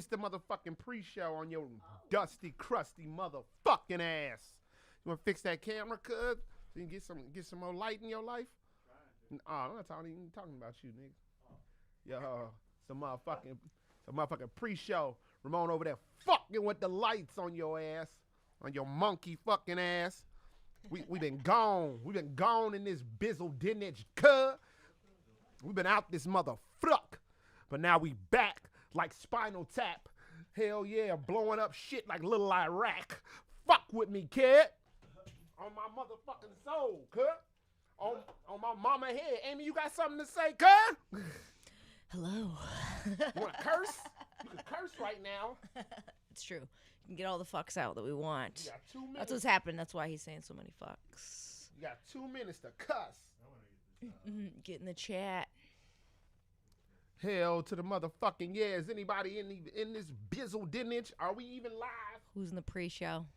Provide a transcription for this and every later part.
the motherfucking pre-show on your dusty, crusty motherfucking ass. You wanna fix that camera, cuz? So you can get some more light in your life? I'm not even talking about you, nigga. Yo, some motherfucking pre-show. Ramon over there fucking with the lights on your ass, on your monkey fucking ass. We been gone. We been gone in this bizzle dinage, cuz. We been out this motherfuck. But now we back like Spinal Tap. Hell yeah, blowing up shit like Little Iraq. Fuck with me, kid. On my motherfucking soul, cuz. On my mama head. Amy, you got something to say, cuz? Hello. You want to curse? You can curse right now. It's true. You can get all the fucks out that we want. You got 2 minutes. That's what's happened. That's why he's saying so many fucks. You got 2 minutes to cuss. Get in the chat. Hell to the motherfucking yeah. Is anybody in this bizzle dinage? Are we even live? Who's in the pre-show?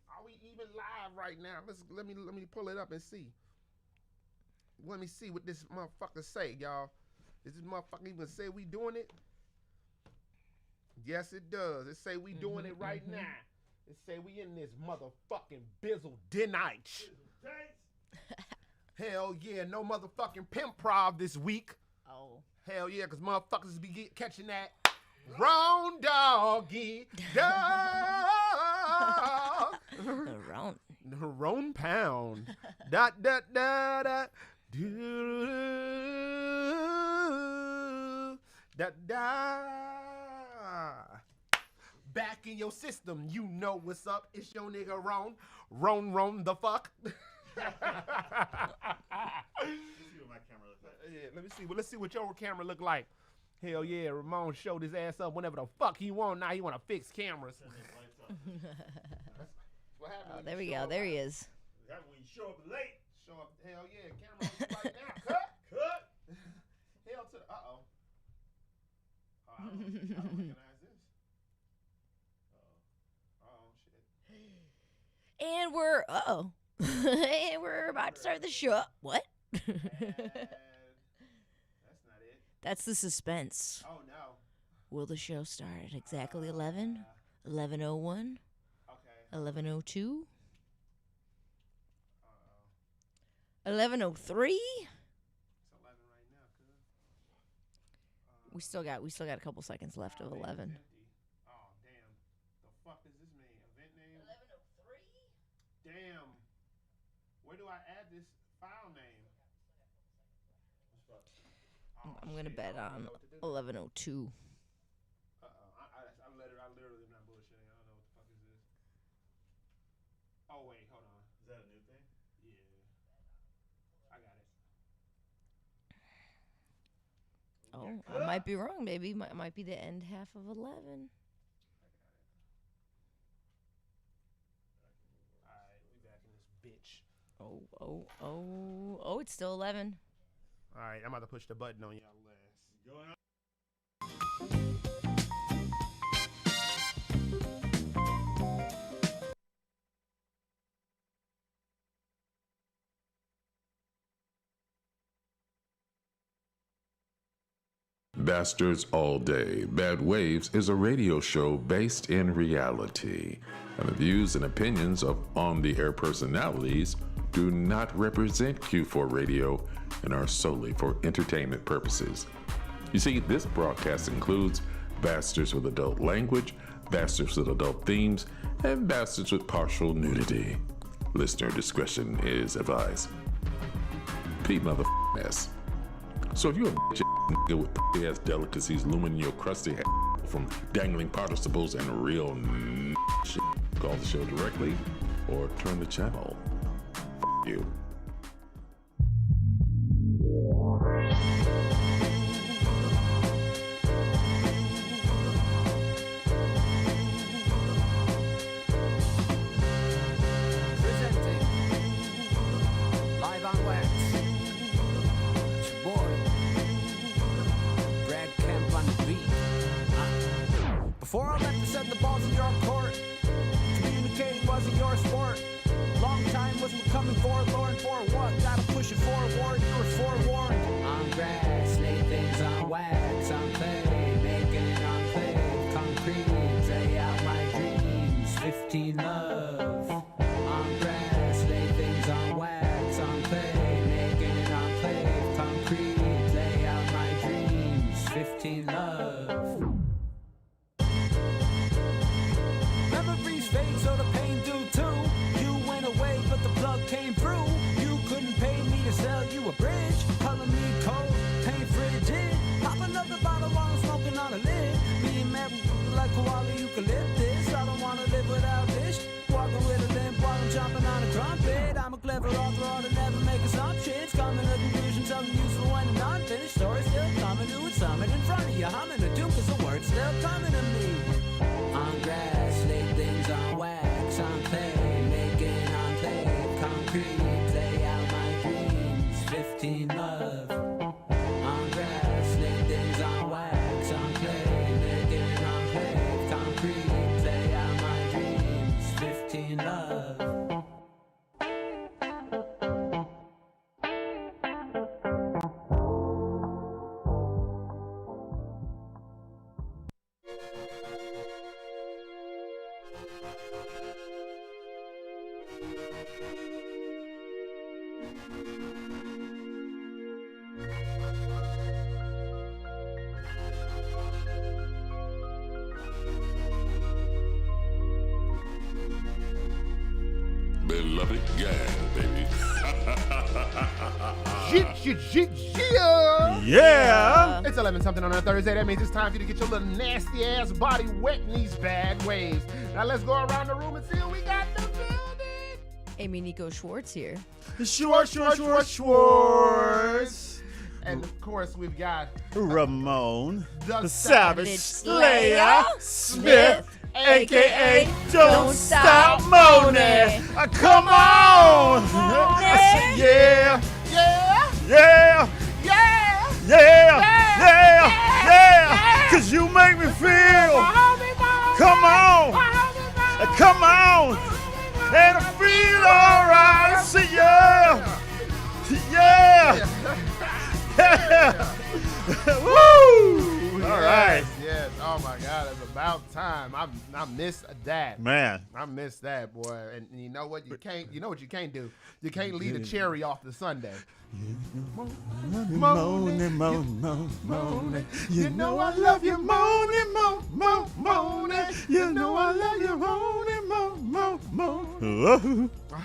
Are we even live right now? Let me pull it up and see. Let me see what this motherfucker say, y'all. Does this motherfucker even say we doing it? Yes, it does. It say we doing it right now. It say we in this motherfucking bizzle dinite. Hell yeah, no motherfucking pimp prov this week. Oh. Hell yeah, because motherfuckers be catching that round doggy dog. The Roan pound. Dot, dot, dot, dot. Do. Dot, dot. Back in your system, you know what's up. It's your nigga Ron. Ron the fuck. Yeah, let me see. Well, let's see what your camera look like. Hell yeah, Ramon showed his ass up whenever the fuck he want. Now he want to fix cameras. What happened? Oh, there we go. There he is. That when you show up late. Show up. Hell yeah, camera right now. Cut. Hell to the. Uh-oh. I don't recognize this. Oh shit. And we're and we're about to start the show. What? That's not it. That's the suspense. Oh no. Will the show start at exactly 11? 11:01? Okay. 11:02? Uh-oh. 11:03? It's 11 right now, cuz. We still got a couple seconds left of 11. Oh damn. The fuck does this mean? Event name? 11:03? Damn. Where do I add this file name? I'm gonna bet on 11:02. I literally am not bullshitting. I don't know what the fuck is this. Oh wait, hold on. Is that a new thing? Yeah. I got it. Oh, I might be wrong, baby. Might be the end half of 11. I got it. Alright, we back in this bitch. Oh, it's still 11. Alright, I'm about to push the button on y'all last. Going on. Bastards All Day, Bad Waves is a radio show based in reality, and the views and opinions of on-the-air personalities do not represent Q4 Radio and are solely for entertainment purposes. You see, this broadcast includes bastards with adult language, bastards with adult themes, and bastards with partial nudity. Listener discretion is advised. P motherfucking. So if you're a bitch nigga with ass delicacies looming in your crusty head from dangling participles and real shit, call the show directly or turn the channel. You. Presenting live on wax. It's your boy, Brad Kemp on the beat. Before I left, I said the ball's in your court. Communicating wasn't your sport. Long time wasn't coming forlorn for what? Gotta push it forward. You were forewarned. On grass, lay things on wax, on clay, making it on clay. Come 15 love. Memories fade, so the pain do too. You went away, but the plug came through. You couldn't pay me to sell you a bridge. Color me cold, paint frigid. Pop another bottle while I'm smoking on a lid. Me and Matt like koala eucalyptus. I don't wanna live without this. Walking with a limp while I'm chomping on a trumpet. I'm a clever author, ought to never make assumptions. Coming to conclusions, something useful when I'm unfinished. Story still coming to its summit in front of you. Humming a tune, cause the word's still coming to me. On grass, lay things on wax, on clay, making enclave, concrete, lay out my dreams, 15 love. On grass, lay things on wax, on clay, making enclave, concrete, lay out my dreams, 15 love. Beloved gang, baby. Yeah. It's 11 something on a Thursday. That means it's time for you to get your little nasty ass body wet in these bad waves. Now let's go around the room and see who we got in the building. Amy Nico Schwartz here. Schwartz. And of course we've got Ramon, the Savage Slayer Smith, aka Don't Stop Moaning. Come on! Moaning. Yeah, Yeah, yeah, yeah, yeah, yeah, yeah. Cause you make me feel. Come on, come on, and I feel alright. I say yeah, yeah. Woo! All right. Yes. Oh my God, it's about time. I miss that. Man. I miss that, boy. And you know what? You know what you can't do? You can't leave a cherry off the sundae. Moaning. You know I love you, moaning. You know I love you, moaning.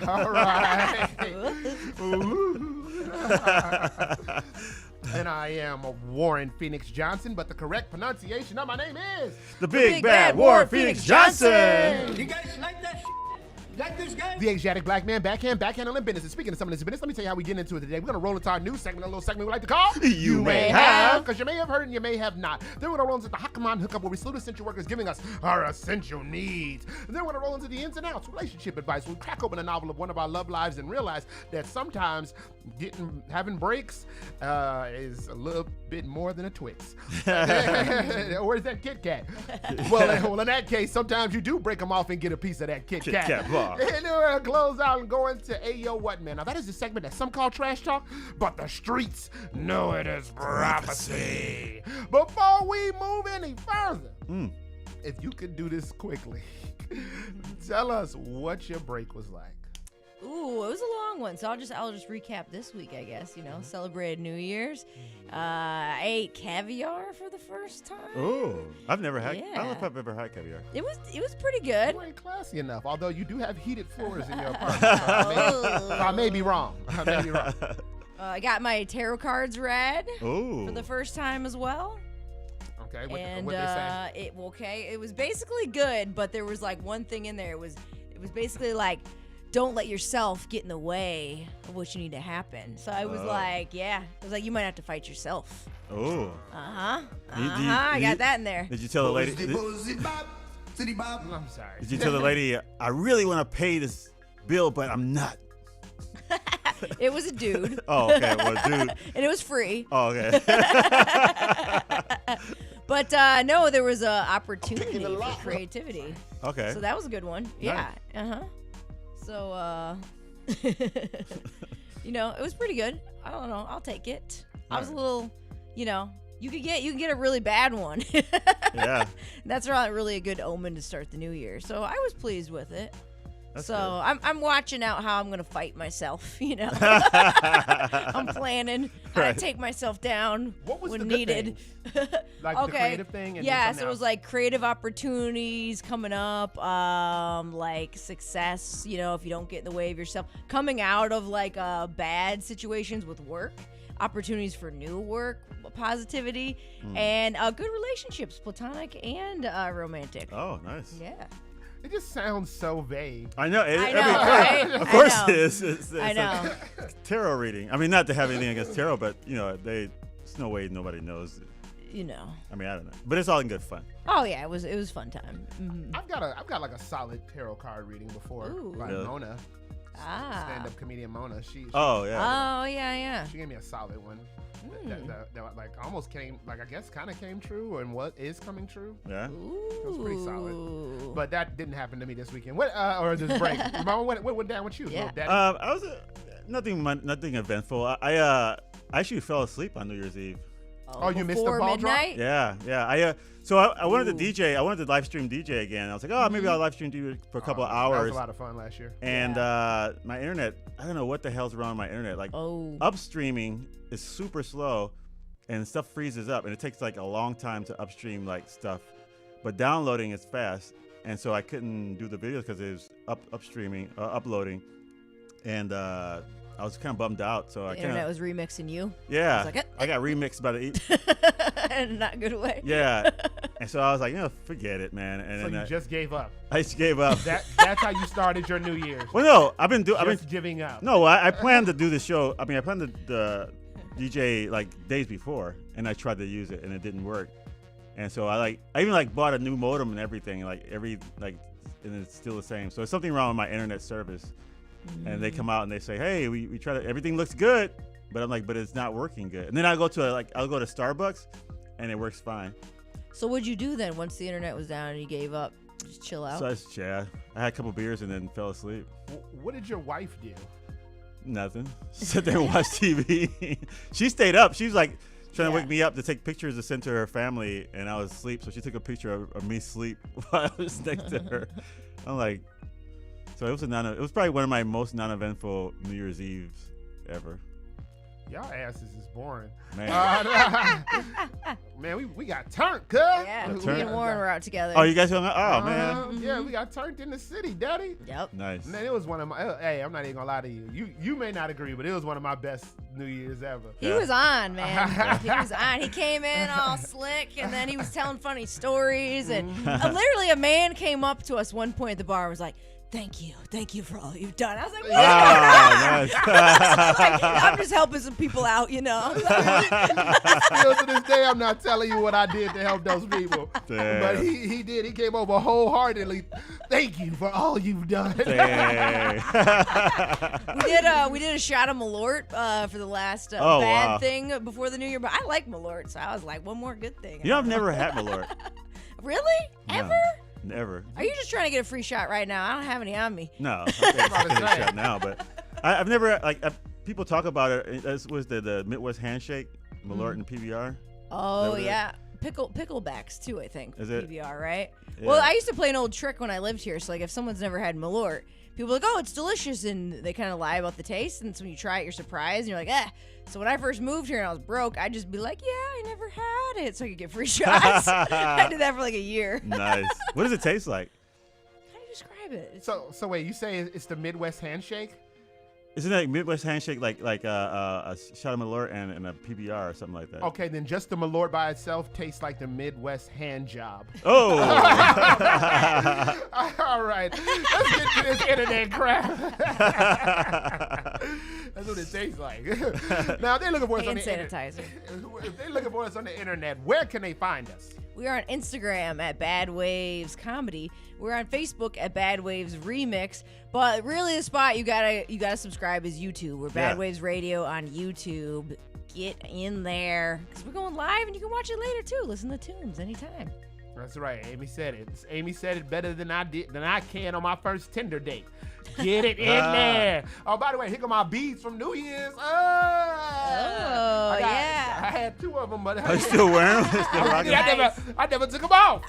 All right. And I am Warren Phoenix Johnson, but the correct pronunciation of my name is The Big Bad Warren Phoenix Johnson. You guys like that shit? Like this guy? the Asiatic black man, backhandling business. And speaking of some of this business, let me tell you how we get into it today. We're going to roll into our new segment, a little segment we like to call You May Have. Because you may have heard and you may have not. Then we're going to roll into the Hakaman hookup where we salute essential workers giving us our essential needs. And then we're going to roll into the ins and outs, relationship advice. We'll crack open a novel of one of our love lives and realize that sometimes having breaks is a little bit more than a Twix. Or is that Kit Kat? Well, in that case, sometimes you do break them off and get a piece of that Kit Kat. Kat bar. And then we're going to close out and go into Ayo What Man. Now, that is a segment that some call trash talk, but the streets know it as prophecy. Before we move any further, if you could do this quickly, tell us what your break was like. Ooh, it was a long one, so I'll just recap this week, I guess. Celebrated New Year's. I ate caviar for the first time. Oh, I've never had. I don't know Yeah. if I've ever had caviar. It was pretty good. You ain't classy enough, although you do have heated floors in your apartment. So I may be wrong. I got my tarot cards read Oh. for the first time as well. Okay, what And they say? it was basically good, but there was like one thing in there. It was basically like, don't let yourself get in the way of what you need to happen. So I was like, you might have to fight yourself. Oh. I got that in there. Did you tell the lady? I'm sorry. Did you tell the lady? I really want to pay this bill, but I'm not. It was a dude. Oh, okay. Well, dude. And it was free. Oh, okay. But no, there was an opportunity for creativity. Okay. So that was a good one. Yeah. So, it was pretty good. I don't know. I'll take it. I was a little, you can get a really bad one. Yeah. That's not really a good omen to start the new year. So I was pleased with it. That's So good. I'm watching out how I'm gonna fight myself. You know, I'm planning how to Right. take myself down What was when the good needed. Like the creative thing? And then Yeah, something so it was else? like creative opportunities coming up, like success, you know, if you don't get in the way of yourself. Coming out of like bad situations with work, opportunities for new work, positivity, and good relationships, platonic and romantic. Oh, nice. Yeah. It just sounds so vague. I know. I know, right? Of I course know. it is. It's I know. a tarot reading. I mean, not to have anything against tarot, but you know, there's no way nobody knows. You know. I mean, I don't know, but it's all in good fun. Oh yeah, it was fun time. Mhm. I've got like a solid tarot card reading before Ooh. by Really? Mona, Ah. stand-up comedian Mona. She Oh yeah. Oh yeah. she gave me a solid one. That like almost came, like I guess kind of came true, and what is coming true. Yeah. Ooh. was pretty solid. But that didn't happen to me this weekend. What or this break? Ramon, what went down with you? Yeah. Little daddy? I was nothing eventful. I actually fell asleep on New Year's Eve. Oh, you missed the before ball drop? Yeah. midnight? So I wanted to DJ. I wanted to live stream DJ again. I was like, oh, maybe I'll live stream DJ for a couple of That hours. was a lot of fun last year. And my internet, I don't know what the hell's wrong with my internet. Like Oh. upstreaming is super slow and stuff freezes up and it takes like a long time to upstream like stuff. But downloading is fast. And so I couldn't do the videos because it was uploading. And I was kind of bummed out. So I The internet kind was remixing you. yeah, was like, I got remixed by the In not a good way. yeah. And so I was like, forget it, man. And So then you just gave up. I just gave up. That's how you started your New Year's. Well, no, I've been Giving up. No, I planned to do the show. I mean, I planned to DJ like days before, and I tried to use it, and it didn't work. And so I even bought a new modem and everything, and it's still the same. So there's something wrong with my internet service. And they come out and they say, hey, we try to, everything looks good, but I'm like, but it's not working good. And then I'll go to Starbucks, and it works fine. So what'd you do then once the internet was down and you gave up? Just chill out? So I had a couple beers and then fell asleep. What did your wife do? Nothing. Sit there and watch TV. She stayed up. She was like trying to wake me up to take pictures to send to her family, and I was asleep. So she took a picture of me asleep while I was next to her. I'm like, so it was probably one of my most non-eventful New Year's Eves ever. Y'all asses is boring. Man. Man, we got turned, cuz. Yeah, That's me right. and Warren were out together. Oh, you guys going? Oh man. Yeah, we got turned in the city, daddy. Yep. Nice. Man, it was one of my. Hey, I'm not even gonna lie to you. You may not agree, but it was one of my best New Year's ever. He was on, man. He was on. He came in all slick, and then he was telling funny stories. And literally, a man came up to us one point at the bar and was like, thank you for all you've done. I was like, what? Nice. Like, I'm just helping some people out, you know. Still to this day, I'm not telling you what I did to help those people. Damn. But he did. He came over wholeheartedly. Thank you for all you've done. Dang. We did a shot of Malort for the last bad wow. thing before the New Year. But I like Malort, so I was like, one more good thing. You know, I've never had Malort. Really? No. Ever? Never. Are you just trying to get a free shot right now? I don't have any on me. No, I'm taking about to a say. shot now, but I've never people talk about it. This was the Midwest handshake, Malort and PBR. Oh what it is? yeah, picklebacks too. I think Is it? PBR, right? Yeah. Well, I used to play an old trick when I lived here. So like, if someone's never had Malort, people are like, oh, it's delicious, and they kind of lie about the taste. And so when you try it, you're surprised, and you're like, eh. So when I first moved here and I was broke, I'd just be like, yeah, I never had it, so I could get free shots. I did that for like a year. Nice. What does it taste like? How do you describe it? It's So wait, you say it's the Midwest handshake? Isn't that Midwest handshake like a shot of Malort and a PBR or something like that? Okay, then just the Malort by itself tastes like the Midwest hand job. Oh. All right, let's get to this internet crap. That's what it tastes like. Now, if they're looking for us on hand the internet. sanitizer. If they're looking for us on the internet, where can they find us? We are on Instagram at Bad Waves Comedy. We're on Facebook at Bad Waves Remix. But really, the spot you gotta subscribe is YouTube. We're Bad Yeah. Waves Radio on YouTube. Get in there because we're going live, and you can watch it later too. Listen to tunes anytime. That's right. Amy said it. Amy said it better than I can on my first Tinder date. Get it in there. Oh, by the way, here come my beads from New Year's. Oh, yeah. I had 2 of them, but Are you still wearing them? Still rocking them? I never took them off.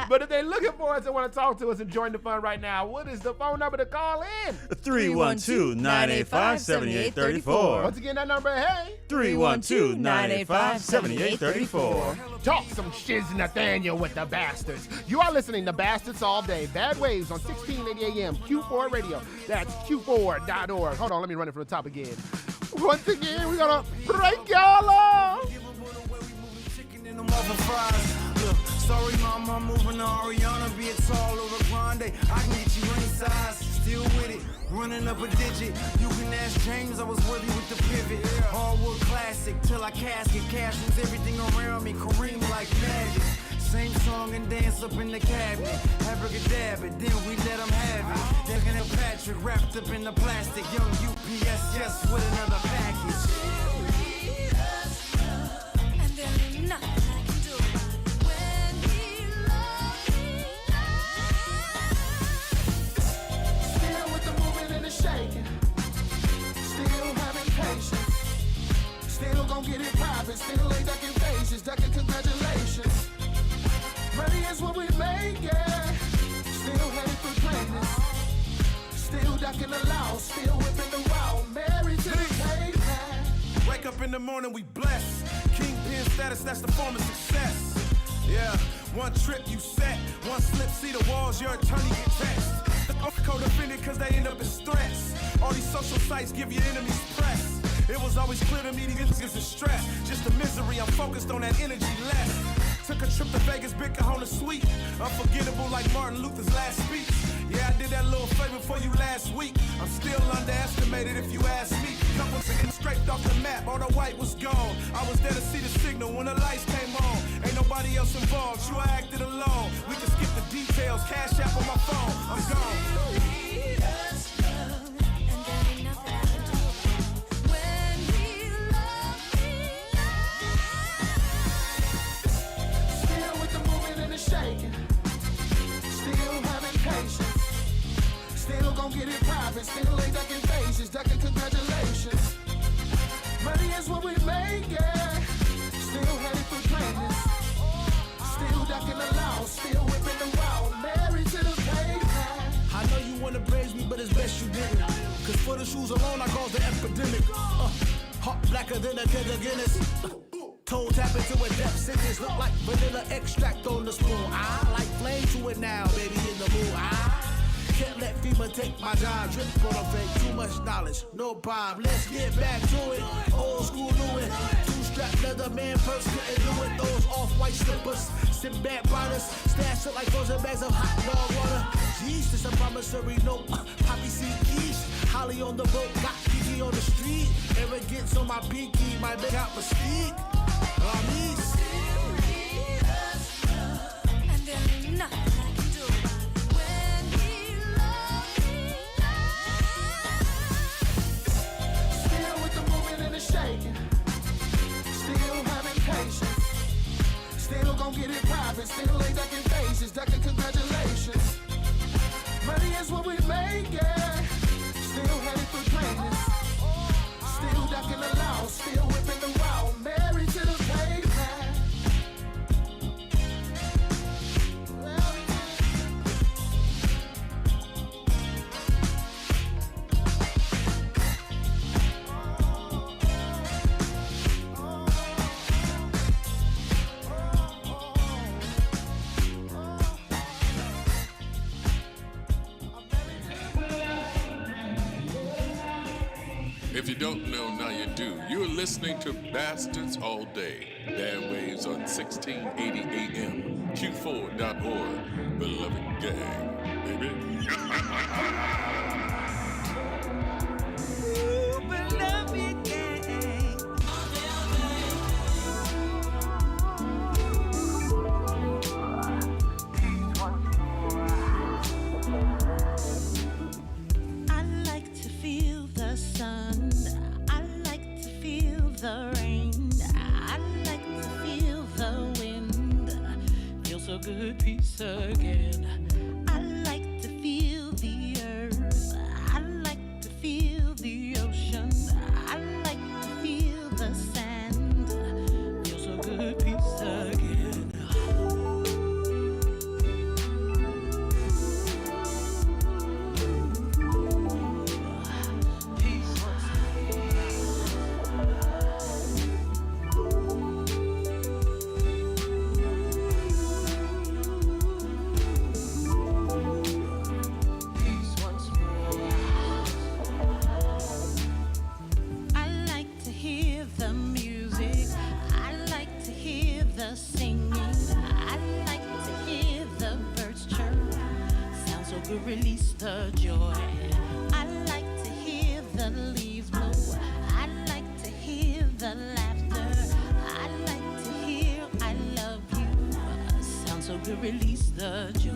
But if they're looking for us and want to talk to us and join the fun right now, what is the phone number to call in? 312-985-7834. Once again, that number, hey. 312-985-7834. Talk some shiz, Nathaniel, with the bastards. You are listening to Bastards All Day. Bad Waves on 1680 AM, Q4 Radio. That's Q4.org. Hold on, let me run it from the top again. Once again, we're going to break y'all off. Sorry, mama, I'm moving to Ariana, be it tall or a grande. I can get you any size, still with it, running up a digit. You can ask James, I was worthy with the pivot. Hardwood classic, till I casket, cash was everything around me, Kareem like magic. Same song and dance up in the cabinet. Abracadabra, then we let them have it. They're gonna Patrick wrapped up in the plastic. Young UPS, yes, with another package. And there ain't nothing I can do about it. When he loves me, Still with the moving and the shaking. Still having patience. Still gon' get it poppin'. Still ain't ducking faces. Ducking congratulations. Ready is what we make it. Still headed for greatness. Still ducking the loud. Still whipping the wow. Married to the pavement. Wake up in the morning, we blessed. Kingpin status, that's the form of success. Yeah, one trip you set. One slip, see the walls, your attorney get text. Co-defended cause they end up in stress. All these social sites give your enemies press. It was always clear to me these niggas is stress. Just the misery, I'm focused on that energy less. Took a trip to Vegas, big Kahuna Suite. Unforgettable like Martin Luther's last speech. Yeah, I did that little favor for you last week. I'm still underestimated if you ask me. Couple seconds scraped off the map, all the white was gone. I was there to see the signal when the lights came on. Ain't nobody else involved, you acted alone. We can skip the details, cash app on my phone. I'm gone. he does love, and there ain't nothing I can do about it. When he loves me, Still with the moving and the shaking. Still having patience. Still gon' get it poppin'. Still ain't ducking faces. Ducking congratulations. Money is what we make it. Still headed for greatness. Still ducking the loud. Still whipping the wow. Married to the pavement. I know you wanna praise me, but it's best you didn't. Cause for the shoes alone, I caused the epidemic. Hot blacker than a keg of Guinness. Toe tap into a death sentence. Look like vanilla extract on the spoon. I like flame to it now, baby, in the mood. I can't let FEMA take my job. Drip on a fake, too much knowledge. No problem, let's get back to it. Old school Louis. Two-strap leather man purse, couldn't do it. Those off-white slippers. Sit back riders. Stash it like frozen bags of hot dog water. Jeez, this a promissory note. Poppy seed keys. Holly on the boat, got Kiki on the street. Arrogance on my pinky, my big out mystique. he does love, and there ain't nothing I can do about it. When he loves me, Still with the moving and the shaking. Still having patience. Still gon' get it poppin'. Still ain't ducking faces. Ducking congratulations. Money is what we make it. Still headed for greatness. Still ducking the loud. Still whipping the wow. Married to the pavement. If you don't know, now you do. You're listening to Bastards All Day. Bad Waves on 1680 AM. Q4.org. Beloved gang, baby. I like to feel the sun. I like to feel the rain. I like to feel the wind. Feel so good, peace again. I like to feel the earth. I like to feel the ocean. I like to feel the sand. the singing. I like to hear the birds chirp. Sounds so good, release the joy. I like to hear the leaves blow. I like to hear the laughter. I like to hear I love you. Sounds so good, release the joy.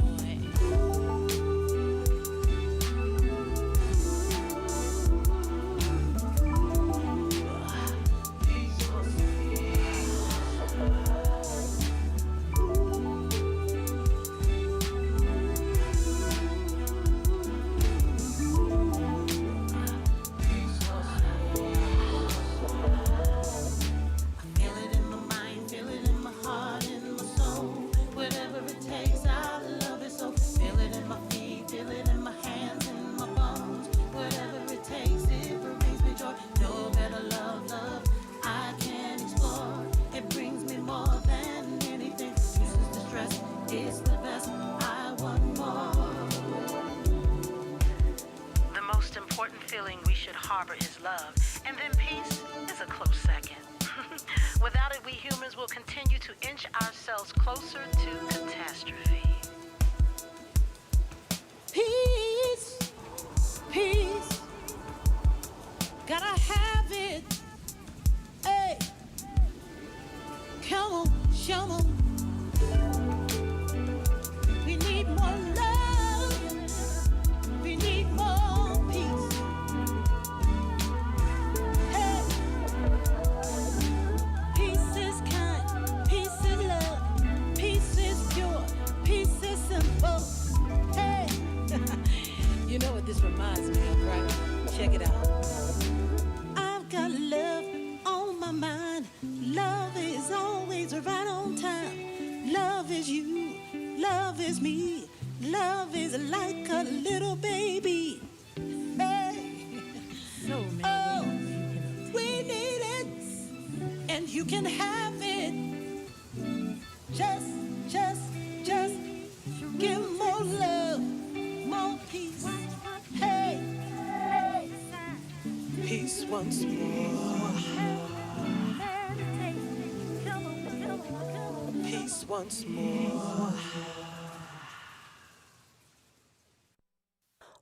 Once more.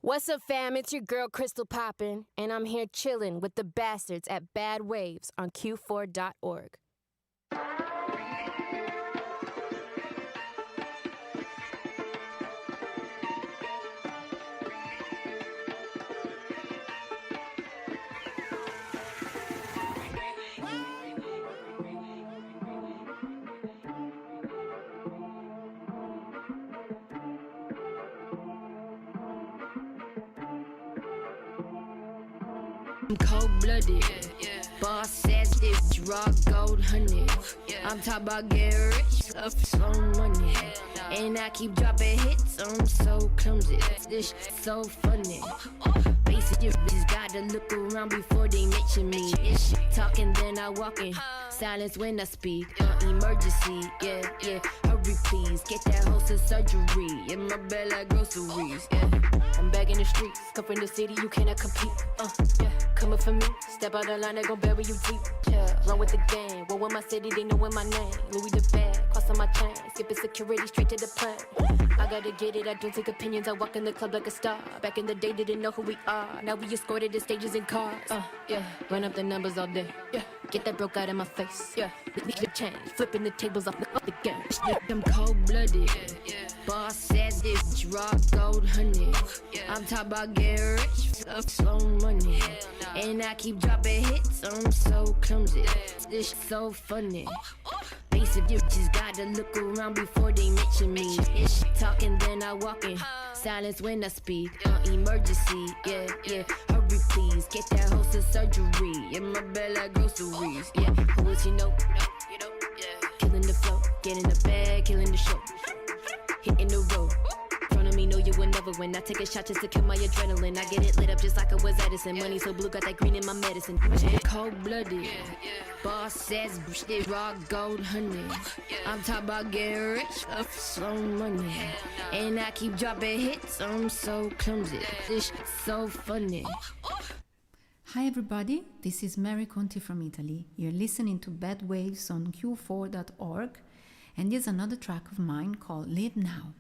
What's up, fam? It's your girl Crystal Poppin', and I'm here chillin' with the bastards at Bad Waves on Q4.org. I'm cold-blooded. Boss says this raw gold honey. I'm talking about getting rich off slow money. And I keep dropping hits, I'm so clumsy. This shit so funny. Basic, you just gotta look around before they mention me. This shit talking, then I walk in. Silence when I speak. Emergency, yeah. Hurry please, get that host of surgery. In my bed like groceries, yeah. I'm back in the streets, come from the city, you cannot compete. Coming for me, step out the line, they gon' bury you deep. Run with the gang, roll with my city, they knowin' my name. Louis the bag, cross on my chain, skipping security straight to the plane. I gotta get it, I don't take opinions, I walk in the club like a star. Back in the day, didn't know who we are. Now we escorted the stages in cars. Run up the numbers all day. Get that broke out of my face. Need the change, flipping the tables off the game. I'm cold-blooded. Boss says this raw gold honey. I'm talking about getting rich off slow money. And I keep dropping hits, I'm so clumsy. This shit so funny. Basic, you just gotta look around before they mention me. This shit talking, then I walk in. Silence when I speak. Emergency, yeah. Hurry please, get that host of surgery. In my bed like groceries, yeah. Who is you know? Killing the flow, get in the bag, killing the show. Hitting the road. Front of me, know you will never win. I take a shot just to kill my adrenaline. I get it lit up just like it was Edison. Money so blue, got that green in my medicine. Cold-blooded. Boss says this raw gold honey. I'm talking about getting rich off slow money. And I keep dropping hits, I'm so clumsy. This shit so funny. Hi everybody, this is Mary Conti from Italy. You're listening to Bad Waves on q4.org, and here's another track of mine called Live Now.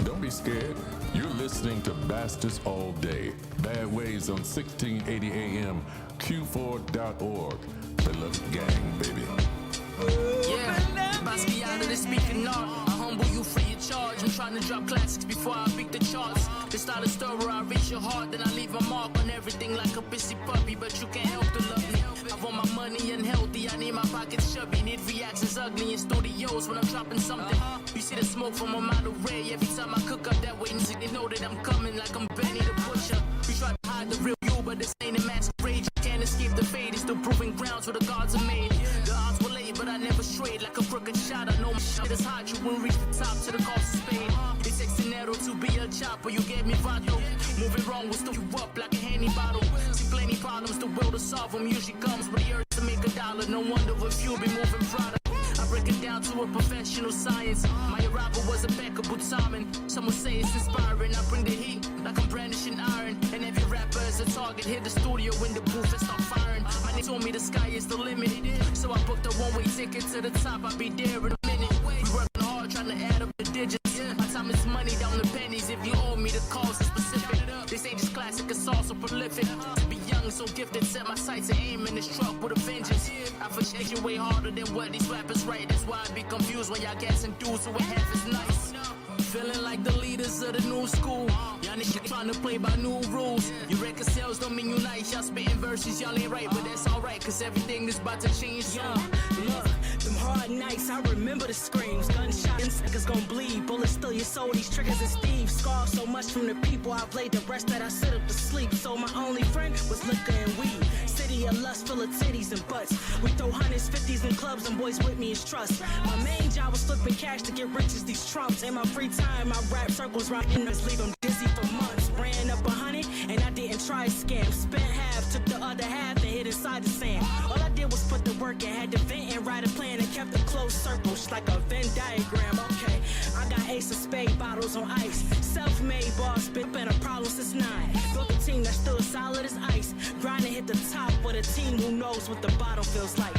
Don't be scared. You're listening to Bastards All Day. Bad Waves on 1680 AM, q4.org. Beloved gang, baby. Yeah, Basquiat, they speaking art. I humble you free of charge. I'm trying to drop classics before I beat the charts. They start a stir, I reach your heart, then I leave a mark on everything like a pissy puppy. But you can't help to love me. I want my money unhealthy, I need my pockets chubby. Need reactions ugly in studios when I'm dropping something. You see the smoke from a mile away every time I cook up that way. They know that I'm coming like I'm Benny the Butcher. We try to hide the real you, but this ain't a masquerade. You can't escape the fate, it's still proving grounds where the gods are made. The odds were laid, but I never strayed like a crooked shot. top, or you gave me vato. Moving wrong will still you up like a Henny bottle. See plenty problems, the will to solve them usually comes with the urge to make a dollar. No wonder a few be moving product. I break it down to a professional science. My arrival was impeccable timing. Some would say it's inspiring. I bring the heat like I'm brandishing iron. And every rapper is a target. Hit the studio in the booth and start firing. My name told me the sky is the limit. So I booked a one-way ticket to the top. I'll be there in a minute. We working hard trying to add up the digits. My time is money down the pennies. If you owe me the cause is specific. This ain't just classic, it's also prolific. To be young, so gifted, set my sights and aim in this truck with a vengeance. I for you way harder than what these rappers write. That's why I be confused when y'all gassing dudes who ain't half as nice. Feeling like the leaders of the new school. Y'all niggas trying to play by new rules. Your record sales don't mean you nice. Y'all spitting verses, y'all ain't right, but that's alright, cause everything is about to change soon. Look, them hard nights, I remember the screams. Gunshots, niggas gon' bleed. Bullets steal your soul, these triggers and Steve. Scarred so much from the people I've laid the rest that I sit up to sleep. So my only friend was liquor and weed. City of lust full of titties and butts. We throw hundreds, 50s in clubs, and boys with me is trust. My main job was flipping cash to get rich as these trumps. In my free time, I rap circles round inners, leave them dizzy for months. Ran up 100, and I didn't try scam. Spent half, took the other half, and hid inside the sand. All I did was put the work in, had to vent and write a plan, and kept a close circle, just like a Venn diagram. Okay, I got ace of spade bottles on ice. Self-made boss, been a problem since 9. Built a team that stood solid as ice. Grinding hit the top with a team who knows what the bottom feels like.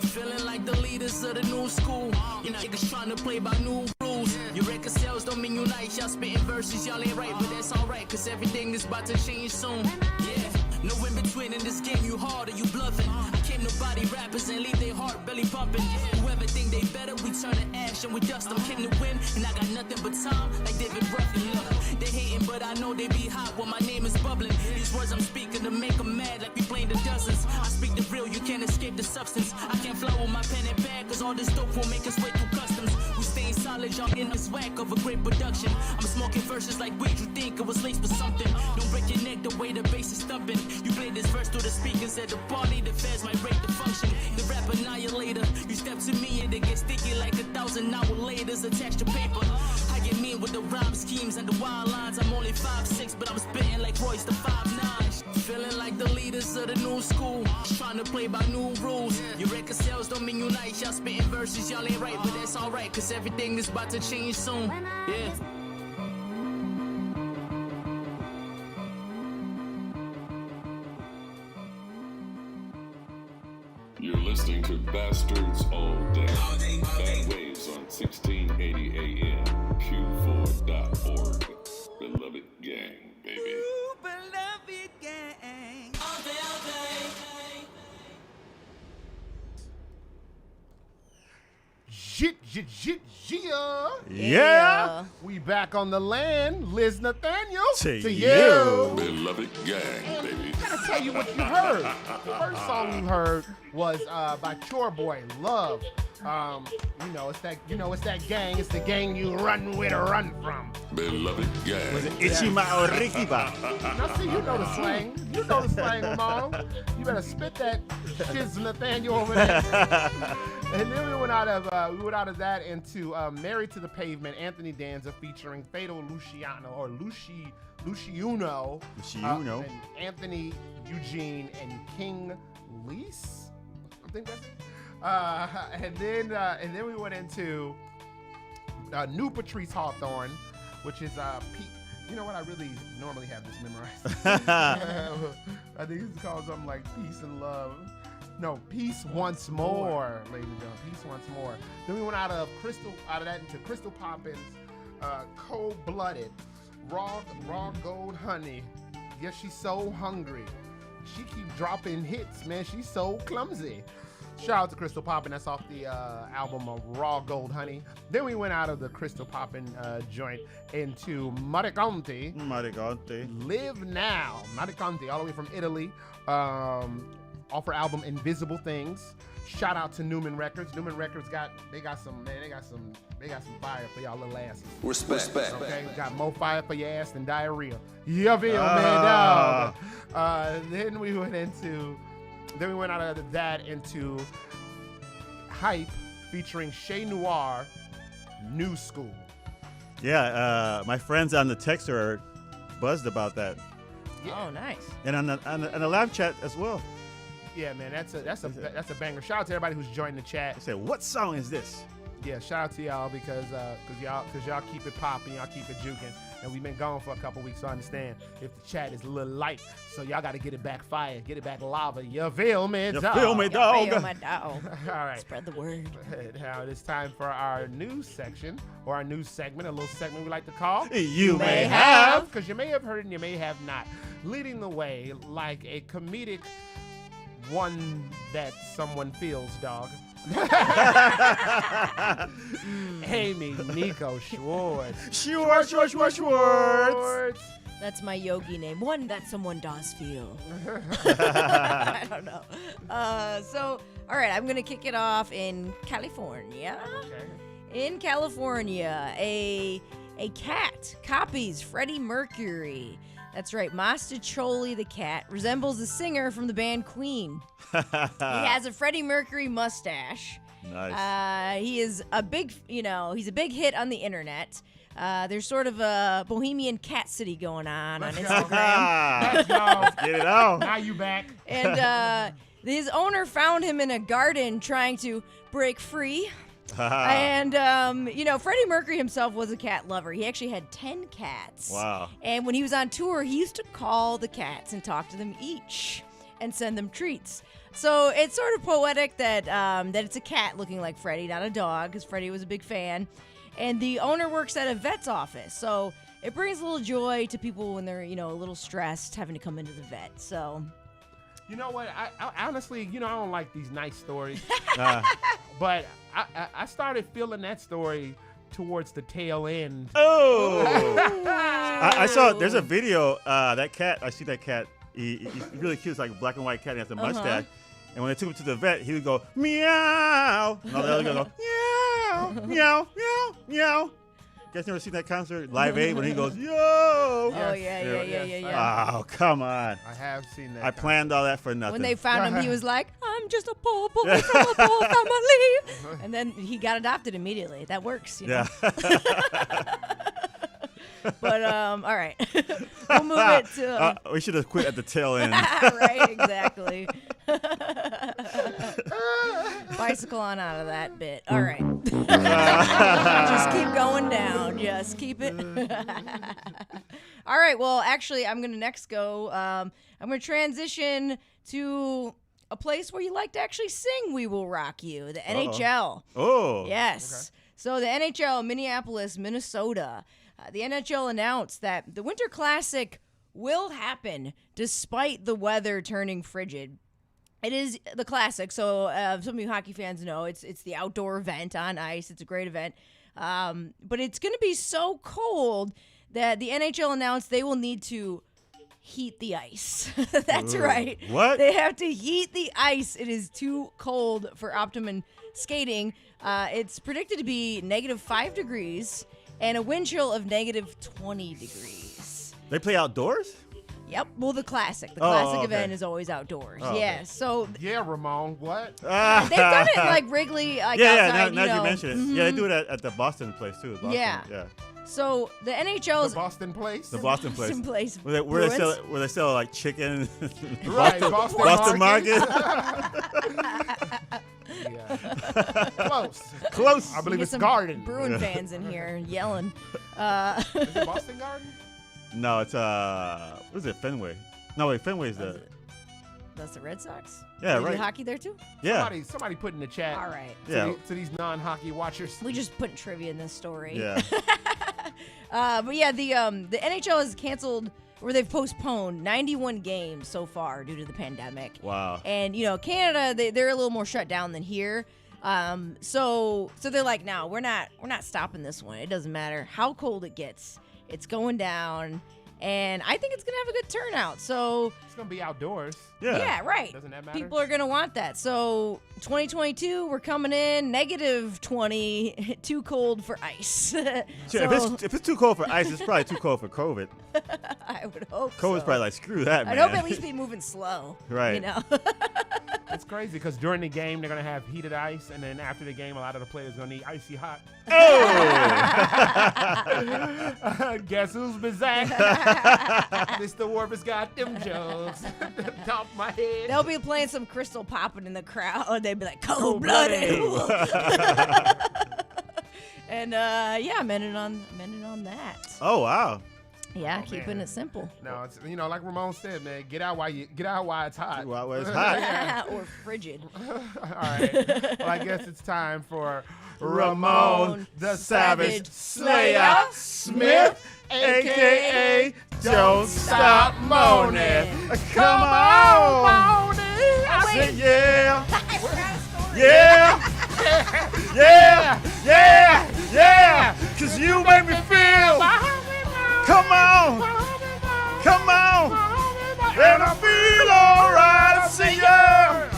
Feeling like the leaders of the new school. You know, niggas trying to play by new rules. Your record sales don't mean you nice. Y'all spitting verses, y'all ain't right, but that's alright, cause everything is about to change soon. Yeah, no in between in this game, you hard or you bluffing. I came to body rappers and leave their heart belly pumping. Whoever think they better, we turn to ash and we dust them. Came to win, and I got nothing but time, like David Ruffin. Look, they hating, but I know they be hot when my name is bubbling. These words I'm speaking to make them mad, like we playing the dozens. I speak the real, you can't escape the substance. I can't flow with my pen and pad, cause all this dope won't make us way through customs. We staying solid, y'all in this whack of a great production. I'm smoking verses like weed, you think it was laced with something. Don't break your neck the way the bass is thumping. You play this verse through the speakers at the party, the feds might break the function. The rap annihilator, you step to me and they get sticky like 1,000 hours later attached to paper. I get mean with the rhyme schemes and the wild lines. I'm only 5'6", but I'm spitting like Royce the 5'9". Feeling like the leaders of the new school, trying to play by new rules. Your record sales don't mean you nice. Y'all spitting verses, y'all ain't right, but that's alright, cause everything is about to change soon. Yeah. You're listening to Bastards All Day. Bad Waves on 1680 AM, Q4.org. Beloved gang, baby. Ooh, beloved gang. All day, all day. Yeah. We back on the land. Liz Nathaniel. To you. Beloved gang, baby. I gotta tell you what you heard. The first song you heard was by Chore Boy, Love. It's that gang. It's the gang you run with or run from. Beloved gang. Was it Ichima or Rikiba? Now see, you know the slang. You know the slang, Ramon. You better spit that shiz Nathaniel over there. And then we went out of that into Married to the Pavement, Anthony Danza featuring Fatal Luciano or Luciuno. And Anthony Eugene and King Lease. I think that's it. And then we went into New Patrice Hawthorne, which is Pete. You know what? I really normally have this memorized. I think it's called something like Peace and Love. No, Peace Once More, ladies and gentlemen. Peace Once More. Then we went out of that into Crystal Poppins, Cold Blooded, Raw Gold Honey. Yes, she's so hungry. She keep dropping hits, man. She's so clumsy. Shout out to Crystal Poppin'. That's off the album of Raw Gold Honey. Then we went out of the Crystal Poppin' joint into Mariconte. Live Now. Mariconte, all the way from Italy. Off her album Invisible Things. Shout out to Newman Records. Newman Records got some fire for y'all little asses. Respect. Okay, got more fire for your ass than diarrhea. You feel man, dog. Then we went out of that into Hype featuring Chez Noir, New School. Yeah, my friends on the text are buzzed about that, Oh, nice. and on the live chat as well. Yeah, man, that's a banger. Shout out to everybody who's joined the chat. They say, "What song is this?" Yeah, shout out to y'all because y'all keep it popping, y'all keep it juking, and we've been gone for a couple weeks. So I understand if the chat is a little light, so y'all got to get it back fire, get it back lava. You feel me, You dog? feel me, dog? Feel my dog. All right. Spread the word. Now it's time for our news section or our news segment, a little segment we like to call You may have. because you may have heard and you may have not. Leading the way like a comedic one that someone feels, dog. Amy Nico Schwartz. Schwartz. That's my yogi name. One that someone does feel. I don't know. So, all right, I'm going to kick it off in California. Okay. In California, a cat copies Freddie Mercury. That's right. Mastacholi the cat resembles the singer from the band Queen. He has a Freddie Mercury mustache. Nice. He is a big, he's a big hit on the internet. There's sort of a Bohemian Cat City going on Instagram. Let's go. Get it out. Now you back. And his owner found him in a garden trying to break free. And, Freddie Mercury himself was a cat lover. He actually had 10 cats. Wow. And when he was on tour, he used to call the cats and talk to them each and send them treats. So it's sort of poetic that it's a cat looking like Freddie, not a dog, because Freddie was a big fan. And the owner works at a vet's office. So it brings a little joy to people when they're, a little stressed having to come into the vet. So... You know what? I honestly, I don't like these nice stories. But I started feeling that story towards the tail end. Oh! I saw, there's a video, that cat, I see that cat, he's really cute. It's like a black and white cat. He has a mustache. And when they took him to the vet, he would go, meow. And all the other guys go, meow, meow, meow, meow. You guys never seen that concert, Live Aid, when he goes, yo? Oh, yeah. Oh, come on. I have seen that. I planned all that for nothing. When they found him, he was like, I'm just a poor boy from a poor family. And then he got adopted immediately. That works, Yeah. But, all right. We'll move it to... we should have quit at the tail end. Right, exactly. Bicycle on out of that bit. All right. Just keep going down. Just keep it. All right. Well, actually, I'm going to next go. I'm going to transition to a place where you like to actually sing We Will Rock You, the NHL. Oh. Yes. Okay. So the NHL, Minneapolis, Minnesota. The NHL announced that the Winter Classic will happen despite the weather turning frigid. It is the Classic, so some of you hockey fans know it's the outdoor event on ice. It's a great event, but it's going to be so cold that the NHL announced they will need to heat the ice. That's right. What? They have to heat the ice. It is too cold for optimum skating. It's predicted to be -5 degrees. And a wind chill of -20 degrees. They play outdoors? Yep. Well, the Classic. The Classic okay. event is always outdoors. Oh, yeah. okay. So. Yeah, Ramon. What? They've done it like Wrigley, outside. Now you mention it. Mm-hmm. Yeah, they do it at the Boston place too. Boston, yeah. So the NHL's the Boston place. The Boston place. Boston place. Where they sell like chicken. Right. Boston Market. Close. I believe it's some Garden. Bruin fans in here yelling. Is it Boston Garden? No, it's what is it? Fenway. No, wait, Fenway's the. That's the Red Sox. Yeah, they right. do hockey there too. Yeah. Somebody put in the chat. All right. To these non-hockey watchers. We just put trivia in this story. Yeah. But yeah, the NHL has canceled. Or they've postponed 91 games so far due to the pandemic. Wow. And, Canada, they're a little more shut down than here. So they're like, no, we're not stopping this one. It doesn't matter how cold it gets. It's going down. And I think it's going to have a good turnout. So it's going to be outdoors. Yeah, right. Doesn't that matter? People are going to want that. So 2022, we're coming in -20, too cold for ice. If it's too cold for ice, it's probably too cold for COVID. I would hope COVID's probably like, screw that, man. I'd hope at least be moving slow. Right. It's crazy because during the game they're gonna have heated ice, and then after the game, a lot of the players gonna need icy hot. Oh! Guess who's bizarre? Mr. Warvis got them jokes. Top of my head. They'll be playing some Crystal popping in the crowd. They'd be like, cold-blooded. And yeah, I'm ending on that. Oh wow. Yeah, keeping man. it simple. No, it's like Ramon said, man. Get out while it's hot. While it's hot. Or frigid. All right. Well, I guess it's time for Ramon the Savage Slayer Smith, a.k.a. Don't Stop Moaning. Come on, Moaning. I said yeah. Yeah. Yeah. 'Cause you make me feel. Come on. And I feel alright. I say yeah.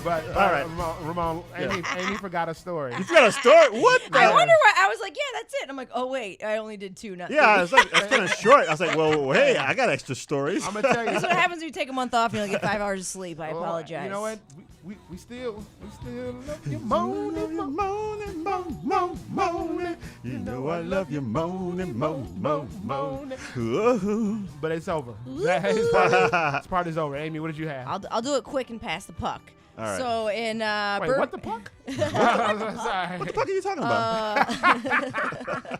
But all right, Ramon, Amy forgot a story. You got a story? What? I wonder why. I was like, yeah, that's it. I'm like, oh wait, I only did 2, not 3. Yeah, it's like that's kind of short. I was like, well, hey, I got extra stories. I'm gonna tell you. That's what happens when you take a month off and you only get 5 hours of sleep. I apologize. You know what? We still love you moaning. You know I love you moaning. But it's over. This part is over. Amy, what did you have? I'll do it quick and pass the puck. All right. So in Wait, what the puck? Sorry. What the fuck are you talking about?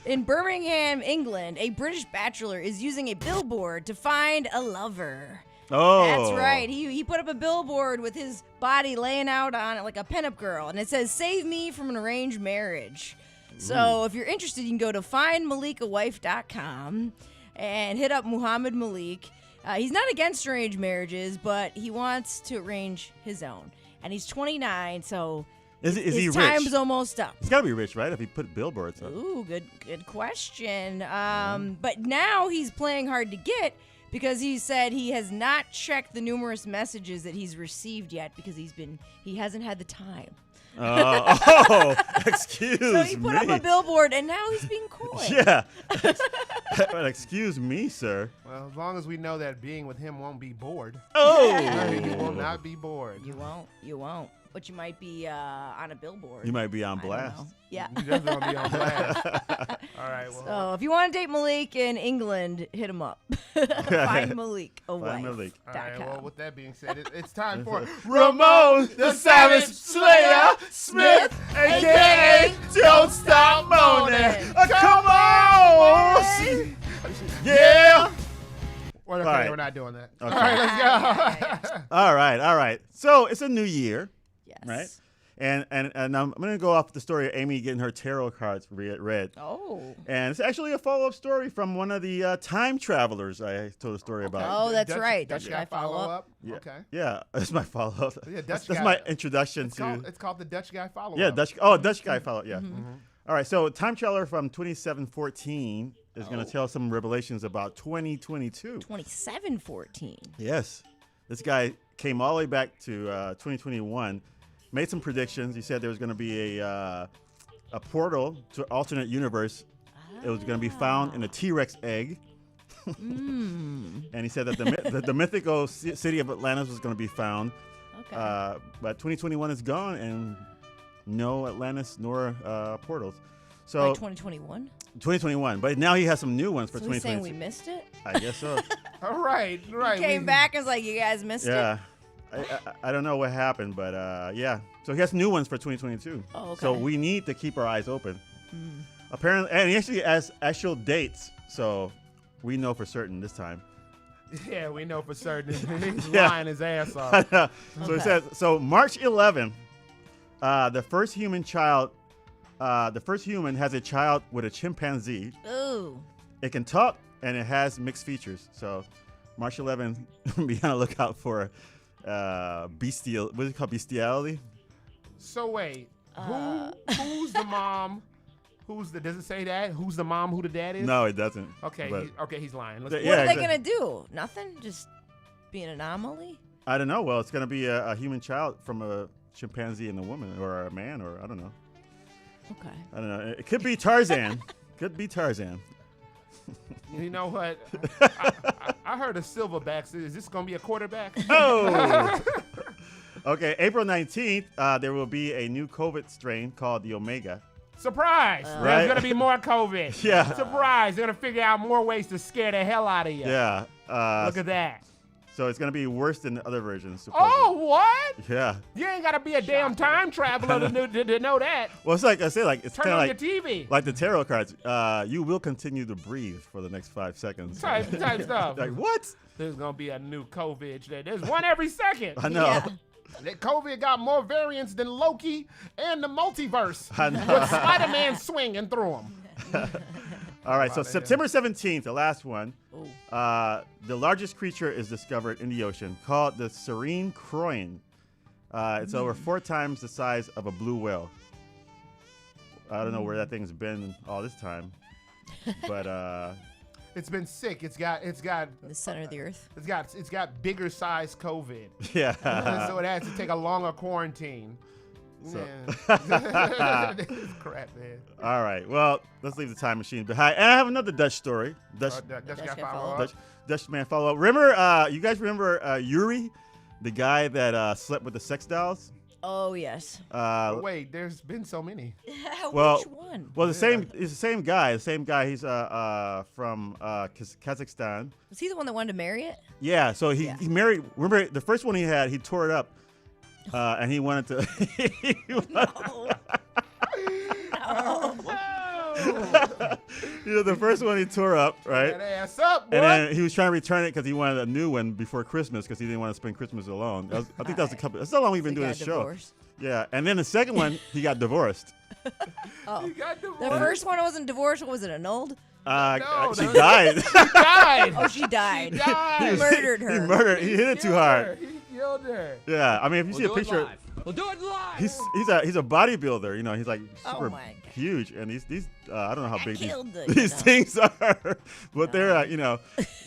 In Birmingham, England, a British bachelor is using a billboard to find a lover. Oh. That's right. He put up a billboard with his body laying out on it like a pinup girl, and it says, "Save me from an arranged marriage." So if you're interested, you can go to findmalikawife.com and hit up Muhammad Malik. He's not against arranged marriages, but he wants to arrange his own. And he's 29, so is he his rich? time's almost up. He's got to be rich, right? If he put billboards up. Ooh, good question. But now he's playing hard to get because he said he has not checked the numerous messages that he's received yet because he hasn't had the time. Excuse me. So he put up a billboard, and now he's being coy. Yeah. Excuse me, sir. Well, as long as we know that being with him won't be bored. Oh. You will not be bored. You won't. But you might be on a billboard. You might be on I don't blast. know. Yeah. You definitely want to be on blast. All right. Well. So if you want to date Malik in England, hit him up. Find Malik a wife. Find Malik. All right. Well, with that being said, it's time for Ramon the Savage Slayer Smith, a.k.a. Don't Stop Moaning. Come on. Yeah. Well, okay, right. we're not doing that. Okay. All right, let's go. All right. So it's a new year. Yes. Right? And I'm going to go off the story of Amy getting her tarot cards read. Oh. And it's actually a follow-up story from one of the time travelers I told a story about. Oh, that's Dutch, right. Dutch guy follow up. Yeah. Okay. Yeah, that's my follow-up. Yeah, that's Dutch guy. my introduction It's called the Dutch guy follow-up. Yeah, Dutch guy follow-up, yeah. Mm-hmm. All right, so time traveler from 2714 is going to tell some revelations about 2022. 2714. Yes. This guy came all the way back to 2021, made some predictions. He said there was going to be a portal to an alternate universe. It was going to be found in a T-Rex egg. And he said that the mythical city of Atlantis was going to be found. Okay. But 2021 is gone, and no Atlantis nor portals. So Like 2021? 2021, but now he has some new ones for So he's 2022. saying we missed it? I guess so. All right. He came back and was like, you guys missed Yeah. it? I don't know what happened, but yeah. So he has new ones for 2022. Oh, okay. So we need to keep our eyes open. Apparently, and he actually has actual dates, so we know for certain this time. Yeah, we know for certain. He's Yeah. lying his ass off. So it says, so March 11th, the first human has a child with a chimpanzee. Ooh. It can talk, and it has mixed features. So March 11th, be on the lookout for bestial. What is it called? Bestiality? So wait, who's the mom? Does it say that? Who's the mom? Who the dad is? No, it doesn't. Okay, but- he's lying. What are they going to do? Nothing? Just be an anomaly? I don't know. Well, it's going to be a human child from a chimpanzee and a woman, or a man, or I don't know. Okay. I don't know. It could be Tarzan. Could be Tarzan. You know what? I heard of silverbacks. Is this gonna be a quarterback? Oh. Okay, April 19th, there will be a new COVID strain called the Omega. Surprise! Right? There's gonna be more COVID. Yeah. Surprise! They're gonna figure out more ways to scare the hell out of you. Yeah. Look at that. So it's gonna be worse than the other versions. Supposedly. Oh, what? Yeah. You ain't gotta be a damn time traveler to know that. Well, it's like I say, like it's Turn kind of on like your TV. like the tarot cards. You will continue to breathe for the next 5 seconds. Type stuff. Like what? There's gonna be a new COVID. There's one every second. I know. Yeah. That COVID got more variants than Loki and the multiverse. I know. With Spider-Man swinging through them. All right, so September 17th, the last one. Ooh. The largest creature is discovered in the ocean called the serene croin. It's over 4 times the size of a blue whale. I don't know where that thing's been all this time, but It's been sick. It's got The center of the earth. it's got bigger size COVID. yeah. So it has to take a longer quarantine. So- Man. This is crap, man. All right, well, let's leave the time machine behind. And I have another Dutch story. Dutch Dutch got got follow-up. follow-up. Dutch man follow up. Remember, you guys remember Yuri, the guy that slept with the sex dolls? Oh yes. Wait, there's been so many. Well, Which one? Well, the same. He's the same guy. The same guy. He's from Kazakhstan. Was he the one that wanted to marry it? Yeah. So he married. Remember the first one he had? He tore it up, and he wanted to. You know, the first one he tore up, right? That ass up, boy. And then he was trying to return it because he wanted a new one before Christmas because he didn't want to spend Christmas alone. I think that was a couple. That's how long we've been doing this show. Divorced. Yeah. And then the second one, he got divorced. Oh. He got divorced. The first one wasn't divorced. What was it? Annulled? She died. She died. Oh, she died. She died. He murdered her. He murdered. He hit it too hard. He killed her. Yeah. I mean, if you see a picture, We'll do it live. he's a bodybuilder. You know, he's like super my God. huge, and these I don't know how big killed the- these things are, but they're you know.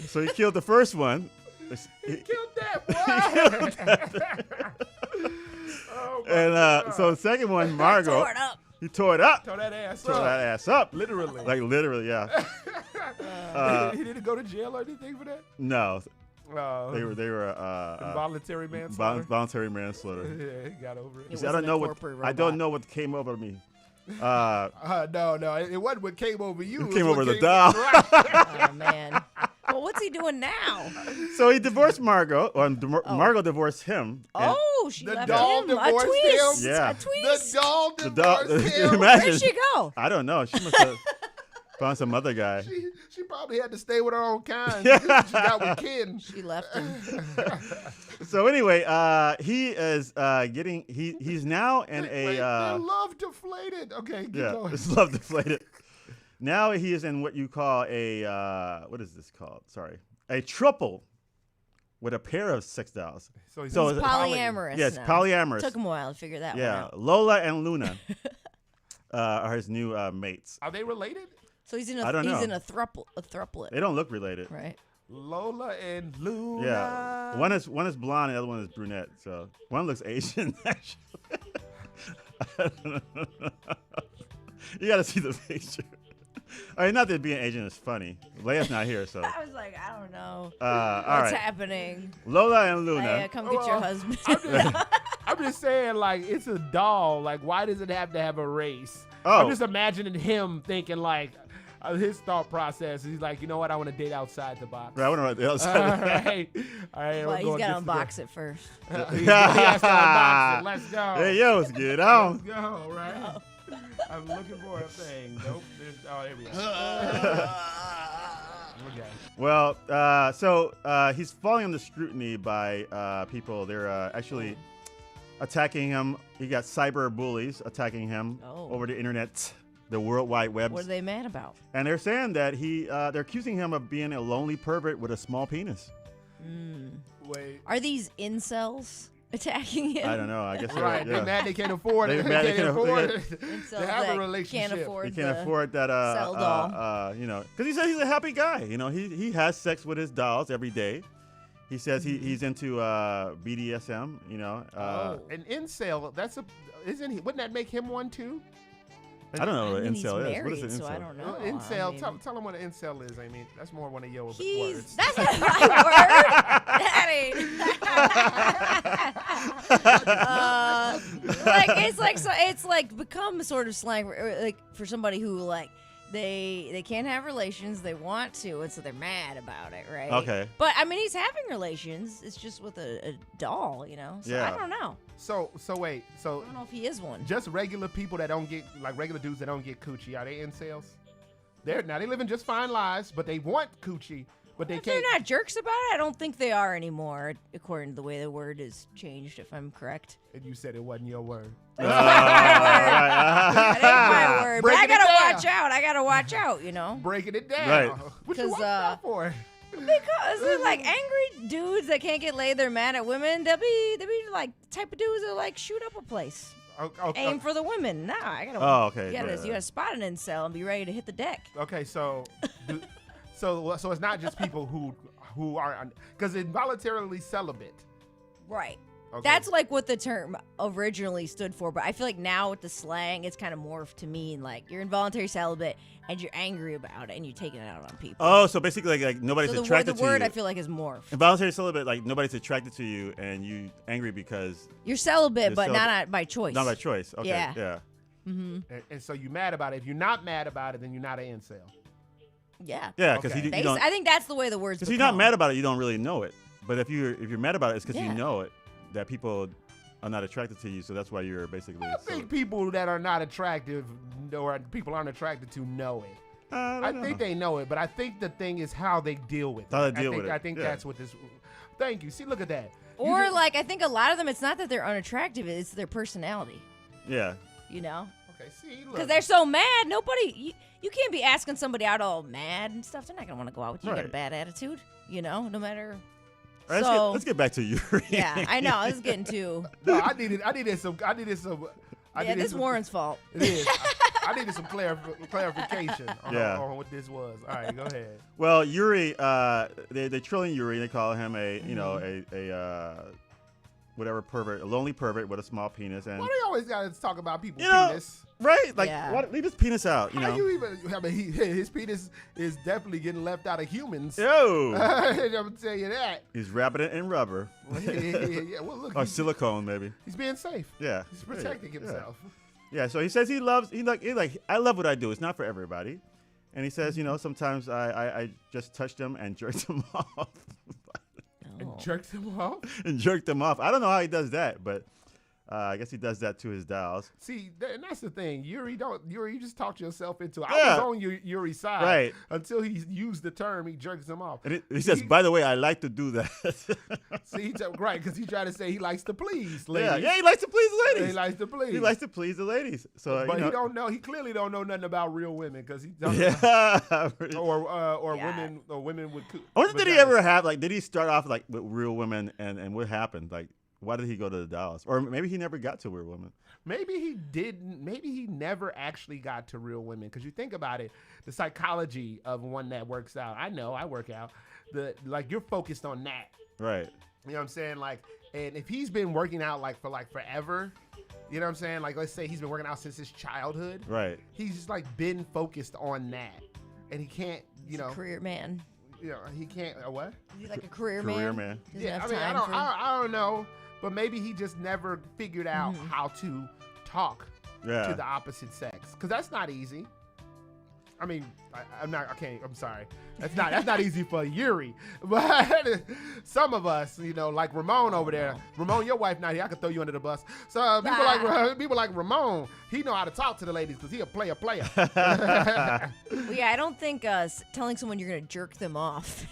So he killed the first one. He killed that boy. Oh, my And God. so the second one, Margot, Tore it up. he tore it up. Tore that ass Tore up. that ass up. Literally. Like literally, yeah. He didn't go to jail or anything for that? No, they were Involuntary manslaughter. voluntary manslaughter. Yeah, he got over it. He said, I don't know what came over me. No, it wasn't what came over you. It was came what over the doll. Oh man. Well, what's he doing now? So he divorced Margot, or Margot divorced him. and Oh, she The left doll him. divorced a twist. him? Yeah. A twist. The doll the doll. divorced him. Imagine. Where'd she go? I don't know. She must have found some other guy. She probably had to stay with her own kind. Yeah. She got with Ken. She left him. So anyway, he is getting. He's now in Wait, a. they're love deflated. Okay, keep Yeah, going. it's love deflated. Now he is in what you call a what is this called? Sorry, a triple with a pair of sex dolls. So he's Polyamorous. Yes, now. polyamorous. Took him a while to figure that one Yeah, out. Lola and Luna are his new mates. Are they related? So he's in I don't know. a thrupplet. They don't look related. Right. Lola and Luna. Yeah, one is blonde, and the other one is brunette. So one looks Asian. Actually, I don't know. You got to see the picture. I mean, not that being Asian is funny. Leia's not here, so. I was like, I don't know. All What's right. happening? Lola and Luna. Leia, come get your husband. I'm just saying, like, it's a doll. Like, why does it have to have a race? Oh. I'm just imagining him thinking, like, his thought process. He's like, you know what? I want to date outside the box. Right, I want to the outside. All right. Well, he's got to unbox it first. He has to unbox it. Let's go. Hey, yo, let's get on. Let's go, right? I'm looking for a thing. Nope. There we go. Okay. Well, so he's falling under scrutiny by people. They're actually attacking him. He got cyber bullies attacking him over the internet, the World Wide Web. What are they mad about? And they're saying that they're accusing him of being a lonely pervert with a small penis. Wait. Are these incels attacking him? I don't know. I guess Right. yeah. They're mad they can't afford it. They're mad They can't afford it. Incels They have a that relationship. can't afford He can't afford that. cell doll. You know, because he says he's a happy guy. You know, he has sex with his dolls every day. He says he's into BDSM. You know. An incel. Isn't he? Wouldn't that make him one too? I don't know what I an mean, incel he's is. What is married, an so incel? I don't know. Incel. I mean, Tell them what an incel is, Amy. That's more one of your words. that's not my word. That ain't. It's like become sort of slang like for somebody who like they can't have relations, they want to, and so they're mad about it, right? Okay. But I mean, he's having relations. It's just with a doll, you know. So Yeah. I don't know. So wait. So I don't know if he is one. just regular people that don't get like regular dudes that don't get coochie, are they incels? They living just fine lives, but they want coochie, but they If can't. they're not jerks about it, I don't think they are anymore, according to the way the word is changed, if I'm correct. And you said it wasn't your word. That ain't my word. But I Breaking it gotta down. watch out. I gotta watch out, you know? Breaking it down. Right. What you watching out for? Because they're like angry dudes that can't get laid, they're mad at women. They'll be like type of dudes that like shoot up a place. Aim for the women. Nah, I gotta. Oh, okay. You gotta spot an incel and be ready to hit the deck. Okay, so it's not just people who are because involuntarily celibate. Right. Okay. That's like what the term originally stood for, but I feel like now with the slang, it's kind of morphed to mean like you're involuntary celibate and you're angry about it and you're taking it out on people. Oh, so basically like nobody's So attracted the to you. word I feel like is morphed. Involuntary celibate, like nobody's attracted to you and you angry because You're celibate, You're but celibate. not by choice. Not by choice. Okay. Yeah. Yeah. Mm-hmm. And so you're mad about it. If you're not mad about it, then you're not an incel. Yeah. Yeah, because Okay. you don't. I think that's the way the words. Because you're not mad about it, you don't really know it. But if you're mad about it, it's because Yeah. you know it that people are not attracted to you, so that's why you're basically. I think people that are not attractive or people aren't attracted to know it. I think they know it, but I think the thing is how they deal with it. How they deal with it, I think yeah. that's what this. Thank you. See, look at that. Or like I think a lot of them, it's not that they're unattractive; it's their personality. Yeah. You know. Okay. See, look. Because they're so mad. Nobody. You can't be asking somebody out all mad and stuff. They're not gonna want to go out with you. You got a Right. bad attitude. You know, no matter. All right, So let's get back to Yuri. yeah, I know. This is getting too. No, I needed some. Yeah, this Warren's fault. It is. I needed some clarification on what this was. All right, go ahead. Well, Yuri, they're trilling Yuri. They call him a whatever pervert, a lonely pervert with a small penis. And Why do you always gotta talk about people's You know, penis? right? Like, Yeah. leave his penis out. You How know. you even? I mean, his penis is definitely getting left out of humans. Yo. I'm gonna tell you that. He's wrapping it in rubber. Yeah. Well, look, Or silicone, maybe. he's being safe. Yeah. He's protecting himself. Yeah, so he says he I love what I do. It's not for everybody. And he says, sometimes I just touch them and jerk them off. And jerks him off. And jerk them off. I don't know how he does that, but I guess he does that to his dolls. See, and that's the thing. Yuri, you just talked yourself into it. I Yeah. was on Yuri's side Right. until he used the term. He jerks him off. And he says, by the way, I like to do that. See, right, because he tried to say he likes to please ladies. Yeah, he likes to please the ladies. He likes to please. He likes to please the ladies. So, But he don't know. He clearly don't know nothing about real women because he don't. Yeah. Or Yeah. women with. I wonder, did he ever have, did he start off, with real women and what happened? Why did he go to the dolls? Or maybe he never got to real women. Maybe he didn't. Maybe he never actually got to real women. Because you think about it, the psychology of one that works out. I know, I work out. You're focused on that. Right. You know what I'm saying? And if he's been working out for forever, you know what I'm saying? Let's say he's been working out since his childhood. Right. He's just been focused on that, and he can't. He's a career man. He can't. What? Is he like a career Career man? man. Doesn't Yeah, have I mean, time for- I don't know, but maybe he just never figured out how to talk Yeah. to the opposite sex, because that's not easy. I mean, I'm sorry. That's not easy for Yuri, but some of us, like Ramon over there. Ramon, your wife not here. I could throw you under the bus. So people like Ramon, he know how to talk to the ladies because he a player. Well, yeah, I don't think telling someone you're gonna jerk them off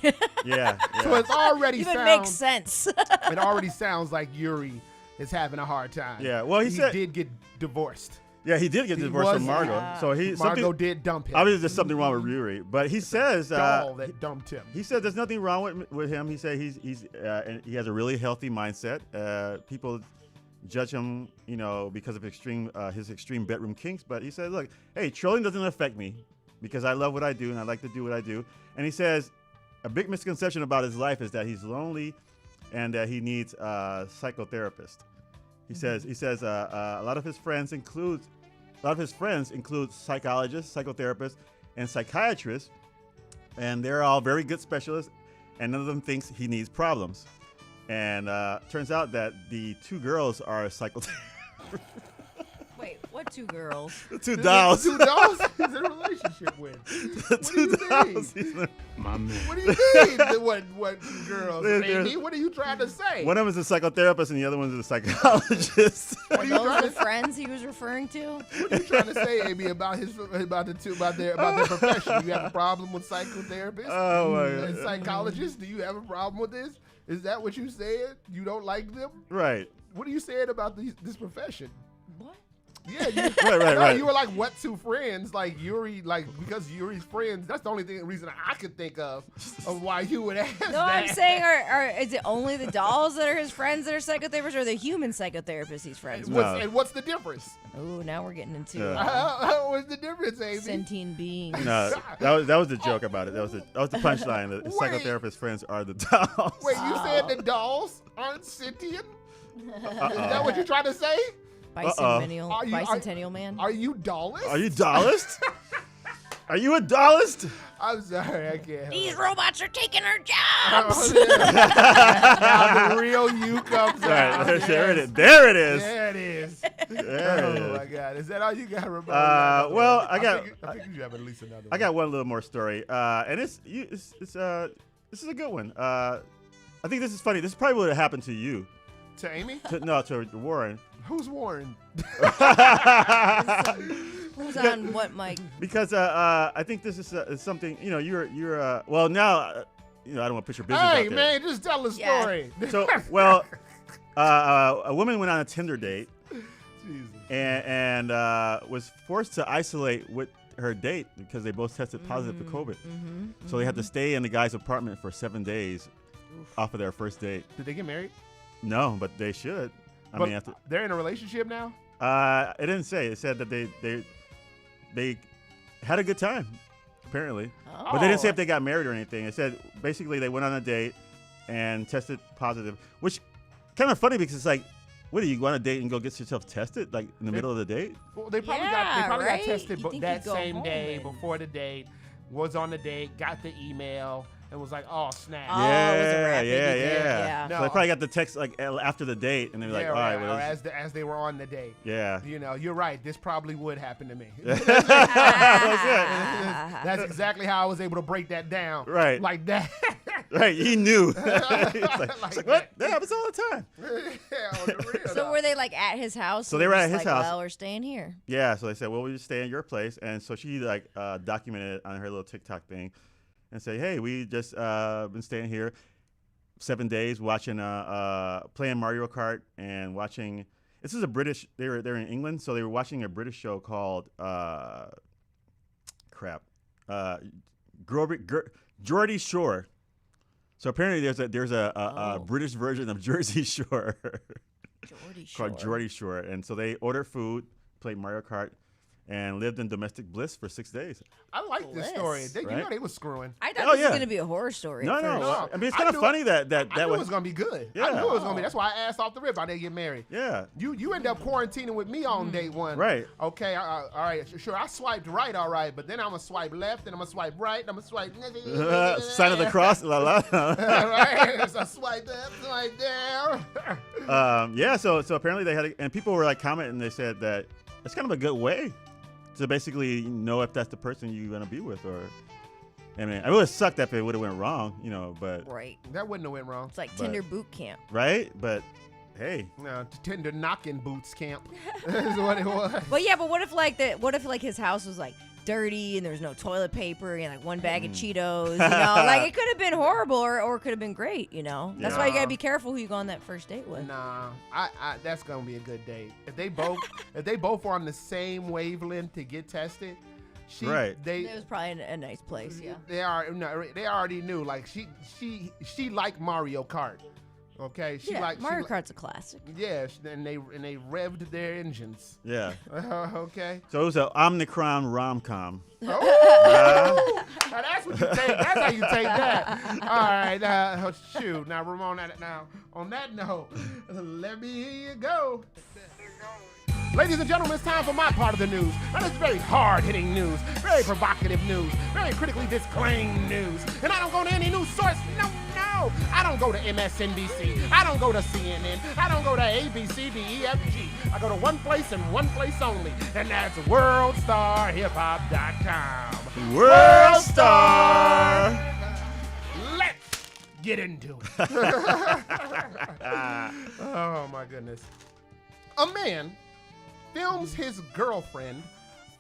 Yeah. So it's already even makes sense. It already sounds like Yuri is having a hard time. Yeah, well, he said- did get divorced. Yeah, he did get divorced from Margot. Yeah. So Margot did dump him. Obviously, there's something wrong with Yuri, but he says Doll that dumped him. he said there's nothing wrong with him. He said and he has a really healthy mindset. People judge him, because of his extreme bedroom kinks, but he said, look, hey, trolling doesn't affect me because I love what I do and I like to do what I do. And he says a big misconception about his life is that he's lonely and that he needs a psychotherapist. He says a lot of his friends include lot of his friends include psychologists, psychotherapists, and psychiatrists, and they're all very good specialists, and none of them thinks he needs problems. And turns out that the 2 girls are psychotherapists. Wait, what 2 girls? The 2 dolls. 2 dolls he's in a relationship with. The What 2 do dolls. you mean? My man. What do you mean? What 2 girls? There's- Amy, what are you trying to say? One of them is a psychotherapist, and the other one is a psychologist. What are you Those trying the to friends he was referring to? What are you trying to say, Amy, about their profession? You have a problem with psychotherapists? Oh, my God. And psychologists? Do you have a problem with this? Is that what you said? You don't like them? Right. What are you saying about this profession? What? Yeah, you, right. You were like, what 2 friends? Like Yuri, because Yuri's friends. That's the only reason I could think of why you would ask No, that. I'm saying, is it only the dolls that are his friends that are psychotherapists, or the human psychotherapists he's friends with? What's the difference? Oh, now we're getting into What's the difference, Amy? sentient beings. No, that was the joke about it. That was the punchline. The Wait. psychotherapist friends are the dolls. Wait, you said the dolls aren't sentient? Is that what you're trying to say? Bicentennial man. Are you dollist? Are you dollist? Are you a dollist? I'm sorry, I can't. These robots are taking our jobs. Now the real you comes out. Right, there it is. There it is. There it is. There it Oh is. my God, is that all you got, Roberto? Well, I think you have at least another one. I got one little more story, and this is a good one. I think this is funny. This probably would have happened to you. To Amy? To Warren. Who's Warren? Who's on what mic? Because I think this is something, you're well now, I don't want to put your business out Hey, there. man, just tell the story. So, well, a woman went on a Tinder date Jesus. and was forced to isolate with her date because they both tested positive for COVID. So they had to stay in the guy's apartment for 7 days off of their first date. Did they get married? No, but they should. They're in a relationship now? It didn't say. It said that they had a good time, apparently. But they didn't say if they got married or anything. It said basically they went on a date and tested positive, which kind of funny because it's like, what do you go on a date and go get yourself tested like in the middle of the date? Well, they probably got tested that same day before the date. Was on the date, got the email, and was like, "Oh snap!" Yeah. No. So they probably got the text like after the date, and they were like, "All right." Well, or as they were on the date. Yeah. You're right. This probably would happen to me. That That's exactly how I was able to break that down. Right. Like that. Right. He knew. It's like, what? That happens all the time. So were they like at his house? So they were at his house. Well, we're staying here. Yeah. So they said, well, we just stay in your place, and so she like documented it on her little TikTok thing, and say, hey, we just been staying here 7 days watching playing Mario Kart and watching. This is a British. They're in England, so they were watching a British show called Geordie Shore. So apparently there's a British version of Jersey Shore called Geordie Shore, and so they ordered food, played Mario Kart, and lived in domestic bliss for 6 days. I like this story. You Right? know they was screwing. I thought this was gonna be a horror story. No. at first. I mean, it's kind of funny that I knew it was was gonna be good. Yeah. I knew it was gonna be. That's why I asked off the rip. I didn't get married. Yeah. You end up quarantining with me on day one. Right. Okay. All right. Sure. I swiped right. All right. But then I'm gonna swipe left, and I'm gonna swipe right. And I'm gonna swipe. Sign of the cross. La la. Right. So swipe up, swipe down. Yeah. So apparently they had, and people were like commenting. They said that it's kind of a good way to basically know if that's the person you're gonna be with, or. I mean, it would have sucked if it would have went wrong, but right. That wouldn't have went wrong. It's like Tinder boot camp. Right? But hey, no, Tinder knocking boots camp is what it was. But yeah, but what if his house was like dirty and there was no toilet paper and like one bag of Cheetos, like it could have been horrible or it could have been great, That's why you gotta be careful who you go on that first date with. Nah, I that's gonna be a good date. If they both are on the same wavelength to get tested. Right. It was probably a nice place, yeah. They already knew. Like she liked Mario Kart. Okay. Mario Kart's a classic. Yeah, and they revved their engines. Yeah. Okay. So it was an Omnicron rom-com. Oh, now that's what you take. That's how you take that. All right. Shoot. Now, Ramon. Now, on that note, let me hear you go. Ladies and gentlemen, it's time for my part of the news. That is very hard-hitting news, very provocative news, very critically disclaimed news. And I don't go to any news source. No. I don't go to MSNBC. I don't go to CNN. I don't go to ABC, D, E, F, G. I go to one place and one place only, and that's WorldStarHipHop.com. WorldStar. Let's get into it. Oh, my goodness. A man films his girlfriend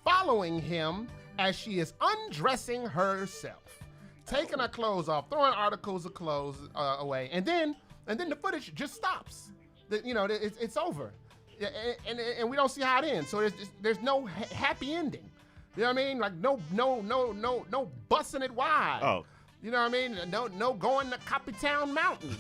following him as she is undressing herself, taking her clothes off, throwing articles of clothes away, and then the footage just stops. It's over, and we don't see how it ends. So there's no happy ending. You know what I mean? Like no busting it wide. Oh. You know what I mean? No going to Copytown Mountain.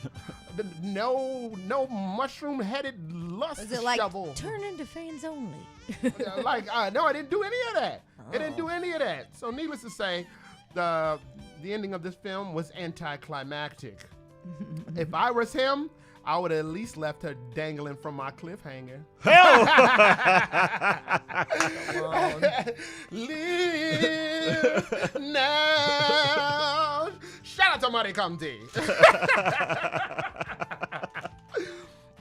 no mushroom-headed lust Is it like shovel. turn into fans only? No, I didn't do any of that. It didn't do any of that. So needless to say, the ending of this film was anticlimactic. If I was him, I would have at least left her dangling from my cliffhanger. Hell! Live now. Shout out to Money Come D.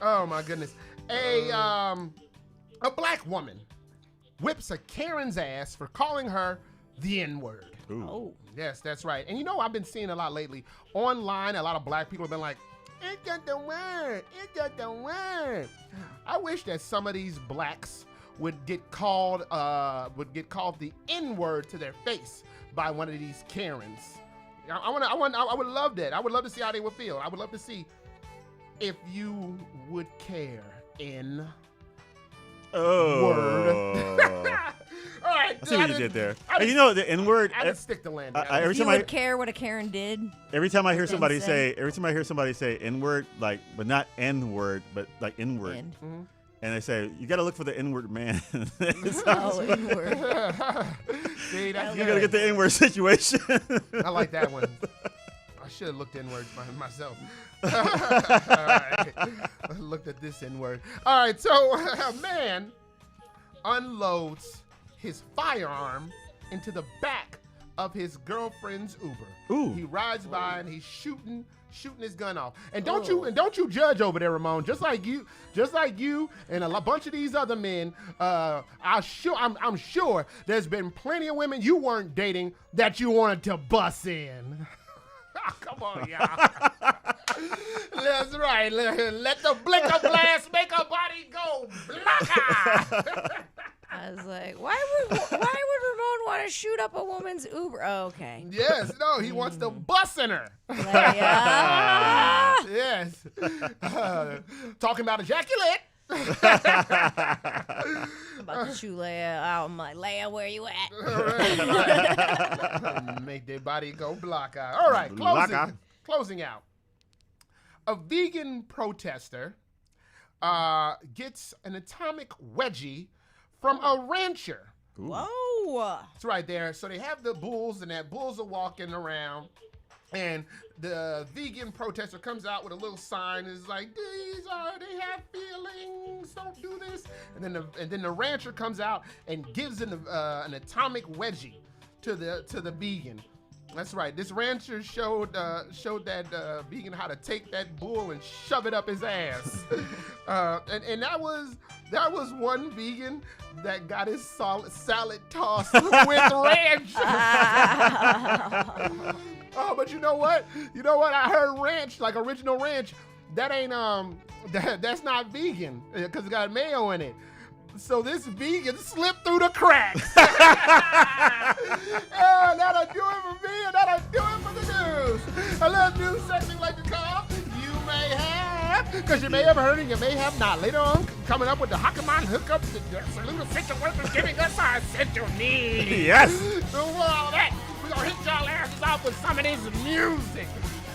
Oh my goodness. A black woman whips a Karen's ass for calling her the N-word. Ooh. Oh. Yes, that's right. And I've been seeing a lot lately. Online, a lot of black people have been like, it's just the word. It's just the word. I wish that some of these blacks would get called the N-word to their face by one of these Karens. I would love that. I would love to see how they would feel. I would love to see if you would care. N. Oh. Word. All right. I see what you did there. The N-word. I didn't stick the landing. Every You time would care what a Karen did? Every time I hear somebody say N-word, but not N-word, but like N-word. Mm-hmm. And they say, you got to look for the N-word man. Oh, N-word. See, that's You got to get the N-word situation. I like that one. I should have looked N-word myself. All right. I looked at this N-word. All right, so a man unloads his firearm into the back of his girlfriend's Uber. Ooh. He rides by and he's shooting his gun off. And don't you judge over there, Ramon. Just like you and a bunch of these other men, I'm sure there's been plenty of women you weren't dating that you wanted to bust in. Oh, come on, y'all. That's right. Let the blinker blast make a body go blanca. I was like, why would Ramon want to shoot up a woman's Uber? Oh, okay. Yes, no, he wants to bust in her. Yes. Talking about ejaculate. About the shoe Leia. I'm like, Leia, where you at? Right. Make their body go blanca. All right, closing out. A vegan protester gets an atomic wedgie from a rancher. Ooh. Whoa. It's right there. So they have the bulls, and that bulls are walking around, and the vegan protester comes out with a little sign and is like, they have feelings, don't do this. And then the rancher comes out and gives an atomic wedgie to the vegan. That's right. This rancher showed that vegan how to take that bull and shove it up his ass. And that was one vegan that got his salad tossed with ranch. Oh, but you know what? I heard ranch, like original ranch. That ain't that's not vegan because it got mayo in it. So this vegan slipped through the cracks. Oh, that'll do it for me, and that'll do it for the news. A little news segment like to call You May Have, because you may have heard and you may have not. Later on, coming up with the Hockerman hookups, the salute essential workers giving us our essential needs. Yes. So all that, we're going to hit y'all asses off with some of this music.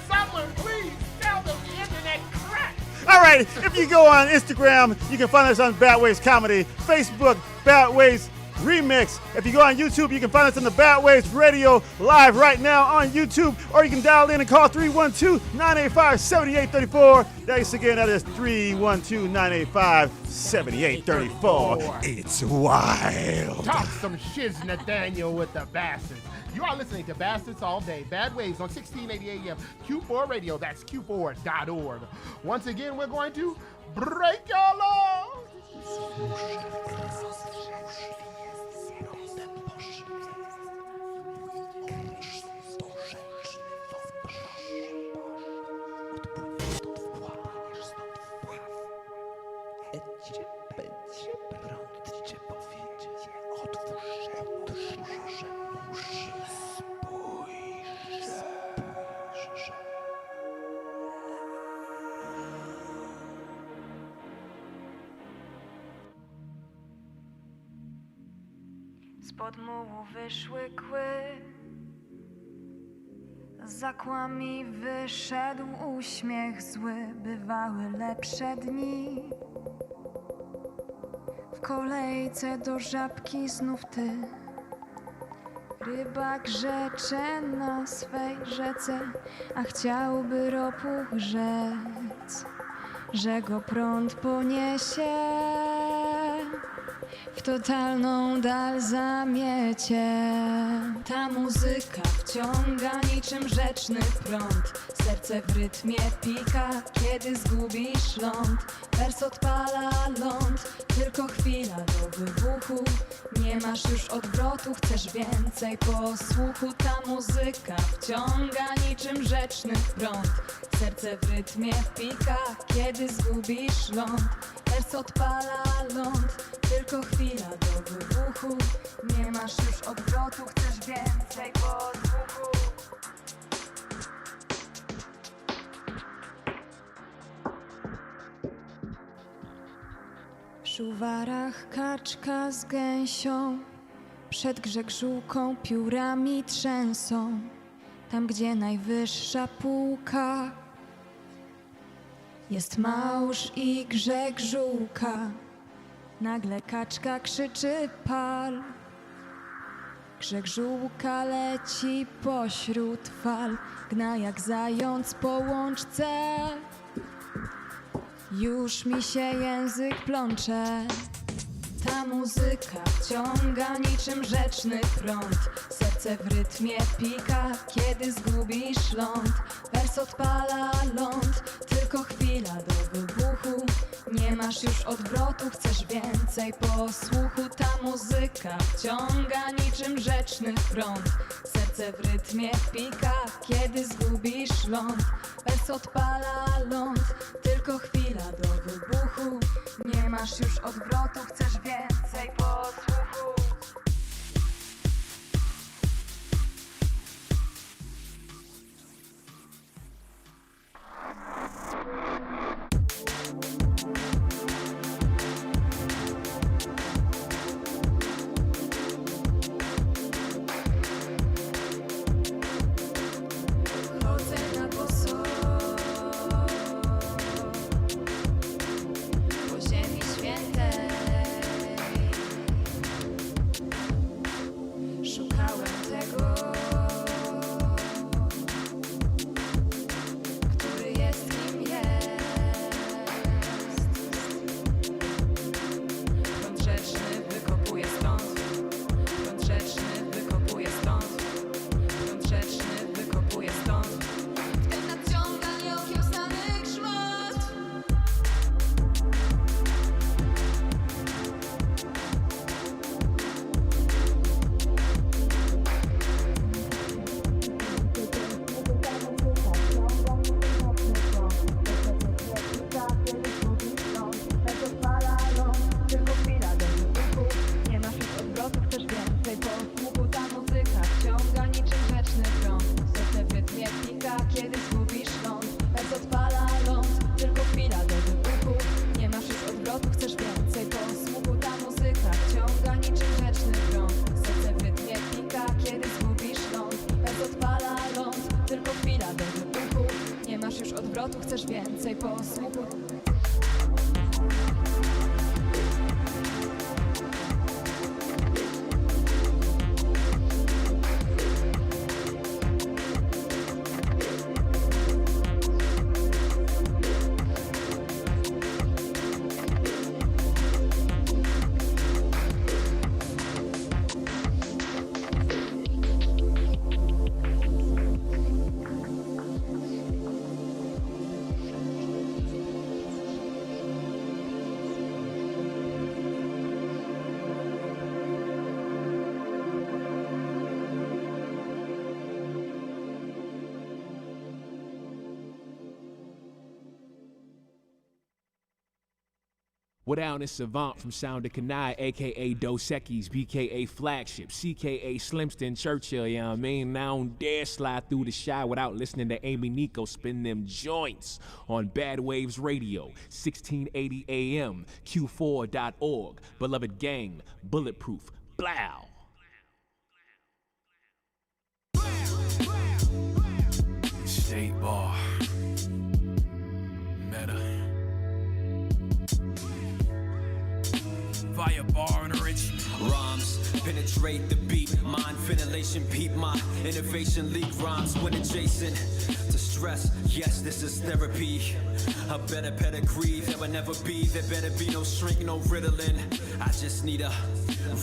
Someone please tell them the internet crap. All right, if you go on Instagram, you can find us on Bad Waves Comedy, Facebook, Bad Waves remix. If you go on YouTube, you can find us on the Bad Waves Radio live right now on YouTube, or you can dial in and call 312-985-7834. Thanks again, that is 312-985-7834. It's wild. Talk some shiz, Nathaniel, with the bastards. You are listening to Bastards All Day. Bad Waves on 1680 AM Q4 Radio. That's Q4.org. Once again, we're going to break your laws. Spod mułu wyszły kły, za kłami wyszedł uśmiech zły. Bywały lepsze dni, w kolejce do żabki znów ty. Rybak rzecze na swej rzece, a chciałby ropuch rzec, że go prąd poniesie w totalną dal zamiecie. Ta muzyka wciąga niczym rzeczny prąd. Serce w rytmie pika, kiedy zgubisz ląd. Wers odpala ląd, tylko chwila do wybuchu. Nie masz już odwrotu, chcesz więcej posłuchu. Ta muzyka wciąga niczym rzeczny prąd. Serce w rytmie pika, kiedy zgubisz ląd. Wers odpala ląd, tylko chwila do wybuchu. Nie masz już odwrotu, chcesz więcej posłuchu. W szuwarach kaczka z gęsią, przed grzegżółką piórami trzęsą. Tam, gdzie najwyższa półka, jest małż i grzegżółka. Nagle kaczka krzyczy pal, grzegżółka leci pośród fal. Gna jak zając po łączce, już mi się język plącze. Ta muzyka wciąga niczym rzeczny prąd. Serce w rytmie pika, kiedy zgubisz ląd. Wers odpala ląd, tylko chwila do wybuchu. Nie masz już odwrotu, chcesz więcej posłuchu. Ta muzyka wciąga niczym rzeczny prąd. Serce w rytmie pika, kiedy zgubisz ląd. Wers odpala ląd, tylko chwila do wybuchu. Nie masz już odwrotu, chcesz więcej posłuchu. Chcesz więcej posłuchu. Without a savant from Sound to Kanai, aka Dos Equis, BKA Flagship, CKA Slimston Churchill, you know what I mean? Now I don't dare slide through the shy without listening to Amy Nico spin them joints on Bad Waves Radio, 1680 AM, Q4.org. Beloved gang, bulletproof, blow. State bar. Meta. Via bar and rich rhymes penetrate the beat, mind ventilation peep my innovation leak rhymes when adjacent to stress. Yes, this is therapy. A better pedigree there will never be. There better be no shrink, no riddling. I just need a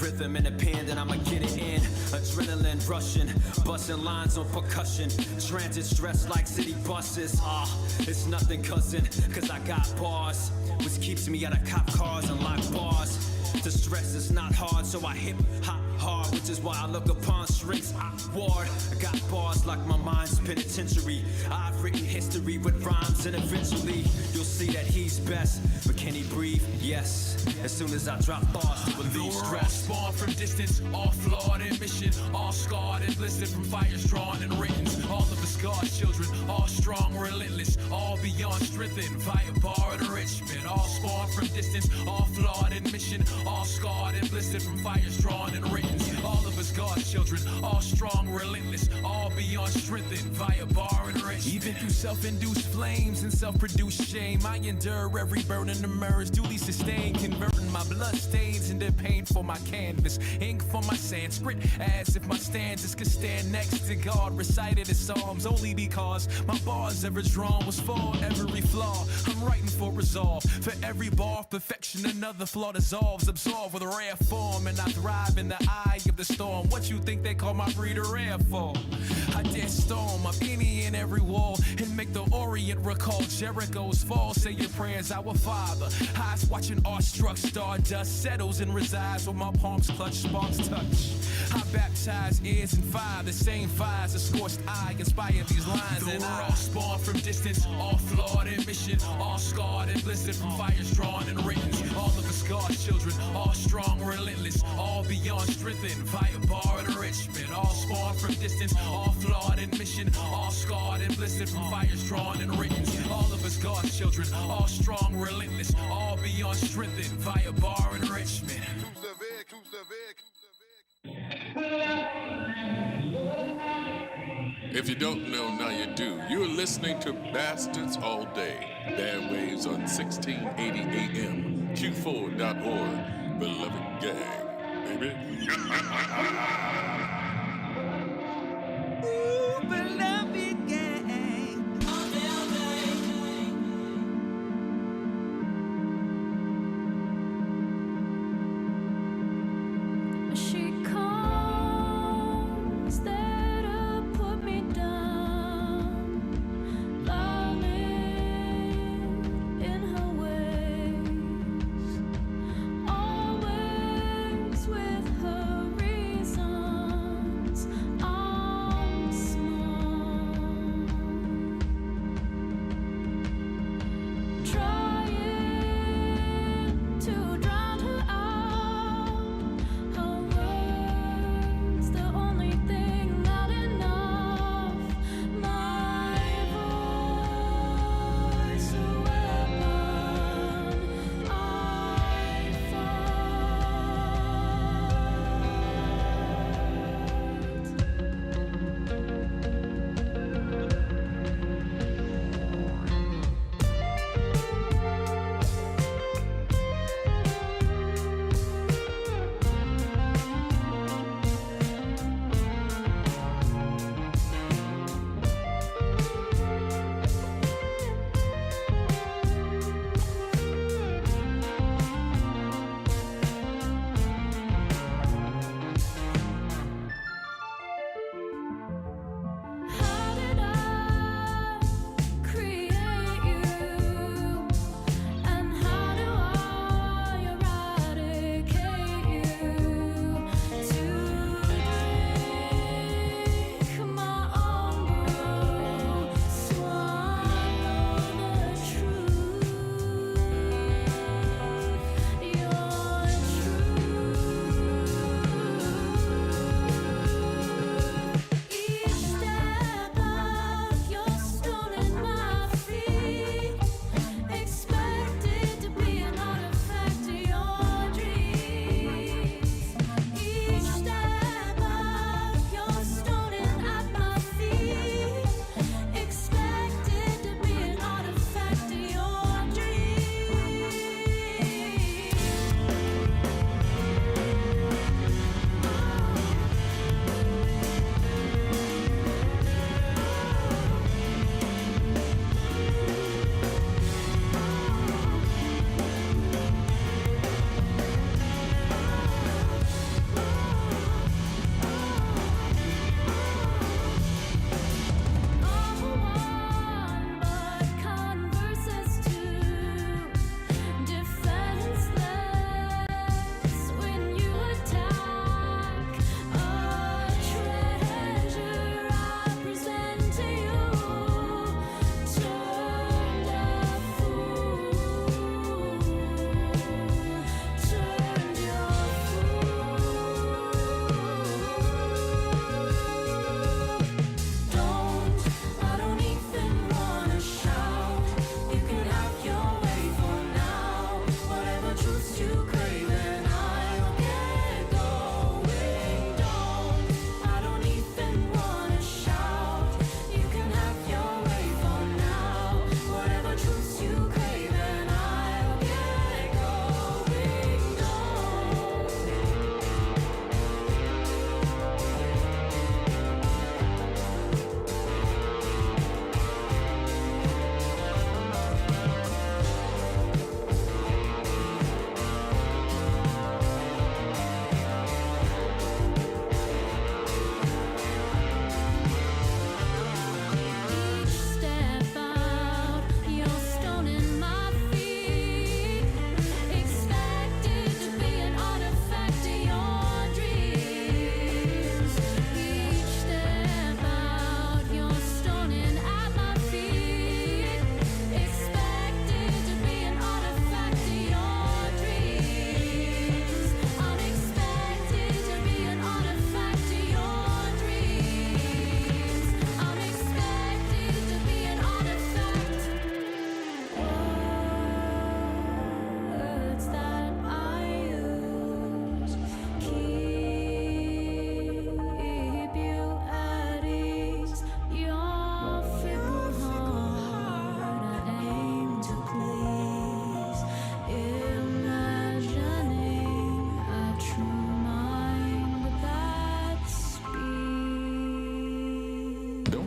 rhythm and a pen, then I'ma get it in. Adrenaline rushing, busting lines on percussion. Transit stress like city buses. It's nothing, cousin, cause I got bars, which keeps me out of cop cars and locked bars. The stress is not hard, so I hip hop hard, which is why I look upon shrinks ward. I got bars like my mind's penitentiary. I've written history with rhymes, and eventually you'll see that he's best. But can he breathe? Yes. As soon as I drop thoughts to relieve stress. All spawned from distance, all flawed in mission, all scarred and blistered from fires drawn and written. All of us God's children, all strong, relentless, all beyond strengthened via bar and enrichment. All spawned from distance, all flawed in mission, all scarred and blistered from fires drawn and written. All of us God's children, all strong, relentless, all beyond strengthened via bar and enrichment. Even through self-induced flames and self-produced shame, I endure every burden and emerge, duly sustained, converting my blood stains into paint for my canvas, ink for my Sanskrit, as if my stanzas could stand next to God, recited as psalms, only because my bars ever drawn was for every flaw. I'm writing for resolve, for every bar of perfection another flaw dissolves, absorbed with a rare form, and I thrive in the eye of the storm. What you think they call my breeder air for? I dare storm up any and every wall and make the Orient recall Jericho's fall. Say your prayers, our Father. Eyes watching awestruck stardust settles and resides when my palms clutch, sparks touch. I baptize ears in fire, the same fires a scorched eye inspire these lines. And we're all spawned from distance, all flawed in mission, all scarred and blistered from fires drawn and written. All of us God's children, all strong, relentless, all beyond strengthened via bar and enrichment. All spawned from distance, all flawed in mission, all scarred and blistered from fires drawn and written. All of us God's children, all strong, relentless, all beyond strengthened via bar and enrichment. If you don't know, now you do. You're listening to Bastards All Day. Bad Waves on 1680 AM, Q4.org. Beloved gang, baby. Ooh, beloved gang. All day, all day. She comes there to put me down, falling in her ways, always with her reason.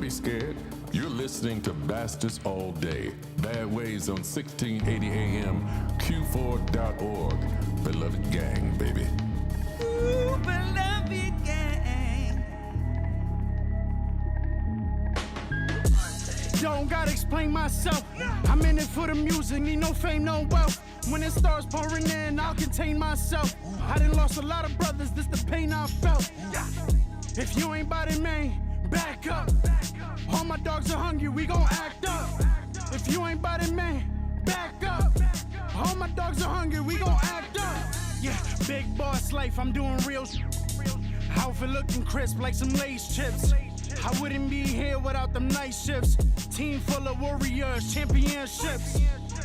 be scared. You're listening to Bastards All Day. Bad Ways on 1680 AM, Q4.org. Beloved gang, baby. Ooh, beloved gang. Don't gotta explain myself. I'm in it for the music, need no fame, no wealth. When it starts pouring in, I'll contain myself. I done lost a lot of brothers, this the pain I felt. If you ain't by the man, back up. All my dogs are hungry, we gon' act up. If you ain't by the man, back up. All my dogs are hungry, we gon' act up. Yeah, big boss life, I'm doing real shit. Outfit looking crisp like some Lay's chips. I wouldn't be here without them night shifts. Team full of warriors, championships.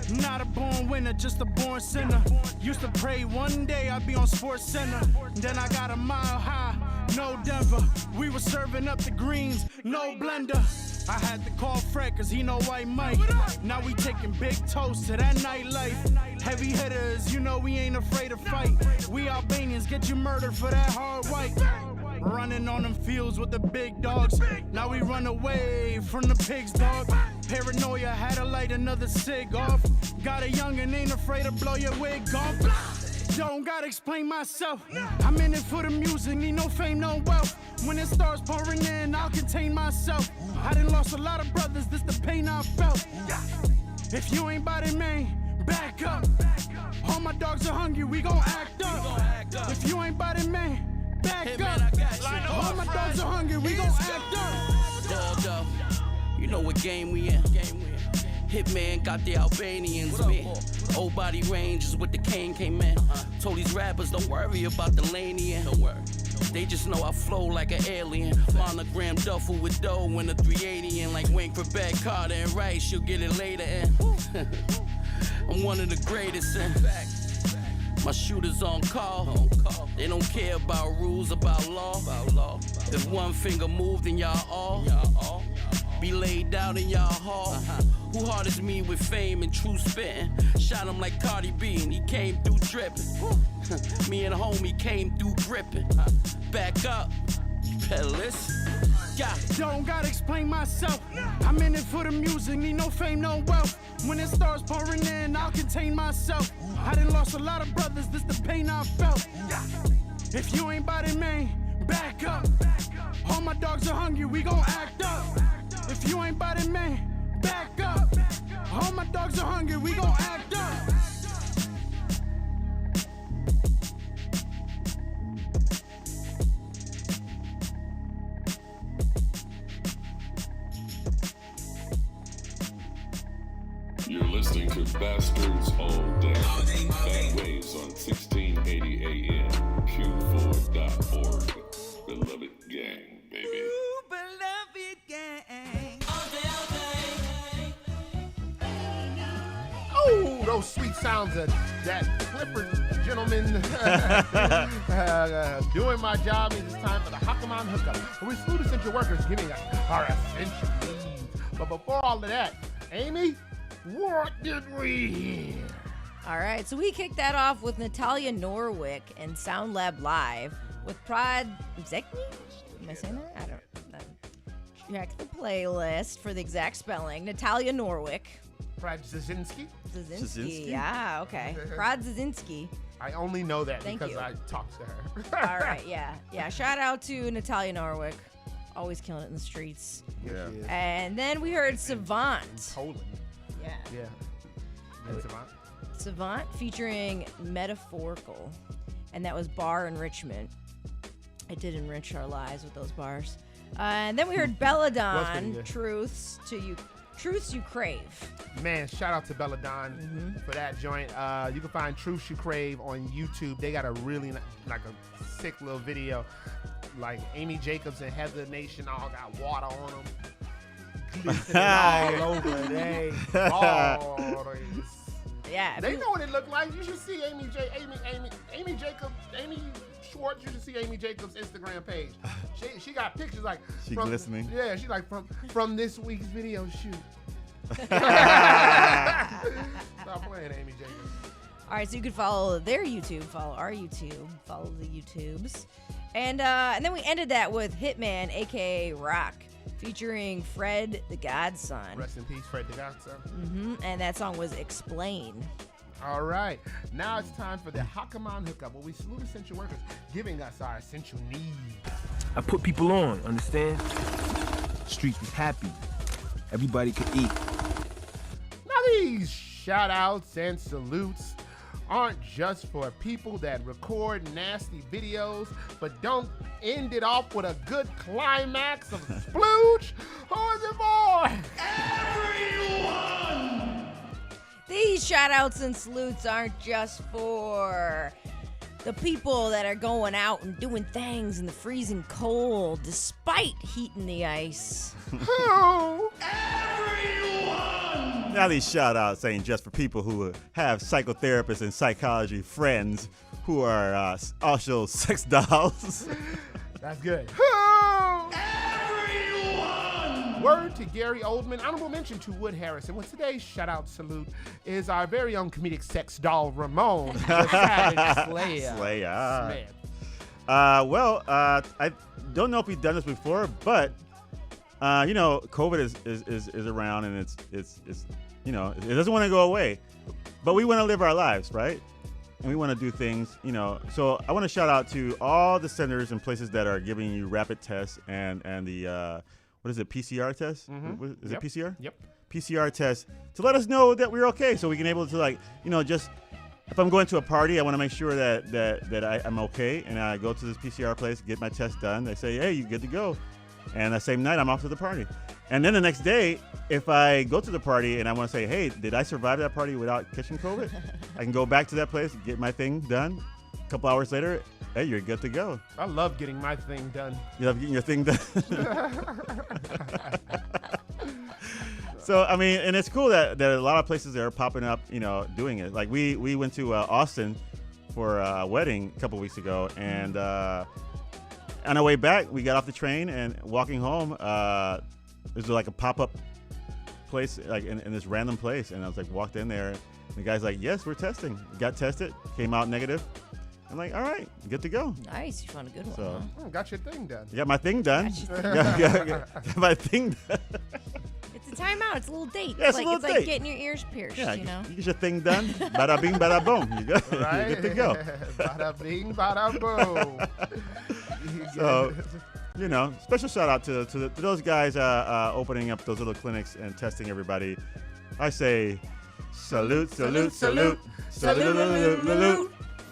Not a born winner, just a born sinner. Used to pray one day I'd be on Sports Center. Then I got a mile high, no Denver. We were serving up the greens, no blender. I had to call Fred cause he know White Mike. Now we taking big toasts to that nightlife. Heavy hitters, you know we ain't afraid to fight. We Albanians, get you murdered for that hard white. Running on them fields with the big dogs. Now we run away from the pigs, dog. Paranoia had to light another cig off. Got a youngin', ain't afraid to blow your wig off. Don't gotta explain myself. I'm in it for the music, need no fame, no wealth. When it starts pouring in, I'll contain myself. I done lost a lot of brothers, this the pain I felt. If you ain't by the man, back up. All my dogs are hungry, we gon' act up. If you ain't by the man, back up. All my dogs are hungry, we gon' act up. Dogged up. You know what game we in. Hitman got the Albanians me. Old body range is what the cane came in. Told these rappers don't worry about the Lanian. Don't worry. They just know I flow like an alien. Monogram duffel with dough in a 380 and like Wayne for Beck, Carter and Rice, you'll get it later in. I'm one of the greatest in. My shooters on call. They don't care about rules, about law. If one finger moved, then y'all all be laid out in y'all hall. Who hard as me with fame and true spittin'? Shot him like Cardi B and he came through drippin'. Me and homie came through grippin'. Back up, you better listen. Yeah. Don't gotta explain myself. I'm in it for the music, need no fame, no wealth. When it starts pouring in, I'll contain myself. I done lost a lot of brothers, this the pain I felt. If you ain't by the man, back up. All my dogs are hungry, we gon' act up. If you ain't by the man, back up. All my dogs are hungry, we gon' act up. You're listening to Bastards All Day. Bad Waves on 1680 AM, Q4.org. Beloved gang, baby. Ooh, beloved gang. Oh, those sweet sounds of that Clifford gentleman doing my job. It's time for the Hakaman Hookup. We salute essential workers giving us our essential needs. But before all of that, Amy, what did we hear? All right, so we kicked that off with Natalia Norwick and Sound Lab Live with Prad Zekni? Am I saying that? I don't know. Check the playlist for the exact spelling. Natalia Norwick. Prad Zazinski? Zazinski, yeah, okay. Prad Zazinski. I only know that Thank because you. I talked to her. All right, yeah. Yeah, shout out to Natalia Norwick. Always killing it in the streets. Yeah. And then we heard Savant. Poland. Yeah. Yeah. And Savant? Savant featuring Metaphorical. And that was Bar Enrichment. It did enrich our lives with those bars. And then we heard Belladon, Truths You Crave. Man, shout out to Belladon for that joint. You can find Truths You Crave on YouTube. They got a really like a sick little video. Like Amy Jacobs and Heather Nation all got water on them. Glistening all over. They ballers. Yeah. They know what it looked like. You should see Amy Jacobs, Amy Schwartz. You should see Amy Jacobs' Instagram page. She got pictures like she glistening. Yeah, she like from this week's video shoot. Stop playing, Amy Jacobs. All right, so you can follow their YouTube, follow our YouTube, follow the YouTubes. And then we ended that with Hitman, a.k.a. Rock, featuring Fred the Godson. Rest in peace, Fred the Godson. And that song was Explain. All right. Now it's time for the Hakaman Hookup, where we salute essential workers, giving us our essential needs. I put people on, understand? Streets was happy. Everybody could eat. Now these shout outs and salutes aren't just for people that record nasty videos but don't end it off with a good climax of splooge. Who is it for? Everyone! These shout outs and salutes aren't just for the people that are going out and doing things in the freezing cold despite heating the ice. Who? Now these shout outs ain't just for people who have psychotherapists and psychology friends who are also sex dolls. That's good. Everyone! Word to Gary Oldman. Honorable mention to Wood Harrison. Well, today's shout out salute is our very own comedic sex doll, Ramon. The Savage Slayer. Smith. I don't know if we've done this before, but COVID is around, and it's it doesn't want to go away, but we want to live our lives, right? And we want to do things, So I want to shout out to all the centers and places that are giving you rapid tests and the what is it, PCR test? Is it PCR? Yep. PCR test to let us know that we're okay, so we can able to just if I'm going to a party, I want to make sure that I'm okay, and I go to this PCR place, get my test done. They say, hey, you're good to go. And that same night, I'm off to the party. And then the next day, if I go to the party and I want to say, hey, did I survive that party without catching COVID? I can go back to that place, get my thing done. A couple hours later, hey, you're good to go. I love getting my thing done. You love getting your thing done? So, I mean, and it's cool that a lot of places that are popping up, doing it. Like we went to Austin for a wedding a couple weeks ago, and on our way back, we got off the train and walking home, there's like a pop-up place, like in this random place. And I was like, walked in there, and the guy's like, yes, we're testing. Got tested, came out negative. I'm like, all right, good to go. Nice, you found a good one. So, got your thing done. You got my thing done. Got my thing done. It's a timeout. It's a little date. Yeah, it's like a little it's date. like getting your ears pierced, Yeah, you know? you get your thing done. Bada bing, bada boom. You go. Right? You're good to go. Bada bing, bada boom. So, special shout out to those guys opening up those little clinics and testing everybody. I say, salute, salute, salute, salute.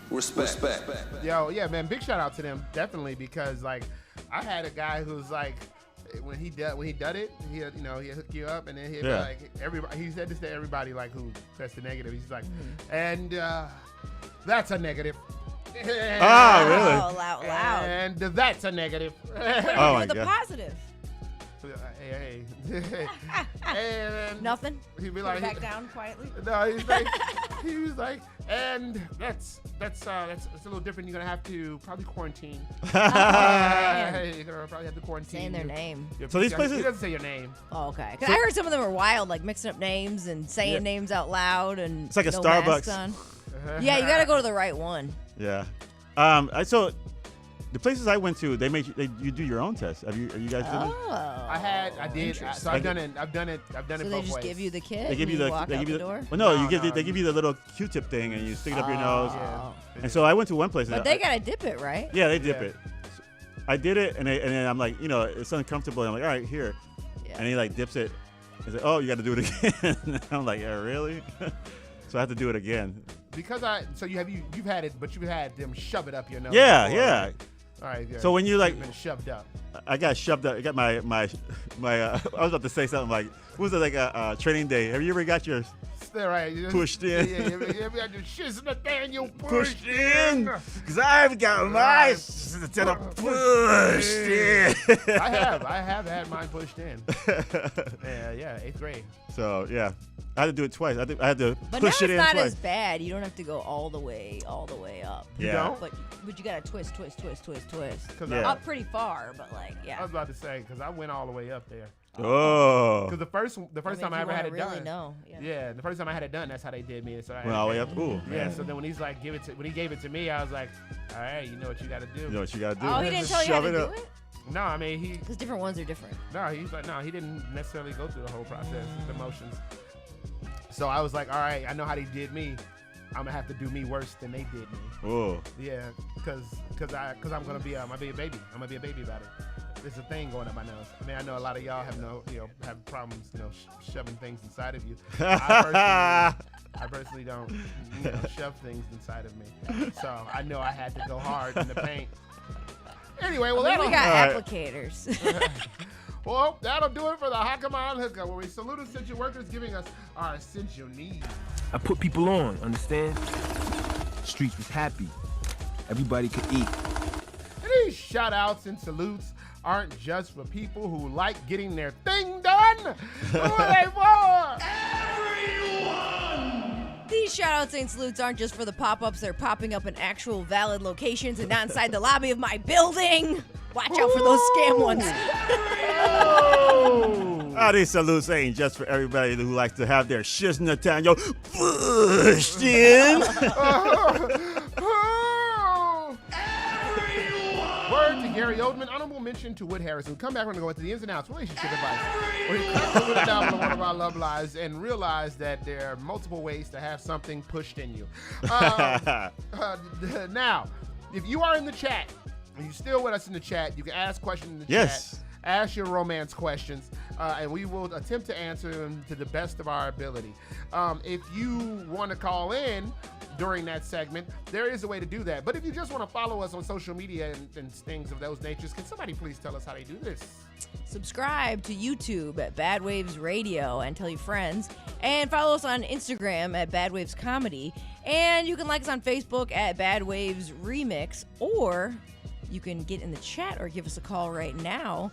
Respect. Yo, yeah, man, big shout out to them, definitely, because like I had a guy who's like, when he done it, he'll hook you up, and then he'll be like, everybody. He said this to everybody like who tested negative. He's like, and that's a negative. Really? Oh, loud. And that's a negative. Oh my the God. positive. Hey. And Nothing. He'd be Put like, it back down quietly. No, he was like, and that's a little different. You're gonna have to probably quarantine. You're gonna probably have to quarantine. Saying their name. So these places. He doesn't say your name. Oh, okay. 'Cause I heard some of them are wild, like mixing up names and saying names out loud, and It's like a no Starbucks. masks on. Yeah, you gotta go to the right one. Yeah. So the places I went to, you do your own test. Are you guys doing it? Oh. I did. So I've done it. I've done it So both they just ways. give you the kit. They give you and the walk out the door. Well, no, No, they give you the little Q-tip thing, and you stick it up your nose. Oh. And so I went to one place. But and they gotta dip it, right? Yeah, they dip it. So I did it, and then I'm like, it's uncomfortable. And I'm like, all right, here. Yeah. And he like dips it. He's like, oh, you got to do it again. I'm like, yeah, really? So I have to do it again. Because you've had it, but you've had them shove it up your nose. Yeah, before. yeah. All right. Yeah. So when you like, You've been shoved up. I got shoved up. I got my I was about to say something like, what was it, like a training day? Have you ever got your Right. pushed in? Yeah, you got your shiz Nathaniel pushed in? Because I've got my setup pushed in. I have had mine pushed in. Yeah, 8th grade. So yeah, I had to do it twice. I had to But now push it's it in not twice. as bad. You don't have to go all the way up. You Yeah. don't? But you gotta twist. Yeah. Up pretty far, but like, I yeah. was about to say, because I went all the way up there. Oh. Because the first time I ever had it really done. know. Yeah, the first time I had it done, that's how they did me. So Went all the way up. Ooh, Yeah. man. So then when when he gave it to me, I was like, all right, you know what you got to do. You know what you got to do? Oh, he didn't tell you how Shove to it do up. it? No, I mean, Because different ones are different. No, he's like, no, he didn't necessarily go through the whole process, the motions. So I was like, all right, I know how they did me. I'm gonna have to do me worse than they did me. Oh. Yeah, because I'm gonna be a baby. I'm gonna be a baby about it. There's a thing going up my nose. I mean, I know a lot of y'all have problems, shoving things inside of you. I personally don't, shove things inside of me. So I know I had to go hard in the paint. Anyway, well, we got applicators. Well, that'll do it for the Hakaman Hookup, where we salute essential workers giving us our essential needs. I put people on, understand? Streets was happy. Everybody could eat. And these shout outs and salutes aren't just for people who like getting their thing done. Who are they for? These shout-outs and salutes aren't just for the pop-ups. They're popping up in actual valid locations and not inside the lobby of my building. Watch out for those scam ones. These salutes ain't just for everybody who likes to have their shiz Nathaniel pushed in. Word to Gary Oldman. Honorable mention to Wood Harrison. Come back when we go into the ins and outs relationship advice. Where he cracks a little down on one of our love lives and realize that there are multiple ways to have something pushed in you. Now, if you are in the chat, and you're still with us in the chat, you can ask questions in the chat. Ask your romance questions, and we will attempt to answer them to the best of our ability. If you want to call in during that segment, there is a way to do that. But if you just want to follow us on social media and things of those natures, can somebody please tell us how they do this? Subscribe to YouTube at Bad Waves Radio and tell your friends. And follow us on Instagram at Bad Waves Comedy. And you can like us on Facebook at Bad Waves Remix. Or you can get in the chat or give us a call right now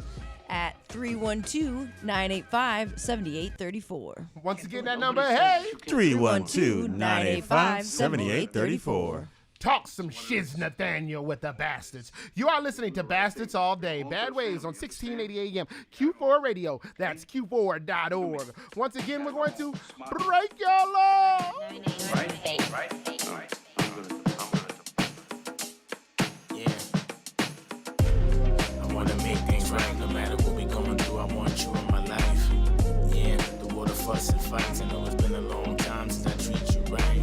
at 312-985-7834. Once again, that number, hey! 312-985-7834. Talk some shiz, Nathaniel, with the Bastards. You are listening to Bastards All Day. Bad Waves on 1680 AM. Q4 Radio. That's Q4.org. Once again, we're going to break your law. Right. I wanna make things right, no matter what we going through. I want you in my life. Yeah, the water fuss and fights. I know it's been a long time since I treat you right.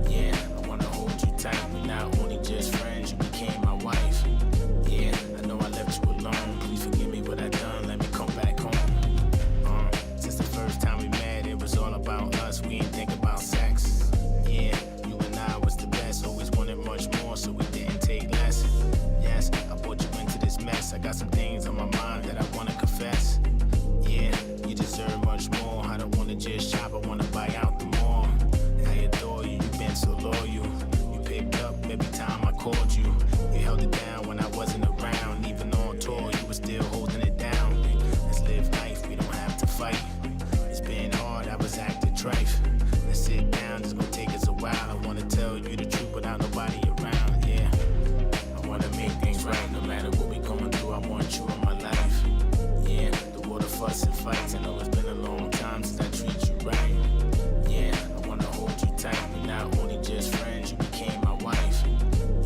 Yeah, I wanna hold you tight. We're not only just friends, you became my wife. Yeah, I know I left you alone. Please forgive me what I done. Let me come back home. Since the first time we met, it was all about us. We ain't think about sex. Yeah, you and I was the best. Always wanted much more, so we didn't take less. Yes, I brought you into this mess. I got some things on my mind that I wanna confess. Yeah, you deserve much more. I don't wanna just shop, I wanna buy out the mall. I adore you, you've been so loyal. You picked up every time I called you. You held it down when I wasn't around. Even on tour, you were still holding it down. Let's live life, we don't have to fight. It's been hard, I was acting trife. Let's sit down, it's gonna take us a while. I wanna tell you the truth without nobody around, yeah. I wanna make things right, no matter what we going through. I want you in my life. Yeah, the water fuss and fights. I know it's been a long time since I treat you right. Yeah, I wanna hold you tight. We're not only just friends, you became my wife.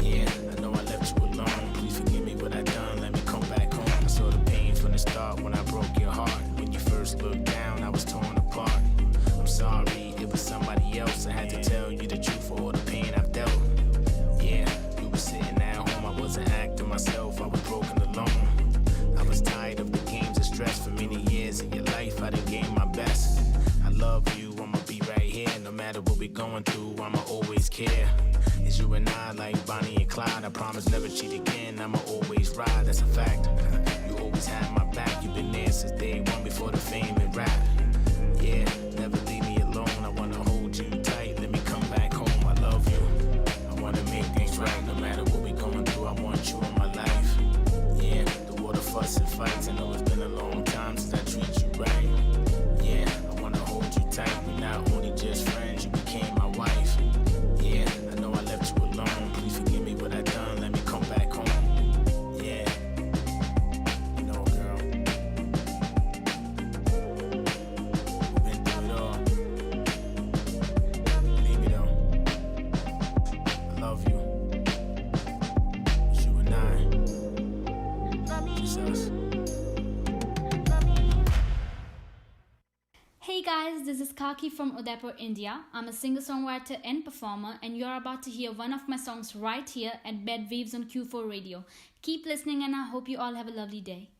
Yeah, I know I left you alone. Please forgive me what I done. Let me come back home. I saw the pain from the start when I broke your heart. When you first looked down, I was torn apart. I'm sorry, it was somebody else. I had to tell you the truth for all the pain I've dealt. Yeah, you were sitting at home. I wasn't acting myself. I was broken alone. I was tired of the games of stress. For many years in your life, I didn't gain my best. I love you, I'ma be right here. No matter what we're going through, I'ma always care. It's you and I, like Bonnie and Clyde. I promise never cheat again. I'ma always ride, that's a fact. You always had my back. You've been there since day one before the fame and rap. Yeah, never leave me alone. I wanna hold you tight. Let me come back home. I love you. I wanna make things right. No matter what we going through, I want you in my life. Yeah, the water fuss and fights. I know it's been a long time since I treat you right. Yeah, I wanna hold you tight. We're not only just friends, you became my wife. Yeah, I know I left you alone. Please forgive me what I done. Let me come back home. Yeah, you know, girl. Hey guys, this is Kaki from Udaipur, India. I'm a singer-songwriter and performer, and you're about to hear one of my songs right here at Bed Waves on Q4 Radio. Keep listening, and I hope you all have a lovely day.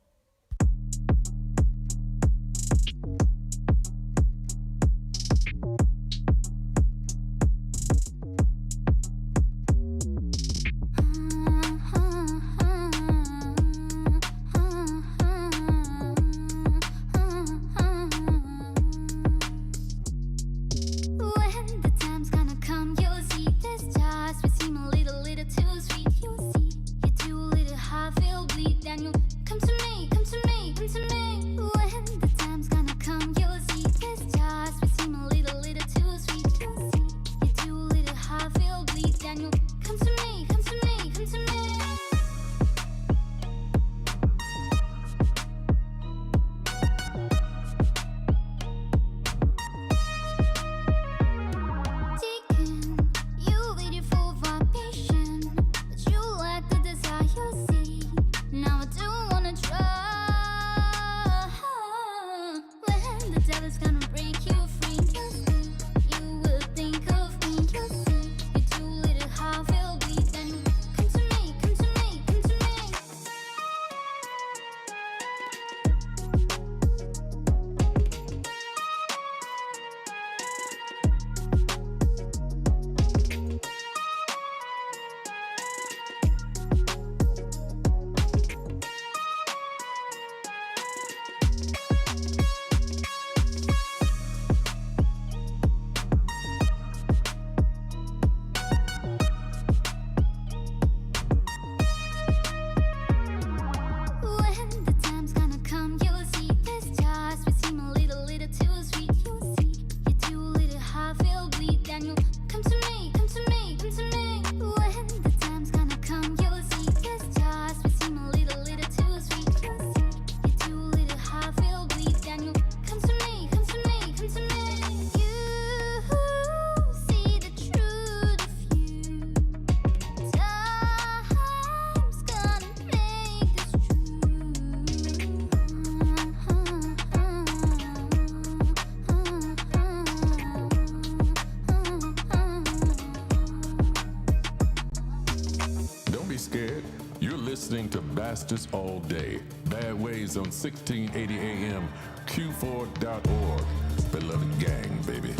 Listening to Bastards All Day. Bad Waves on 1680 AM, Q4.org. Beloved gang, baby.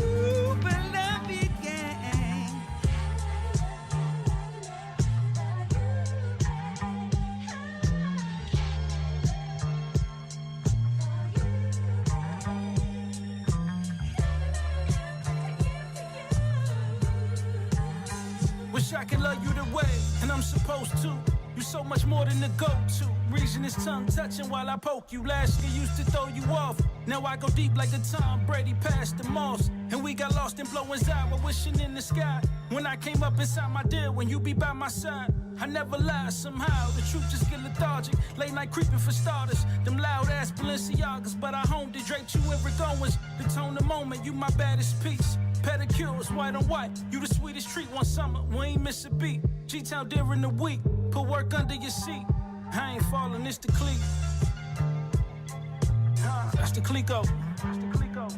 Ooh, beloved gang. Wish I could love you the way, and I'm supposed to. You so much more than the go-to. Reason is tongue touching while I poke you. Last year used to throw you off. Now I go deep like a Tom Brady past the Moss. And we got lost in blowing eye while wishing in the sky. When I came up inside my deal, when you be by my side, I never lie somehow. The truth just get lethargic. Late night creeping for starters. Them loud ass Balenciagas, but I honed it, draped you in Rick Owens. The tone, the moment, you my baddest piece. Pedicures, white on white. You the sweetest treat one summer. We ain't miss a beat. G-Town during the week. Put work under your seat. I ain't falling, it's the clique. That's the clico. That's the clico.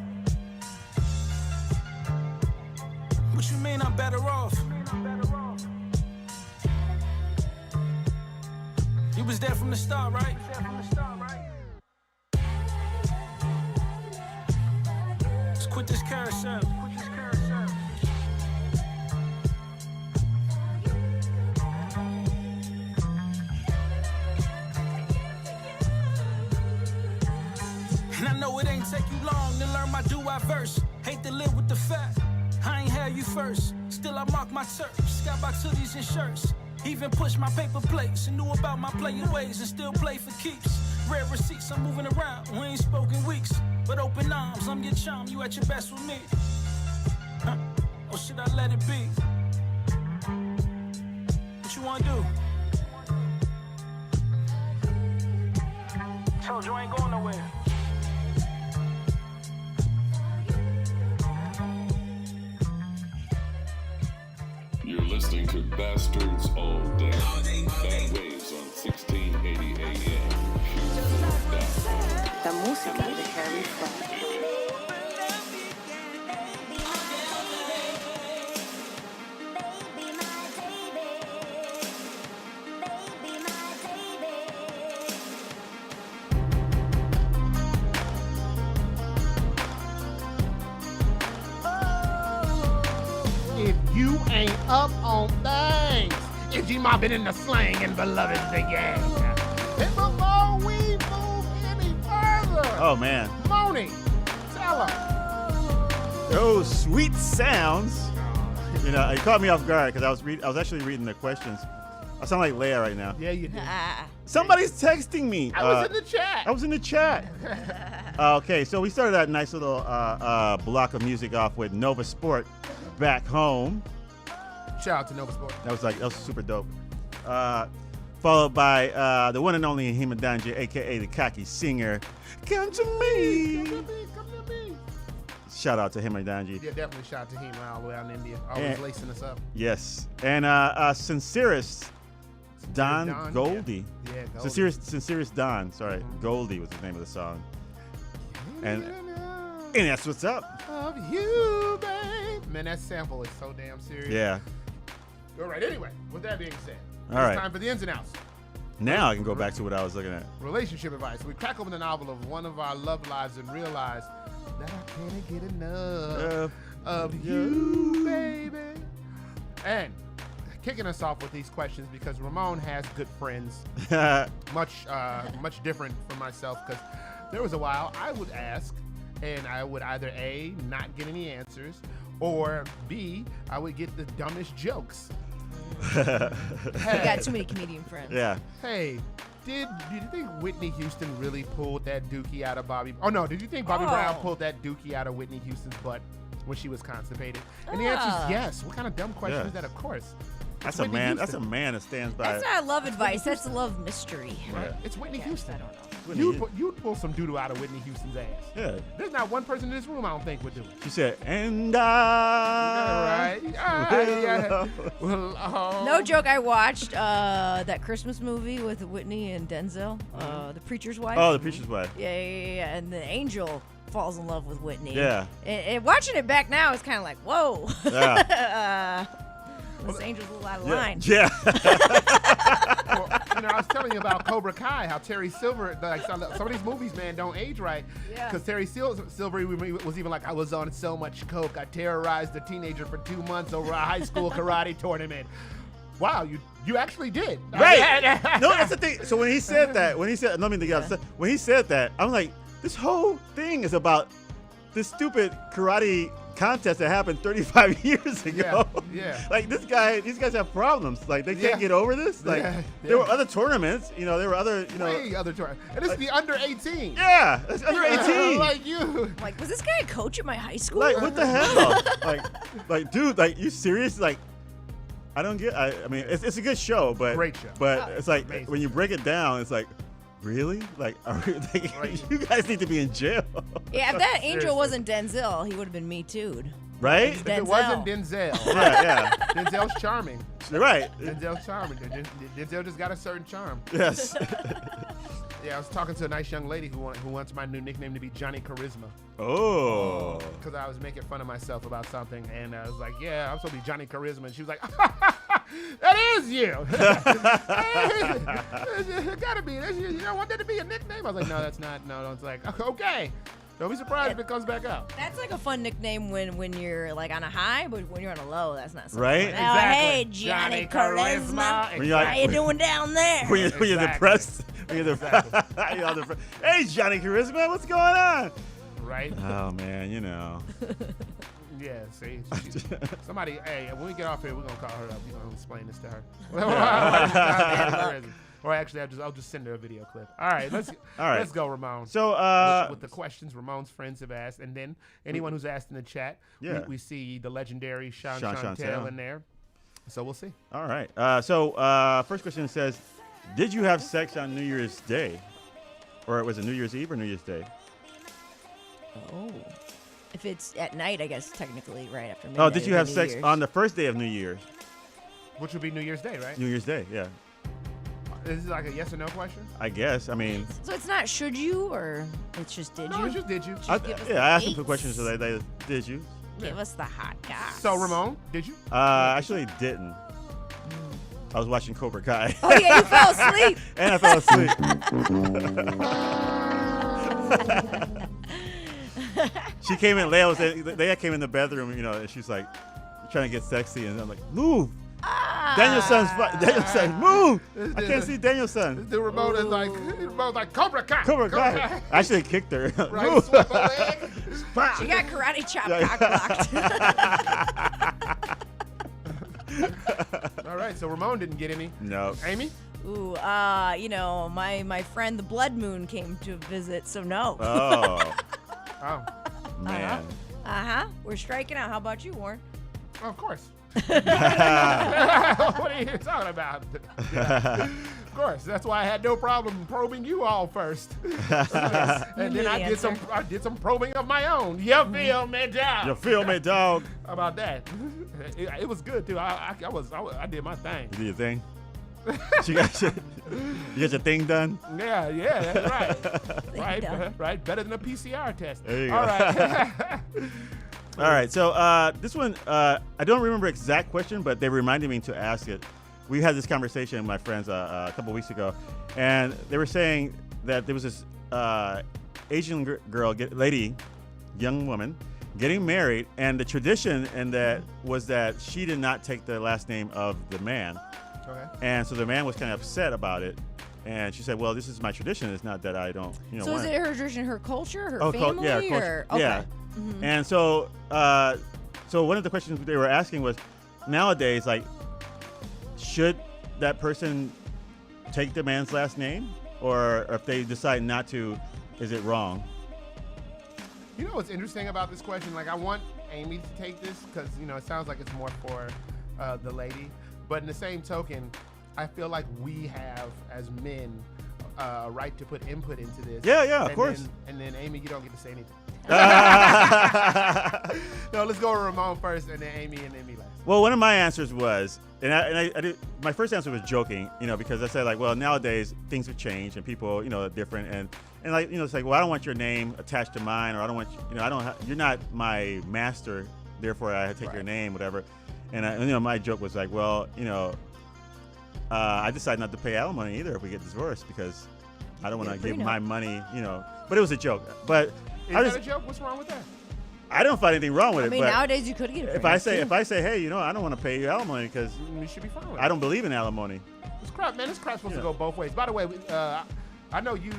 What you mean I'm better off? You was there from the start, right? Let's quit this carousel. And I know it ain't take you long to learn my do-I verse. Hate to live with the fact I ain't had you first. Still I mark my turf, skybox hoodies and shirts. Even push my paper plates and knew about my playing ways and still play for keeps. Rare receipts, I'm moving around, we ain't spoken weeks. But open arms, I'm your charm, you at your best with me. Or should I let it be? What you wanna do? Told you I ain't going nowhere. You're listening to Bastards All Day. Bad Waves on 1680 AM. La música de Harry Fraud. you ain't up on things. Is you mobbing in the slang and beloved the gang? And before we move any further, Oh man, Moni, tell her. those sweet sounds. You know, it caught me off guard because I was actually reading the questions. I sound like Leia right now. Yeah, you did. Somebody's texting me. I was in the chat. I was in the chat. Okay, so we started that nice little block of music off with Nova Sport, Back Home. Shout out to Nova Sport. That was super dope. Followed by the one and only Hima Danje, aka the cocky singer. Come to me. Come to me. Shout out to Hima Danje. Yeah, definitely shout out to him all the way out in India. Always lacing us up. Yes. And sincerest Don Don, Goldie. Yeah, Goldie. Sincerest Don. Sorry, Goldie was the name of the song. And that's what's up. Of you, babe. Man, that sample is so damn serious. Yeah. All right, anyway, with that being said, All it's right. time for the ins and outs. Now I can go back to what I was looking at. Relationship advice. We crack open the novel of one of our love lives and realize that I can't get enough of you, baby. And kicking us off with these questions because Ramon has good friends, much different from myself. Because there was a while I would ask, and I would either A, not get any answers, or B, I would get the dumbest jokes. You got too many comedian friends. Yeah. Hey, did you think Whitney Houston really pulled that dookie out of Bobby? Oh no, did you think Bobby Brown pulled that dookie out of Whitney Houston's butt when she was constipated? And the answer is yes. What kind of dumb question is that? Of course. That's a man. That's a man that stands by. That's not love advice. That's love mystery. Right? It's Whitney Houston. I don't know. You'd pull some doo-doo out of Whitney Houston's ass. Yeah. There's not one person in this room I don't think would do it. She said, and I. Well, No joke. I watched that Christmas movie with Whitney and Denzel, The Preacher's Wife. Oh, The Preacher's Wife. Yeah. And the angel falls in love with Whitney. Yeah. And watching it back now, it's kind of like, whoa. Yeah. This angel's a little out of line. Yeah. Well, I was telling you about Cobra Kai, how Terry Silver, like some of these movies, man, don't age right. Yeah. Because Terry Silver was even like, I was on so much coke, I terrorized a teenager for 2 months over a high school karate tournament. Wow, you actually did. Right. No, that's the thing. So when he said that, when he said that, I'm like, this whole thing is about this stupid karate contest that happened 35 years ago. Yeah. Like these guys have problems. Like they can't get over this. Like there were other tournaments. There were other. Way other tournaments. And this is the under 18. Yeah, it's under 18. Like you. Like, was this guy a coach at my high school? Like what the hell? like dude, like you serious? Like I don't get. I mean, it's a good show, but great show. But it's like amazing. when you break it down, it's like. Really? Like, you guys need to be in jail. Yeah, if that angel wasn't Denzel, he would have been Me Too'd. Right? If it wasn't Denzel. Yeah. Denzel's charming. Right. Denzel's charming. Denzel just got a certain charm. Yes. Yeah, I was talking to a nice young lady who wants my new nickname to be Johnny Charisma. Oh. Because I was making fun of myself about something, and I was like, yeah, I'm supposed to be Johnny Charisma. And she was like, that is you. It gotta be. You don't want that to be a nickname? I was like, no, that's not. No, it's like, okay. Don't be surprised if it comes back up. That's like a fun nickname when you're like on a high, but when you're on a low, that's not so right. Fun. Oh, hey, Johnny Charisma. Exactly. How you doing down there? When you're depressed. You're depressed. Hey, Johnny Charisma, what's going on? Right. Oh man, Yeah, see, somebody. Hey, when we get off here, we're gonna call her up. We're gonna explain this to her. Or actually, I'll just send her a video clip. All right, let's go, Ramon. So with the questions Ramon's friends have asked, and then anyone who's asked in the chat, we see the legendary Sean Chantel in there. So we'll see. All right. So first question says, did you have sex on New Year's Day, or was it New Year's Eve or New Year's Day? Oh. If it's at night, I guess technically right after midnight. Oh, did you have sex on the first day of New Year's? Which would be New Year's Day, right? New Year's Day, yeah. Is this like a yes or no question? I guess. I mean. So it's not should you, or it's just did you? No, it's just did you. I asked them 2 questions, so they did you? Give us the hot goss. So Ramon, did you? Actually didn't. I was watching Cobra Kai. Oh yeah, you fell asleep. And I fell asleep. She came in. Leia came in the bedroom, and she's like, trying to get sexy, and I'm like, move. Daniel's son, move. I can't see Daniel's son. The remote is like Cobra Kai. Cobra Kai. I should have kicked her. Right, Move. slap her leg. She got karate chop cock blocked. All right, so Ramon didn't get any. No. Amy? Ooh, my friend the Blood Moon came to visit, so no. Oh. Oh. Man. We're striking out. How about you, Warren? Of course. What are you talking about? Of course, that's why I had no problem probing you all first. And then I did some probing of my own. You feel me, dog? You feel me, dog? How about that? It was good too. I did my thing. You did your thing. You got your thing done. Yeah, that's right. right. Better than a PCR test. There you all go. right. All right, so this one, I don't remember exact question, but they reminded me to ask it. We had this conversation with my friends a couple weeks ago, and they were saying that there was this Asian young woman, getting married, and the tradition and that was that she did not take the last name of the man. Okay. And so the man was kind of upset about it. And she said, well, this is my tradition. It's not that I don't, So is it her tradition, her culture, her family? Yeah, or? Okay. Yeah. Mm-hmm. And so one of the questions they were asking was, nowadays, like, should that person take the man's last name? Or if they decide not to, is it wrong? You know what's interesting about this question? Like, I want Amy to take this because, it sounds like it's more for the lady. But in the same token, I feel like we have, as men, a right to put input into this. Yeah, of course. And then, Amy, you don't get to say anything. No, let's go to Ramon first, and then Amy, and then me last. Well, one of my answers was, I did, my first answer was joking, because I said, like, well, nowadays things have changed and people, are different, and like, it's like, well, I don't want your name attached to mine, or I don't want, you're not my master, therefore I take your name, whatever. And my joke was like, well, I decided not to pay alimony either if we get divorced because I don't want to give my money, But it was a joke. But is that a joke? What's wrong with that? I don't find anything wrong with it. I mean, but nowadays you could get it. If I say, hey, I don't want to pay you alimony because you should be fine with I don't believe in alimony. This crap supposed to go both ways. By the way, I know you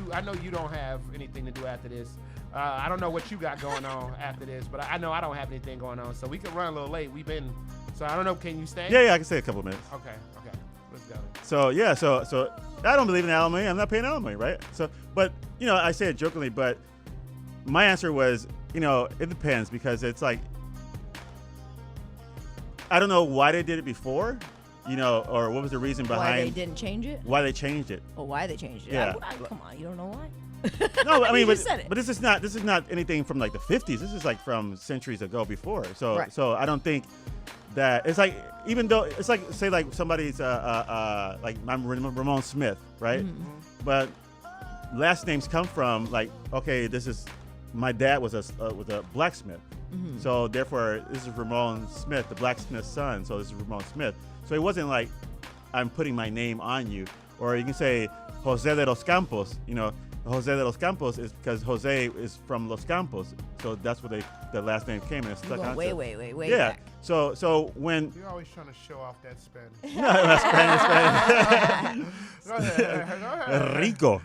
don't have anything to do after this. I don't know what you got going on after this, but I know I don't have anything going on, so we can run a little late. So I don't know. Can you stay? Yeah, I can stay a couple minutes. Okay, let's go. So yeah, so I don't believe in alimony. I'm not paying alimony, right? So, but I say it jokingly, but my answer was, it depends because it's like I don't know why they did it before, or what was the reason behind why they didn't change it. Why they changed it? Oh, why they changed it? Yeah. Come on, you don't know why. No, I mean, but this is not anything from like the 50s. This is like from centuries ago before. So so I don't think that it's like, even though it's like, say like somebody's like I'm Ramon Smith, right? Mm-hmm. But last names come from like, okay, this is my dad was a blacksmith, mm-hmm. so therefore this is Ramon Smith, the blacksmith's son. So this is Ramon Smith. So it wasn't like I'm putting my name on you, or you can say Jose de los Campos, Jose de los Campos is because Jose is from Los Campos, so that's where the last name came and it's stuck on. Way yeah. Back. So when you're always trying to show off that Spanish. Go ahead. Rico.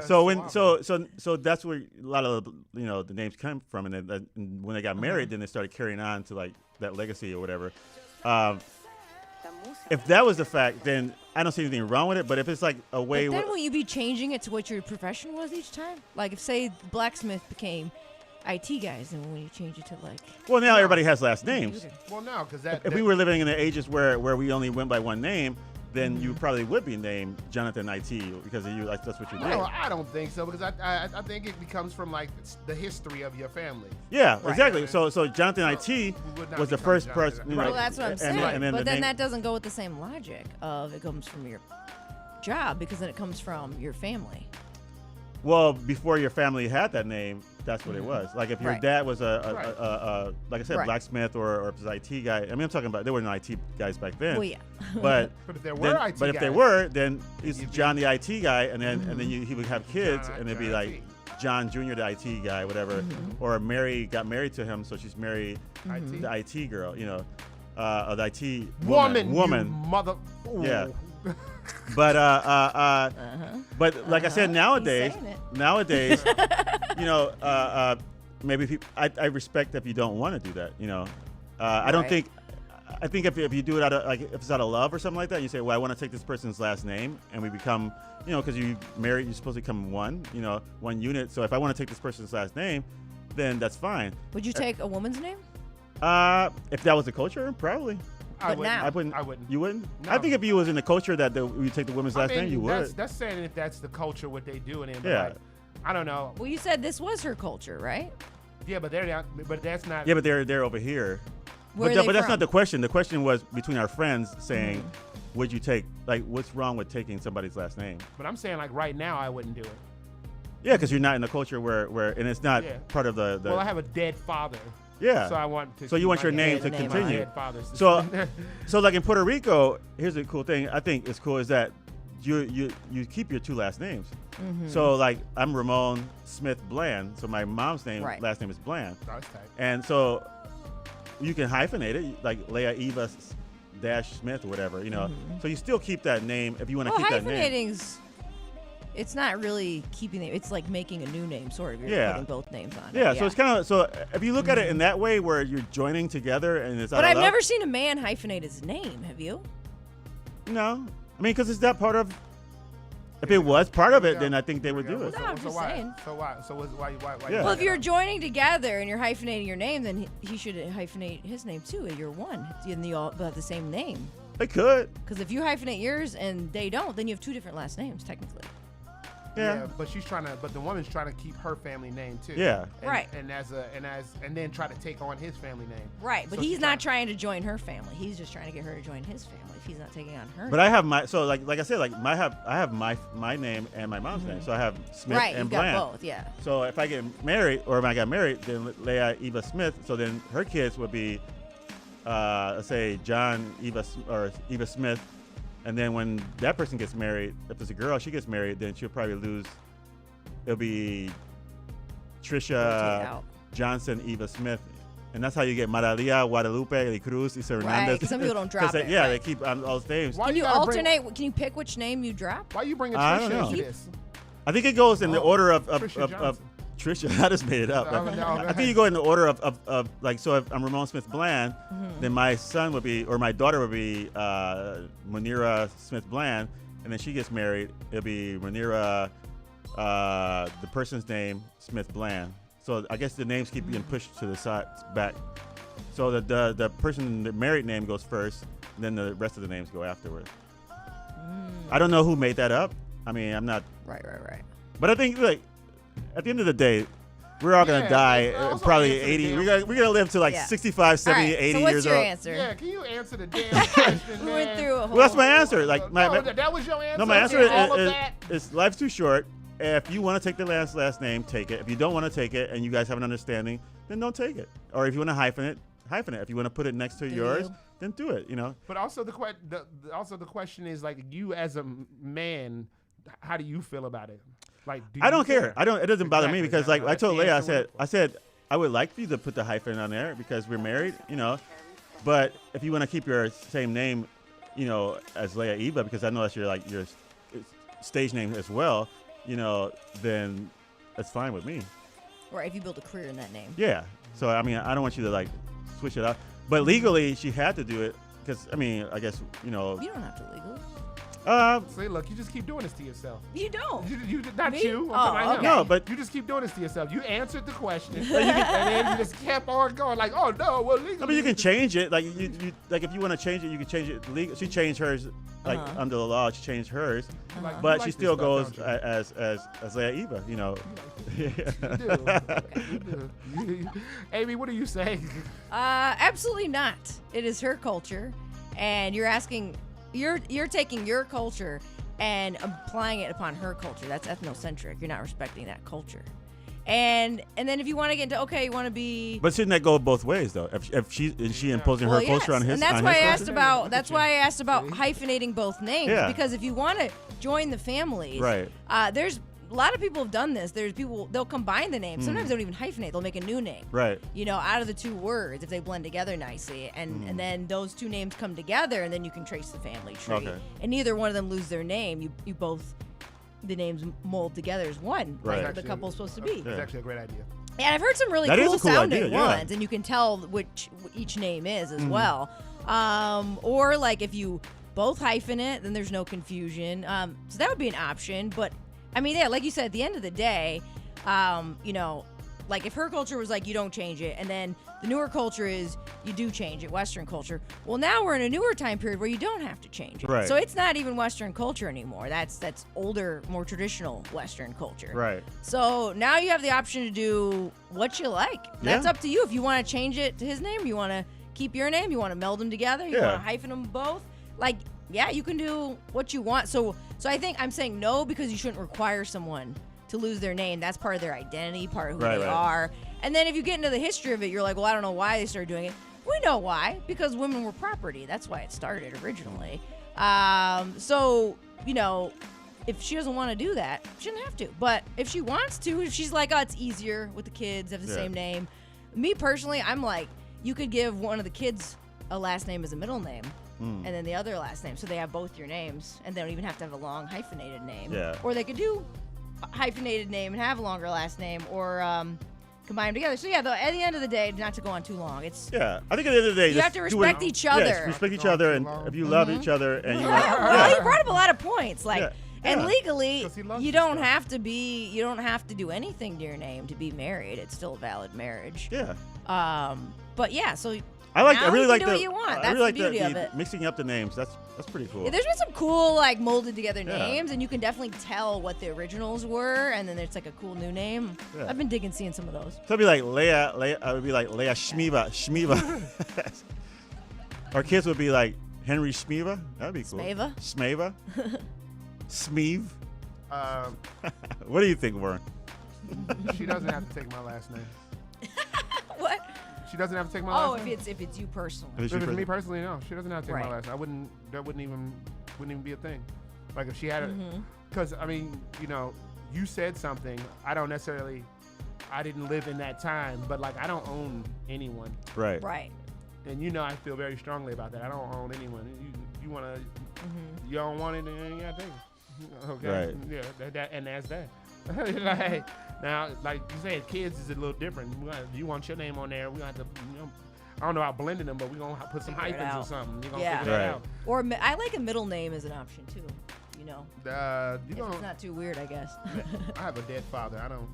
So that's where a lot of the names come from, and then when they got married, then they started carrying on to like that legacy or whatever. If that was the fact, then I don't see anything wrong with it. But if it's like a way, but then will you be changing it to what your profession was each time? Like if say blacksmith became IT guys, and when you change it to like. Well, now everybody has last names. Well, no, because if we were living in the ages where we only went by one name, then you probably would be named Jonathan IT because of you. Like that's what you do. No, I don't think so because I think it becomes from like the history of your family. Yeah, exactly. So Jonathan IT was the first person. Well, that's what I'm saying. But then that doesn't go with the same logic of it comes from your job because then it comes from your family. Well, before your family had that name, that's what it was. Like if your dad was a like I said, blacksmith or if it was IT guy. I mean, I'm talking about there were no IT guys back then. Well, yeah. But if there were IT guys, if they were, then he's John the IT guy, and then he would have kids, and it'd be like John Jr. the IT guy, whatever. Or Mary got married to him, so she's Mary the IT girl, of the IT Woman. Woman. You mother. Ooh. Yeah. But but like I said, nowadays, you know, maybe people, I respect if you don't want to do that. You know, I don't think. I think if you do it out of like if it's out of love or something like that, you say, well, I want to take this person's last name, and we become, you know, because you married, you're supposed to become one, you know, one unit. So if I want to take this person's last name, then that's fine. Would you take a woman's name? If that was the culture, probably. But now. I wouldn't. You wouldn't? No. I think if you was in the culture that we take the woman's last name, you would. That's saying if that's the culture, what they do in it. Yeah. Like, I don't know. Well, you said this was her culture, right? Yeah, but they're not. But that's not. Yeah, but they're over here. Where But, are they but that's from? not the question. The question was between our friends saying, would you take, like, what's wrong with taking somebody's last name? But I'm saying like right now, I wouldn't do it. Yeah, because you're not in the culture where and it's not part of the. Well, I have a dead father. Yeah. So I want to. So you want your name to continue. Dead father's. So like in Puerto Rico, here's a cool thing. I think it's cool is that you keep your two last names. Mm-hmm. So like I'm Ramon Smith Bland. So my mom's name last name is Bland. That's tight. And so you can hyphenate it like Leah Eva dash Smith or whatever, you know. So you still keep that name if you want to keep that name. Hyphenating's, it's not really keeping it. It's like making a new name, sort of. You're putting both names on it. Yeah, so it's kind of, so if you look at it in that way where you're joining together and it's But I've never seen a man hyphenate his name, have you? No. I mean, because it's that part of, if it was part of it, then I think they would do it. No, I'm just saying. So why? So why? Yeah. Well, if you're joining together and you're hyphenating your name, then he should hyphenate his name too. You're one, and you all have the same name. They could. Because if you hyphenate yours and they don't, then you have two different last names technically. Yeah, but the woman's trying to keep her family name too. Yeah. Right. And then try to take on his family name. Right, but So he's she's not trying to join her family. He's just trying to get her to join his family. If he's not taking on her. But I have my, so like I said, like I have my name and my mom's name. So I have Smith Right, and you've got Bland. both, yeah. So if I get married, or if I got married, then Leah Eva Smith. So then her kids would be, let's say John Eva or Eva Smith, and then when that person gets married, if it's a girl, she gets married, then she'll probably lose. It'll be Trisha Johnson Eva Smith. And that's how you get Maralia, Guadalupe, Cruz, Isa Hernandez. Right, some people don't drop it. Yeah, right. they keep on all those names. Can you alternate? Can you pick which name you drop? Why are you bringing I Trisha don't know. into this? I think it goes in the order of Trisha Trisha. I just made it up. No, I think you go in the order of like, so if I'm Ramon Smith Bland, then my son would be, or my daughter would be Munira Smith Bland, and then she gets married, it'll be Munira, the person's name, Smith Bland. So I guess the names keep being pushed to the side, back. So the person, the married name goes first, and then the rest of the names go afterwards. I don't know who made that up. I mean, I'm not. Right. But I think, like, at the end of the day, we're all going to die probably 80. We're going to live to like 65, 70, 80 so what's years your old. answer? Yeah, can you answer the damn question, We went through a whole. Well, that's my answer. Like that was your answer? No, my answer All of is that? life's too short. If you want to take the last name, take it. If you don't want to take it and you guys have an understanding, then don't take it. Or if you want to hyphen it. If you want to put it next to yours, then do it. You know. But also the question is, like, you as a man, how do you feel about it? Like, I don't care. It doesn't bother me because, like, I told Leah, I said I would like for you to put the hyphen on there because we're married, you know. But if you want to keep your same name, you know, as Leah Eva, because I know that's your stage name as well, you know, then that's fine with me. Right, if you build a career in that name. Yeah. So I mean, I don't want you to like switch it up. But legally, she had to do it because I mean, I guess you know. You don't have to legally. See, look, you just keep doing this to yourself. You don't. You not Me? you. Oh, okay. No, but you just keep doing this to yourself. You answered the question, and then you just kept on going. Like, oh no, well, legally. I mean, you can change it. Like you like if you want to change it, you can change it legally. She changed hers like under the law. She changed hers, but she still goes as Leah Eva. You know. You do. Amy, what do you say? Absolutely not. It is her culture, and you're asking. You're taking your culture and applying it upon her culture. That's ethnocentric. You're not respecting that culture. And then if you want to get into you want to be. But shouldn't that go both ways though? If she imposing her culture on his, and that's on why his I culture? asked about. That's why I asked about hyphenating both names. Yeah. Because if you want to join the families, right? There's a lot of people have done this. There's people, they'll combine the names. Sometimes they don't even hyphenate. They'll make a new name. Right. You know, out of the two words if they blend together nicely. And then those two names come together and then you can trace the family tree. Okay. And neither one of them lose their name. You both, the names mold together as one. Right. Like the couple's supposed to be. That's actually a great idea. Yeah, I've heard some really That is cool a cool sounding idea, yeah. ones, and you can tell which each name is as well. Or like if you both hyphen it, then there's no confusion. So that would be an option. But I mean, yeah, like you said, at the end of the day, you know, like if her culture was like you don't change it, and then the newer culture is you do change it, Western culture. Well, now we're in a newer time period where you don't have to change it. Right. So it's not even Western culture anymore. That's older, more traditional Western culture. Right. So now you have the option to do what you like. That's Yeah. up to you. If you want to change it to his name, you want to keep your name, you want to meld them together, you Yeah. want to hyphen them both. Like, yeah, you can do what you want. So I think I'm saying no because you shouldn't require someone to lose their name. That's part of their identity, part of who they are. And then if you get into the history of it, you're like, well, I don't know why they started doing it. We know why, because women were property. That's why it started originally. So, you know, if she doesn't want to do that, she doesn't have to. But if she wants to, if she's like, oh, it's easier with the kids, have the same name. Me personally, I'm like, you could give one of the kids a last name as a middle name. And then the other last name. So they have both your names. And they don't even have to have a long hyphenated name. Yeah. Or they could do a hyphenated name and have a longer last name. Or combine them together. So yeah, though, at the end of the day, not to go on too long. It's Yeah, I think at the end of the day, you just have to do respect each other. Yes, respect each other, and if you love each other, and you Well, you brought up a lot of points, like, Yeah. and Yeah. legally, you don't have to do anything to your name to be married. It's still a valid marriage. Yeah. But yeah, so I really you like can do what you want. I That's really like the beauty of the it. mixing up the names. That's pretty cool. Yeah, there's been some cool, like, molded together Yeah. names, and you can definitely tell what the originals were, and then there's like a cool new name. Yeah. I've been digging seeing some of those. So it'd be like Leia. It would be like Leia Shmiva. Our kids would be like Henry Shmiva. That'd be cool. Smeva. Smeva. Smeeve. What do you think, Warren? She doesn't have to take my last name. What? She doesn't have to take my Oh, last name. if it's you personally. If it's me personally, no. She doesn't have to take Right. my last name. That wouldn't even be a thing. Like if she had it, because I mean, you know, you said something. I didn't live in that time, but like I don't own anyone. Right. Right. And you know, I feel very strongly about that. I don't own anyone. You wanna, you don't want it, then you ain't gotta take it. Okay. Right. Yeah. And that's that. Like, now, like you said, kids is a little different. You want your name on there? We gonna have to. You know, I don't know about blending them, but we're gonna put some Figure it hyphens or out. something. You're gonna Yeah. figure that out. Or I like a middle name as an option too. You know. You if don't. it's not too weird, I guess. I have a dead father. I don't.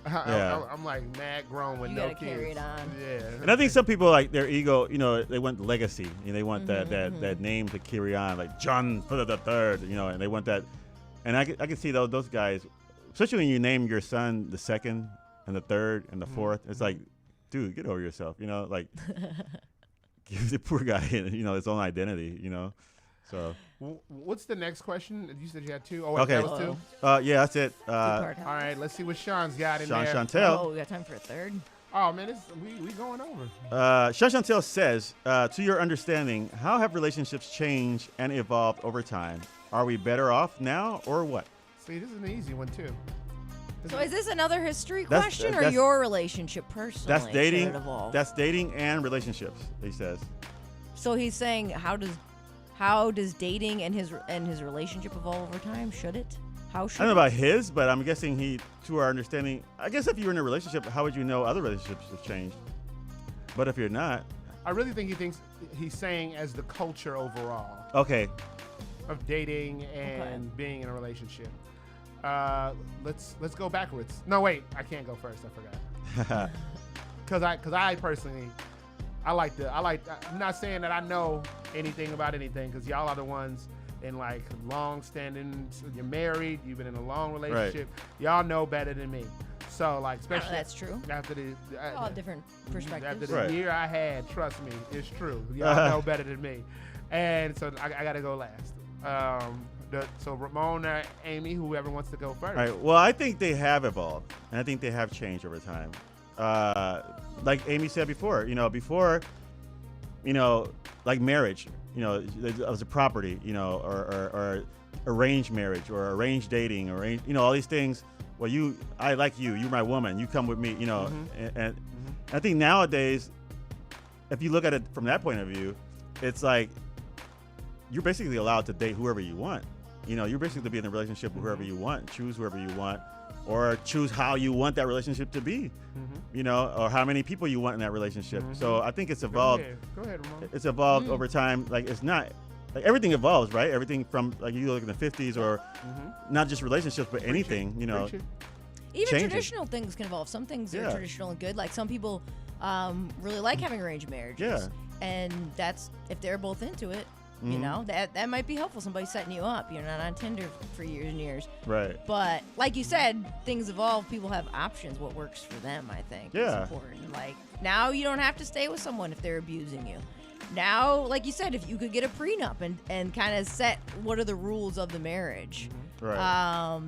Yeah. I'm like mad grown with You no gotta kids. carry it on. Yeah. And I think some people like their ego. You know, they want legacy. You know, they want that name to carry on, like John for the third. You know, and they want that. And I can see those guys, especially when you name your son the second and the third and the fourth. It's like, dude, get over yourself. You know, like give the poor guy, you know, his own identity. You know, so. What's the next question? You said you had two. Oh, Okay. that was two. Yeah, that's it. All right, let's see what Sean's got in Sean there. Chantel. Oh, we got time for a third. Oh man, we going over. Sean Chantel says, to your understanding, how have relationships changed and evolved over time? Are we better off now or what? See, this is an easy one too. So is this another history That's- question or that's- your relationship personally? That's should dating. it evolve? That's dating and relationships. He says. So he's saying how does dating and his relationship evolve over time? Should it? How should I don't it? know about his, but I'm guessing to our understanding, I guess if you're in a relationship, how would you know other relationships have changed? But if you're not, I really think he's saying as the culture overall okay. of dating and being in a relationship. Let's go backwards. No, wait, I can't go first. I forgot. Because I personally, I'm not saying that I know anything about anything, because y'all are the ones in like long-standing. You're married. You've been in a long relationship. Y'all know better than me. So like, especially that's true. After the All different perspectives. after the year I had, trust me, it's true. Y'all know better than me, and so I got to go last. So Ramona, Amy, whoever wants to go first. All right. Well, I think they have evolved, and I think they have changed over time. Like Amy said before, like marriage, it was a property, or arranged marriage or arranged dating or all these things. Well, I like you. You're my woman. You come with me. And I think nowadays, if you look at it from that point of view, it's like you're basically allowed to date whoever you want. You're basically to be in a relationship with whoever you want, choose whoever you want, or choose how you want that relationship to be. Or how many people you want in that relationship. So I think it's evolved. Go ahead, Ramon. It's evolved over time. Like it's not. Like everything evolves, right? Everything from like you look in the 50s or not just relationships, but anything, Even changes. traditional things can evolve. Some things are traditional and good. Like some people really like having arranged marriages. Yeah. And that's if they're both into it, that might be helpful. Somebody setting you up. You're not on Tinder for years and years. Right. But like you said, things evolve. People have options. What works for them, I think, is important. Like now you don't have to stay with someone if they're abusing you. Now, like you said, if you could get a prenup and kind of set what are the rules of the marriage, right?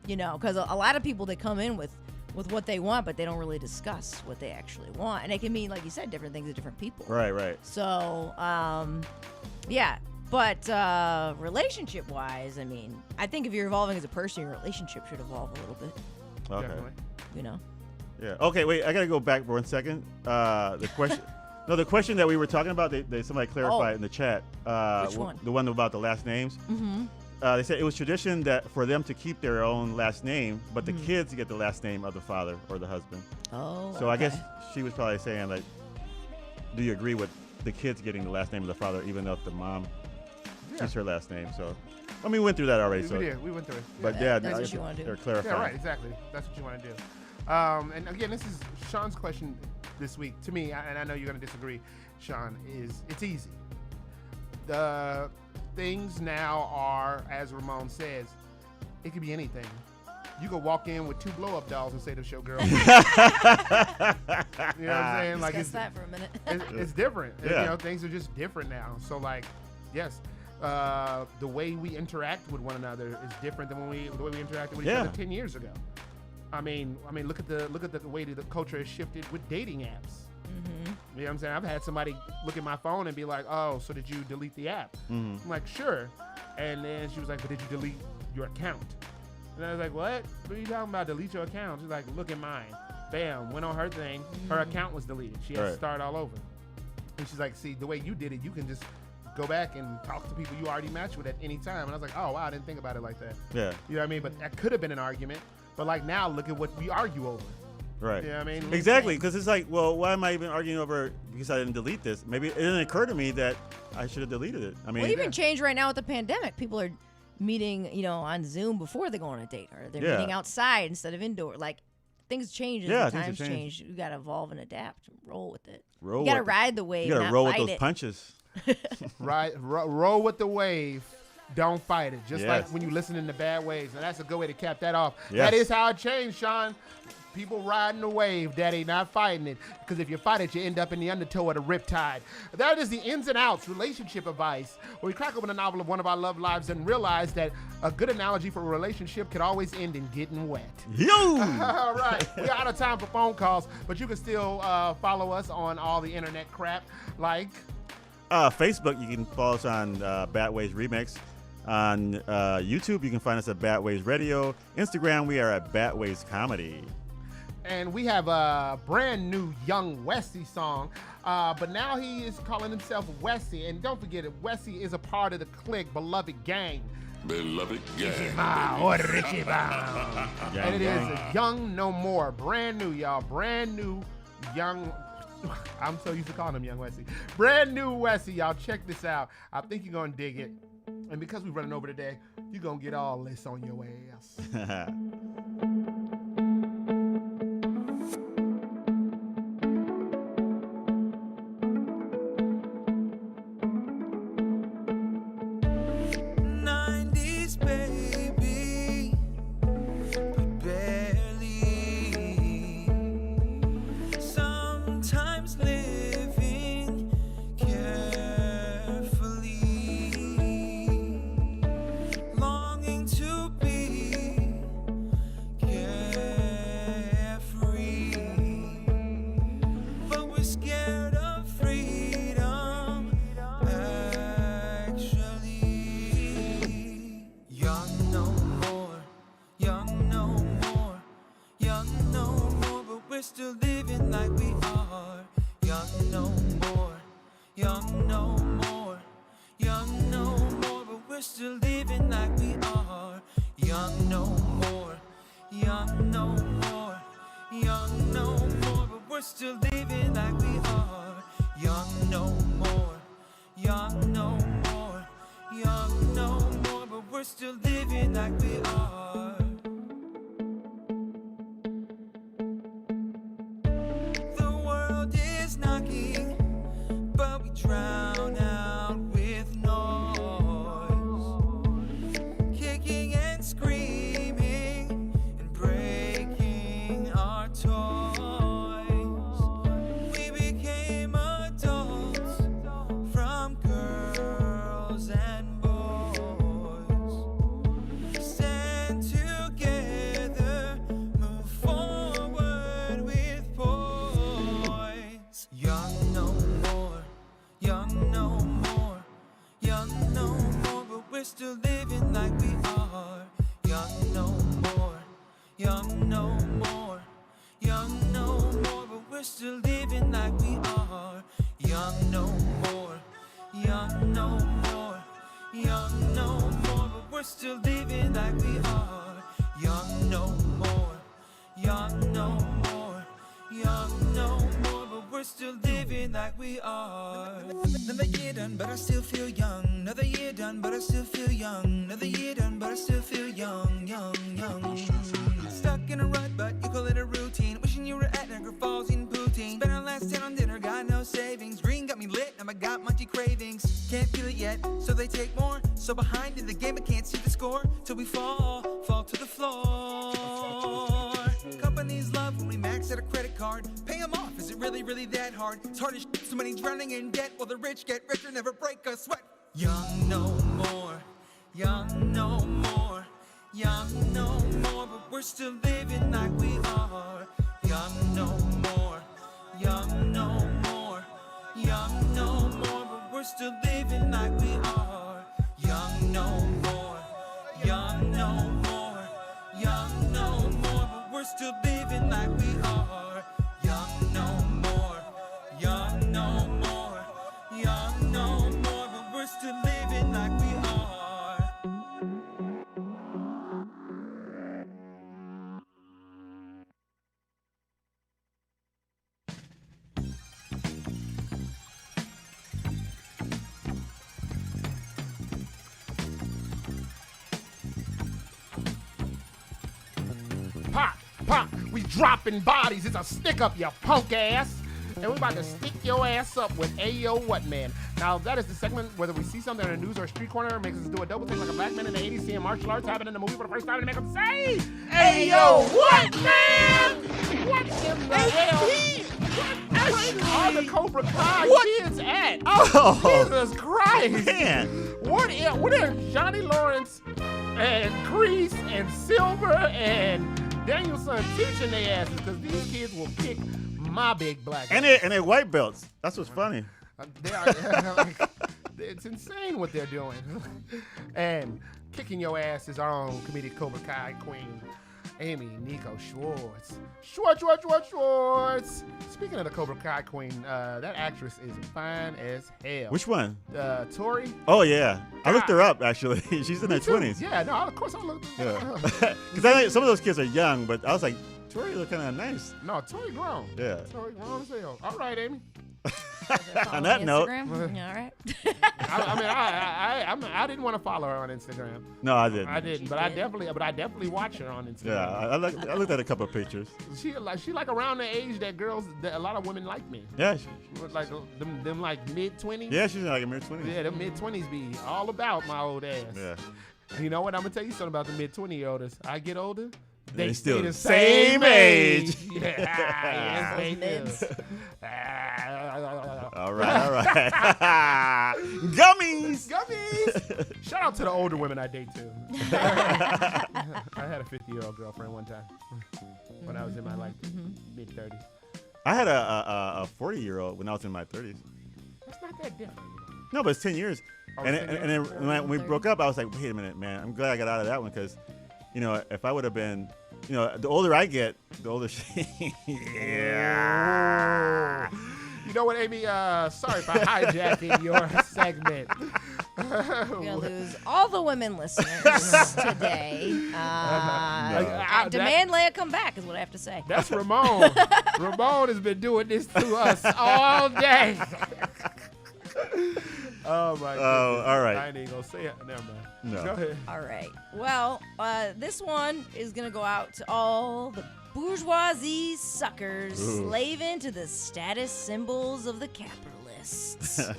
Because a lot of people, they come in with what they want, but they don't really discuss what they actually want, and it can mean, like you said, different things to different people. Right. So, yeah. But relationship-wise, I mean, I think if you're evolving as a person, your relationship should evolve a little bit. Okay. Definitely. Yeah. Okay. Wait. I gotta go back for 1 second. The question. No, the question that we were talking about, somebody clarified in the chat. Which one? The one about the last names. Mm-hmm. They said it was tradition that for them to keep their own last name, but the kids get the last name of the father or the husband. Oh. So I guess she was probably saying, like, do you agree with the kids getting the last name of the father, even though the mom keeps her last name? So, I mean, we went through that already. We went through it. But that's what you want to do. They're clarifying. Yeah, right. Exactly. That's what you want to do. And again, this is Sean's question this week to me, and I know you're going to disagree, Sean, it's easy. The things now are, as Ramon says, it could be anything. You could walk in with 2 blow-up dolls and say to show girl. You know what I'm saying? Like it's that for a minute. It's different. Yeah. Things are just different now. So like, yes, the way we interact with one another is different than the way we interacted with each other 10 years ago. I mean, look at the way that the culture has shifted with dating apps. You know what I'm saying? I've had somebody look at my phone and be like, "Oh, so did you delete the app?" I'm like, "Sure," and then she was like, "But did you delete your account?" And I was like, "What? What are you talking about? Delete your account?" She's like, "Look at mine." Bam, went on her thing. Her account was deleted. She had to start all over. And she's like, "See, the way you did it, you can just go back and talk to people you already matched with at any time." And I was like, "Oh wow, I didn't think about it like that." Yeah. You know what I mean? But that could have been an argument. But like now, look at what we argue over. Right. You know what I mean? Exactly, because it's like, well, why am I even arguing over because I didn't delete this? Maybe it didn't occur to me that I should have deleted it. I mean, well, even changed right now with the pandemic. People are meeting, on Zoom before they go on a date, or they're meeting outside instead of indoor. Like things change as the times change. You gotta evolve and adapt, roll with it. You gotta ride the wave. You gotta not roll with fight those it. punches. Roll with the wave. Don't fight it. Just like Yes. when you listen in the bad waves. And that's a good way to cap that off. Yes. That is how it changed, Sean. People riding the wave, daddy, not fighting it. Because if you fight it, you end up in the undertow of the riptide. That is the ins and outs relationship advice, where we crack open a novel of one of our love lives and realize that a good analogy for a relationship can always end in getting wet. Yo! All right. We're out of time for phone calls, but you can still follow us on all the internet crap like... Facebook, you can follow us on Bad Ways Remix. On YouTube, you can find us at Bad Ways Radio. Instagram, we are at Bad Ways Comedy. And we have a brand new Young Westy song, but now he is calling himself Westy. And don't forget it, Westy is a part of the clique, Beloved Gang. Beloved Gang. Richie Bow. And it is Young No More. Brand new, y'all. Brand new Young... I'm so used to calling him Young Westy. Brand new Westy, y'all. Check this out. I think you're going to dig it. And because we're running over today, you're going to get all this on your ass. Longing to be we're still living like we are young no more, young no more, young no more, but we're still living like we are young no more, young no more, young no more, but we're still living like we are young no more, young no more, young no more, but we're still living like we are. The world is knocking, but we drown out with noise, kicking and screaming and breaking our toys. We became adults from girls and boys. Stand together, move forward with poise. Young no more, young no more, young no more, but we're still living like we are young no more, young no more, young no more, but we're still living like we are young no more, young no more, young no more, but we're still living like we are young no more, young no more, young no more, but we're still living like we are. Another year done, but I still feel young. Another year done, but I still feel young. Another year done, but I still feel young, young, young. Stuck in a rut, but you call it a routine. Wishing you were at Niagara Falls in poutine. Spent our last 10 on dinner, got no savings. Green got me lit, now I got munchy cravings. Can't feel it yet, so they take more. So behind in the game, I can't see the score. Till we fall to the floor. Companies love when we max out a credit card. Pay them off, is it really, really that hard? It's hard as shit, so many drowning in debt. While the rich get richer, never break a sweat. Young no more, young no more, young no more, but we're still living like we are young no more, young no more, young no more, but we're still living like we are young no more, young no more, young no more, but we're still living like we are young no more, young no more, young no more, but we're still living like we are. Pop, pop, we dropping bodies. It's a stick up, you punk ass. And we about to stick your ass up with Ayo What Man. Now, that is the segment whether we see something in the news or a street corner, makes us do a double take like a black man in the 80s seeing martial arts happen in the movie for the first time and make them say, Ayo What Man? What in the hell? Where are the Cobra Kai kids at? Oh, Jesus Christ. Man. What are Johnny Lawrence and Kreese and Silver and Danielson teaching their asses? Because these kids will kick my big black And ass. they're white belts. That's what's funny. It's insane what they're doing. And kicking your ass is our own comedic Cobra Kai queen, Amy Nico Schwartz. Schwartz. Speaking of the Cobra Kai queen, that actress is fine as hell. Which one? Tori. Oh, yeah. I looked her up, actually. She's in her 20s. Yeah, no, of course I looked. Yeah. Because some of those kids are young, but I was like, Tori look kind of nice. No, Tori grown. Yeah. Tori grown as hell. All right, Amy. On that note. All right. I didn't want to follow her on Instagram. No, I didn't. I didn't, but I definitely watch her on Instagram. Yeah, I looked at a couple of pictures. She like around the age that a lot of women like me. Yeah. Like them like mid-20s. Yeah, she's like a mid-20s. Yeah, them mid-20s be all about my old ass. Yeah. You know what? I'm gonna tell you something about the mid-20-year-olds. I get older. They stay still the same age. Yeah, yes, they do. All right. Gummies. Shout out to the older women I date too. I had a 50-year-old girlfriend one time when I was in my mid-30s. I had a 40-year-old when I was in my 30s. That's not that different. No, but it's 10 years. Oh, and 10 years? then when we broke up, I was like, wait a minute, man. I'm glad I got out of that one because, if I would have been, You know, the older I get, the older she. Yeah. You know what, Amy? Sorry for hijacking your segment. We're gonna lose all the women listeners today. I demand Leia come back is what I have to say. That's Ramon. Ramon has been doing this to us all day. Oh my goodness. Oh, all right. I ain't even gonna say it. Never mind. No. Go ahead. All right. Well, this one is gonna go out to all the bourgeoisie suckers slaving to the status symbols of the capitalists.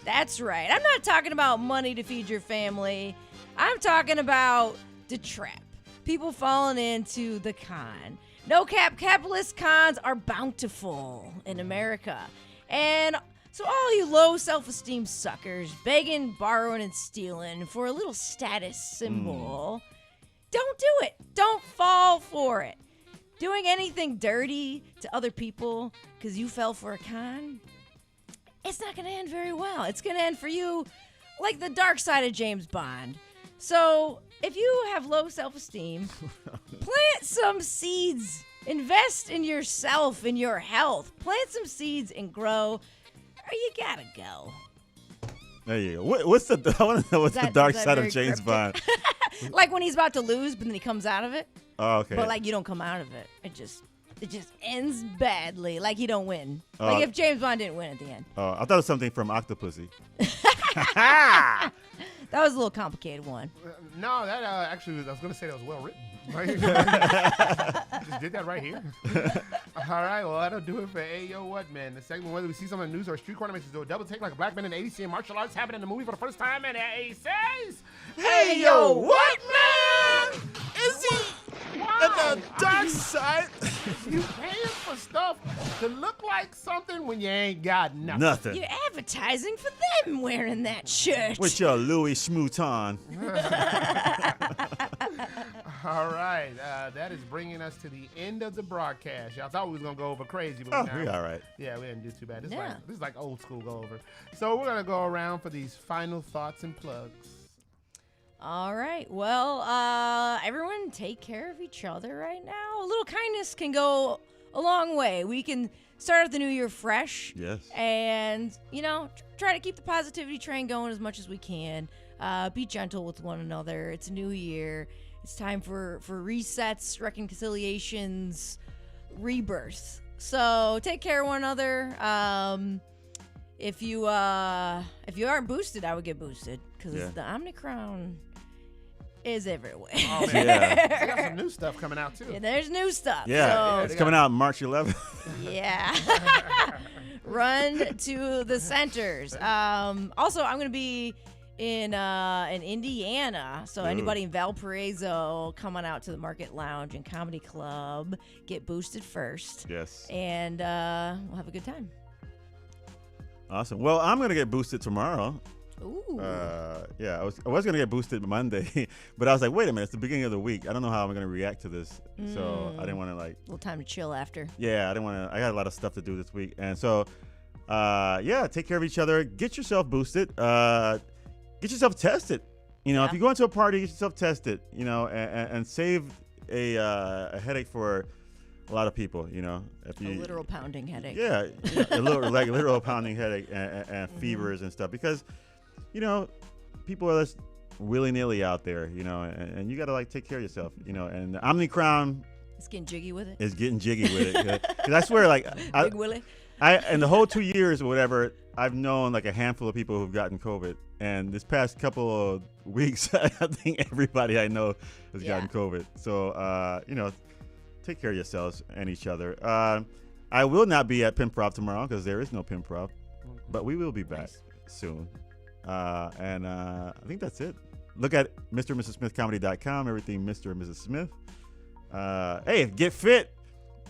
That's right. I'm not talking about money to feed your family. I'm talking about the trap. People falling into the con. No cap, capitalist cons are bountiful in America. And so all you low self-esteem suckers begging, borrowing, and stealing for a little status symbol, don't do it. Don't fall for it. Doing anything dirty to other people because you fell for a con, it's not going to end very well. It's going to end for you like the dark side of James Bond. So if you have low self-esteem, plant some seeds. Invest in yourself, in your health. Plant some seeds and grow, or you got to go. There you go. What's the? I want to know what's the dark side of James Bond. Like when he's about to lose, but then he comes out of it. Oh, okay. But like you don't come out of it. It just ends badly. Like you don't win. Like if James Bond didn't win at the end. Oh, I thought it was something from Octopussy. That was a little complicated one. No, that actually, I was going to say that was well written. Right? Just did that right here. All right, well, that'll do it for Ayo What, man. The segment, whether we see something in the news or street corner, makes us do a double take like a black man in the 80s seeing martial arts happen in the movie for the first time, and he says, Ayo What, man? Is he at the dark side? You paying for stuff to look like something when you ain't got nothing. Nothing. You're advertising for them wearing that shirt. With your Louis Schmouton. All right, that is bringing us to the end of the broadcast. Y'all thought we was gonna go over crazy, but we all right. Yeah, we didn't do too bad. This is like old school go over. So we're gonna go around for these final thoughts and plugs. All right. Well, everyone take care of each other right now. A little kindness can go a long way. We can start the new year fresh. Yes. And, try to keep the positivity train going as much as we can. Be gentle with one another. It's a new year. It's time for resets, reconciliations, rebirth. So take care of one another. If you aren't boosted, I would get boosted because the Omicron is everywhere. Oh, man. Yeah. They got some new stuff coming out, too. Yeah, there's new stuff. Yeah, it's coming out March 11th. Yeah. Run to the centers. Also, I'm going to be in Indiana. So anybody in Valparaiso, come on out to the Market Lounge and Comedy Club. Get boosted first. Yes. And we'll have a good time. Awesome. Well, I'm going to get boosted tomorrow. Ooh. Yeah, I was going to get boosted Monday, but I was like, wait a minute, it's the beginning of the week. I don't know how I'm going to react to this. So I didn't want to A little time to chill after. Yeah, I got a lot of stuff to do this week. And so, take care of each other. Get yourself boosted. Get yourself tested. If you go into a party, get yourself tested, and save a headache for a lot of people, if you, a literal pounding headache. Yeah, a literal pounding headache and fevers and stuff, because, people are just willy-nilly out there, and you got to take care of yourself, and the Omicron is getting jiggy with it. Is getting jiggy with it. Because I swear, Big Willie. In the whole 2 years or whatever, I've known a handful of people who've gotten COVID. And this past couple of weeks, I think everybody I know has gotten COVID. So, take care of yourselves and each other. I will not be at Pimprov tomorrow because there is no Pimprov. But we will be back soon. And I think that's it. Look at MrandMrsSmithComedy.com, everything Mr. and Mrs. Smith. Hey, get fit.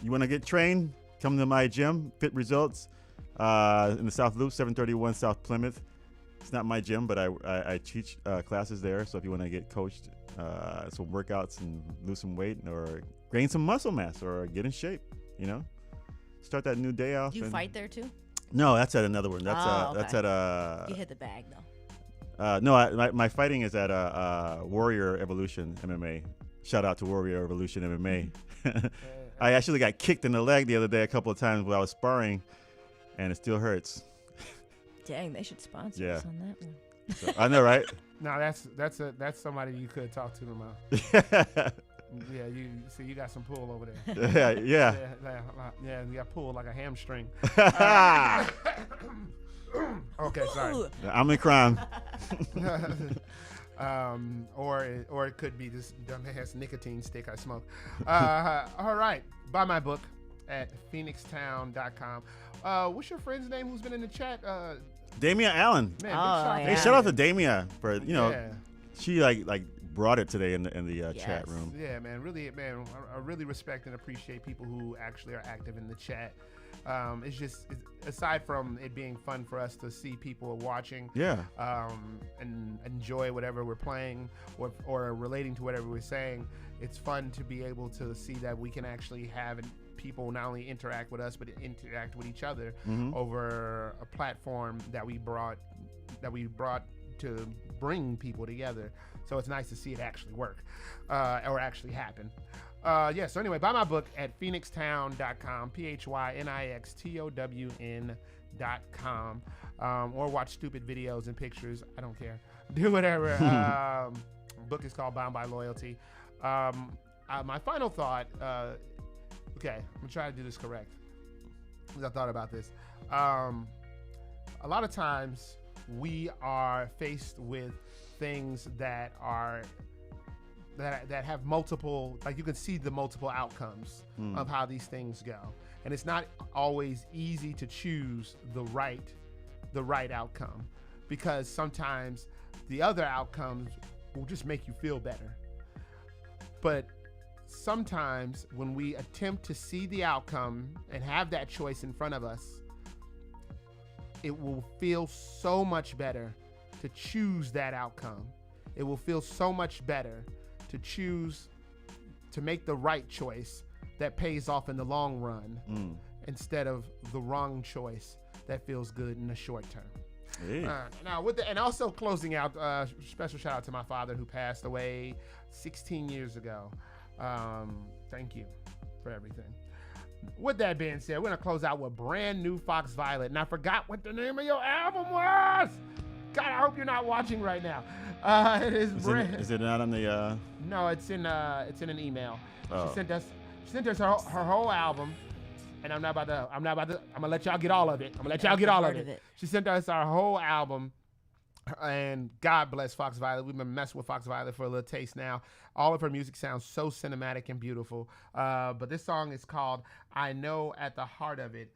You want to get trained? Come to my gym, Fit Results, in the South Loop, 731 South Plymouth. It's not my gym, but I teach classes there. So if you want to get coached, some workouts and lose some weight or gain some muscle mass or get in shape, start that new day off. Do you fight there too? No, that's at another one. That's okay. That's at You hit the bag though. No, my fighting is at Warrior Evolution MMA. Shout out to Warrior Revolution MMA. I actually got kicked in the leg the other day a couple of times while I was sparring, and it still hurts. Dang, they should sponsor Yeah. us on that one. So, I know, right? No, that's somebody you could talk to tomorrow. Yeah, you see, you got some pull over there. Yeah. Yeah, you got pull like a hamstring. Okay, sorry. I'm in crime. Or it could be this dumbass nicotine stick I smoke. All right, buy my book at phoenixtown.com. What's your friend's name who's been in the chat? Damia Allen. Man, big shout Hey, shout out to Damia for Yeah. she like brought it today in the chat room. Yeah, man, really, man, I really respect and appreciate people who actually are active in the chat. It's just, aside from it being fun for us to see people watching, and enjoy whatever we're playing or relating to whatever we're saying, it's fun to be able to see that we can actually have people not only interact with us but interact with each other over a platform that we brought to bring people together. So it's nice to see it actually work or actually happen. So anyway, buy my book at phoenixtown.com, phyniXtown.com, or watch stupid videos and pictures. I don't care. Do whatever. Book is called Bound by Loyalty. My final thought, okay, I'm going to try to do this correct, because I thought about this. A lot of times we are faced with things that have multiple, like you can see the multiple outcomes of how these things go, and it's not always easy to choose the right outcome, because sometimes the other outcomes will just make you feel better. But sometimes when we attempt to see the outcome and have that choice in front of us, it will feel so much better to choose that outcome. It will feel so much better to choose to make the right choice that pays off in the long run instead of the wrong choice that feels good in the short term. Hey. Now, and also closing out, special shout out to my father who passed away 16 years ago. Thank you for everything. With that being said, we're gonna close out with brand new Fox Violet, and I forgot what the name of your album was. God, I hope you're not watching right now. It is. Is it not on the? No, it's in an email. Oh. She sent us her whole album, and I'm gonna let y'all get all of it. She sent us our whole album, and God bless Fox Violet. We've been messing with Fox Violet for a little taste now. All of her music sounds so cinematic and beautiful. But this song is called "I Know at the Heart of It."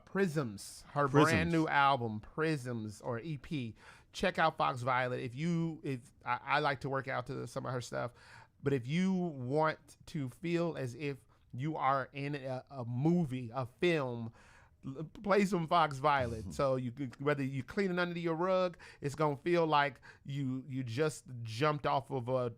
Prisms, her brand new album, Prisms, or EP. Check out Fox Violet. I like to work out to some of her stuff, but if you want to feel as if you are in a movie, a film, play some Fox Violet. So whether you cleaning under your rug, it's gonna feel like you just jumped off of a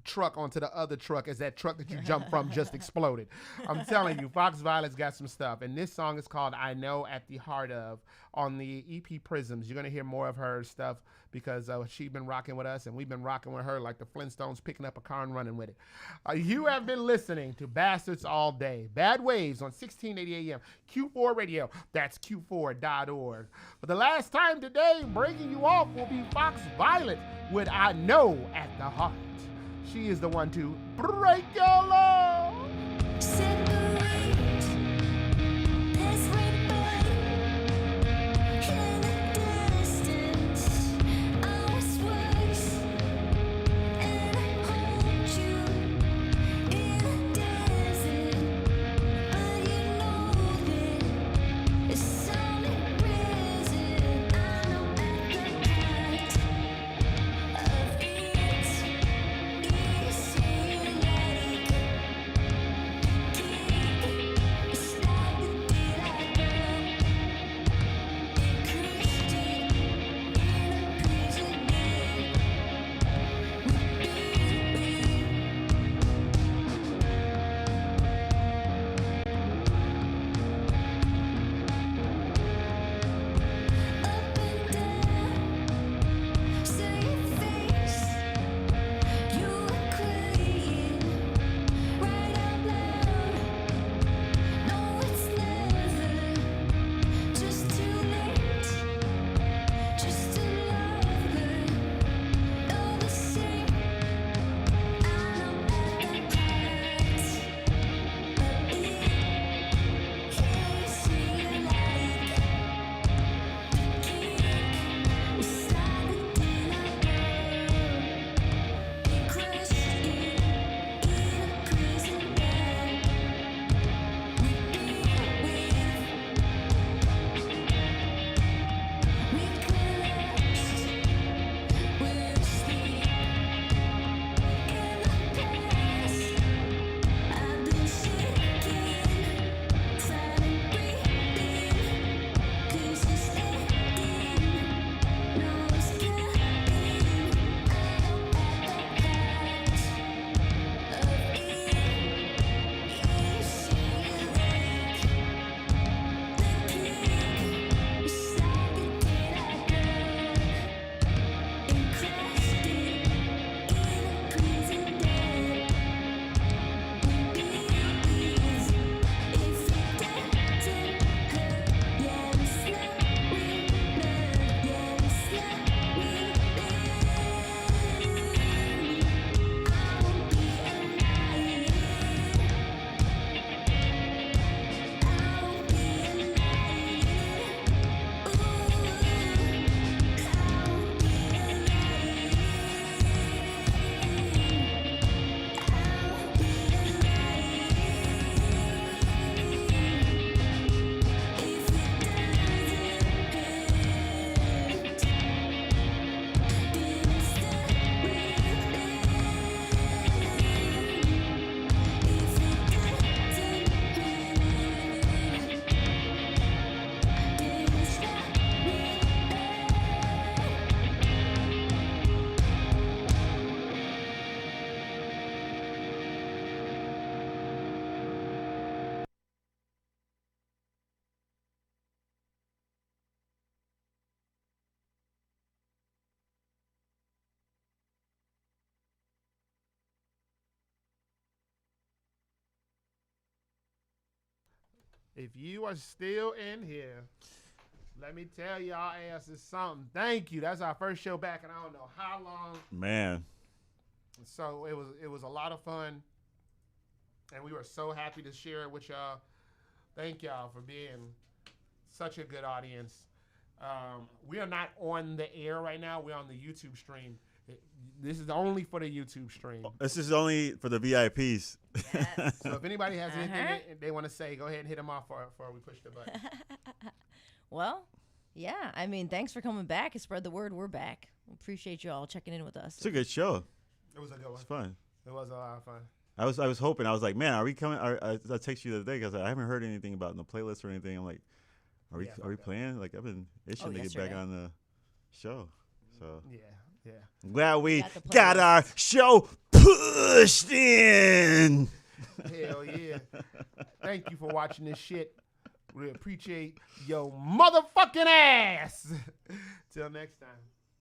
truck onto the other truck as that truck that you jumped from just exploded. I'm telling you, Fox Violet's got some stuff, and this song is called "I Know at the Heart of" on the EP Prisms. You're gonna hear more of her stuff because she's been rocking with us, and we've been rocking with her like the Flintstones picking up a car and running with it. You have been listening to Bastards All Day, Bad Waves on 1680 AM, Q4 Radio. That's Q4.org. For the last time today, breaking you off will be Fox Violet with "I Know at the Heart." She is the one to break your law. Keep If you are still in here, let me tell y'all asses something. Thank you. That's our first show back, and I don't know how long. Man. So it was a lot of fun, and we were so happy to share it with y'all. Thank y'all for being such a good audience. We are not on the air right now. We're on the YouTube stream. This is only for the YouTube stream. This is only for the VIPs. Yes. So if anybody has anything they want to say, go ahead and hit them off before we push the button. Well, yeah. I mean, thanks for coming back and spread the word. We're back. Appreciate you all checking in with us. It's a good show. It was a good one. It's fun. It was a lot of fun. I was hoping. I was like, man, are we coming? I texted you the other day because I haven't heard anything about in the playlist or anything. I'm like, are we playing? Like, I've been itching to get back on the show. So yeah. I'm glad we got our show pushed in. Hell yeah. Thank you for watching this shit. We appreciate your motherfucking ass. Till next time.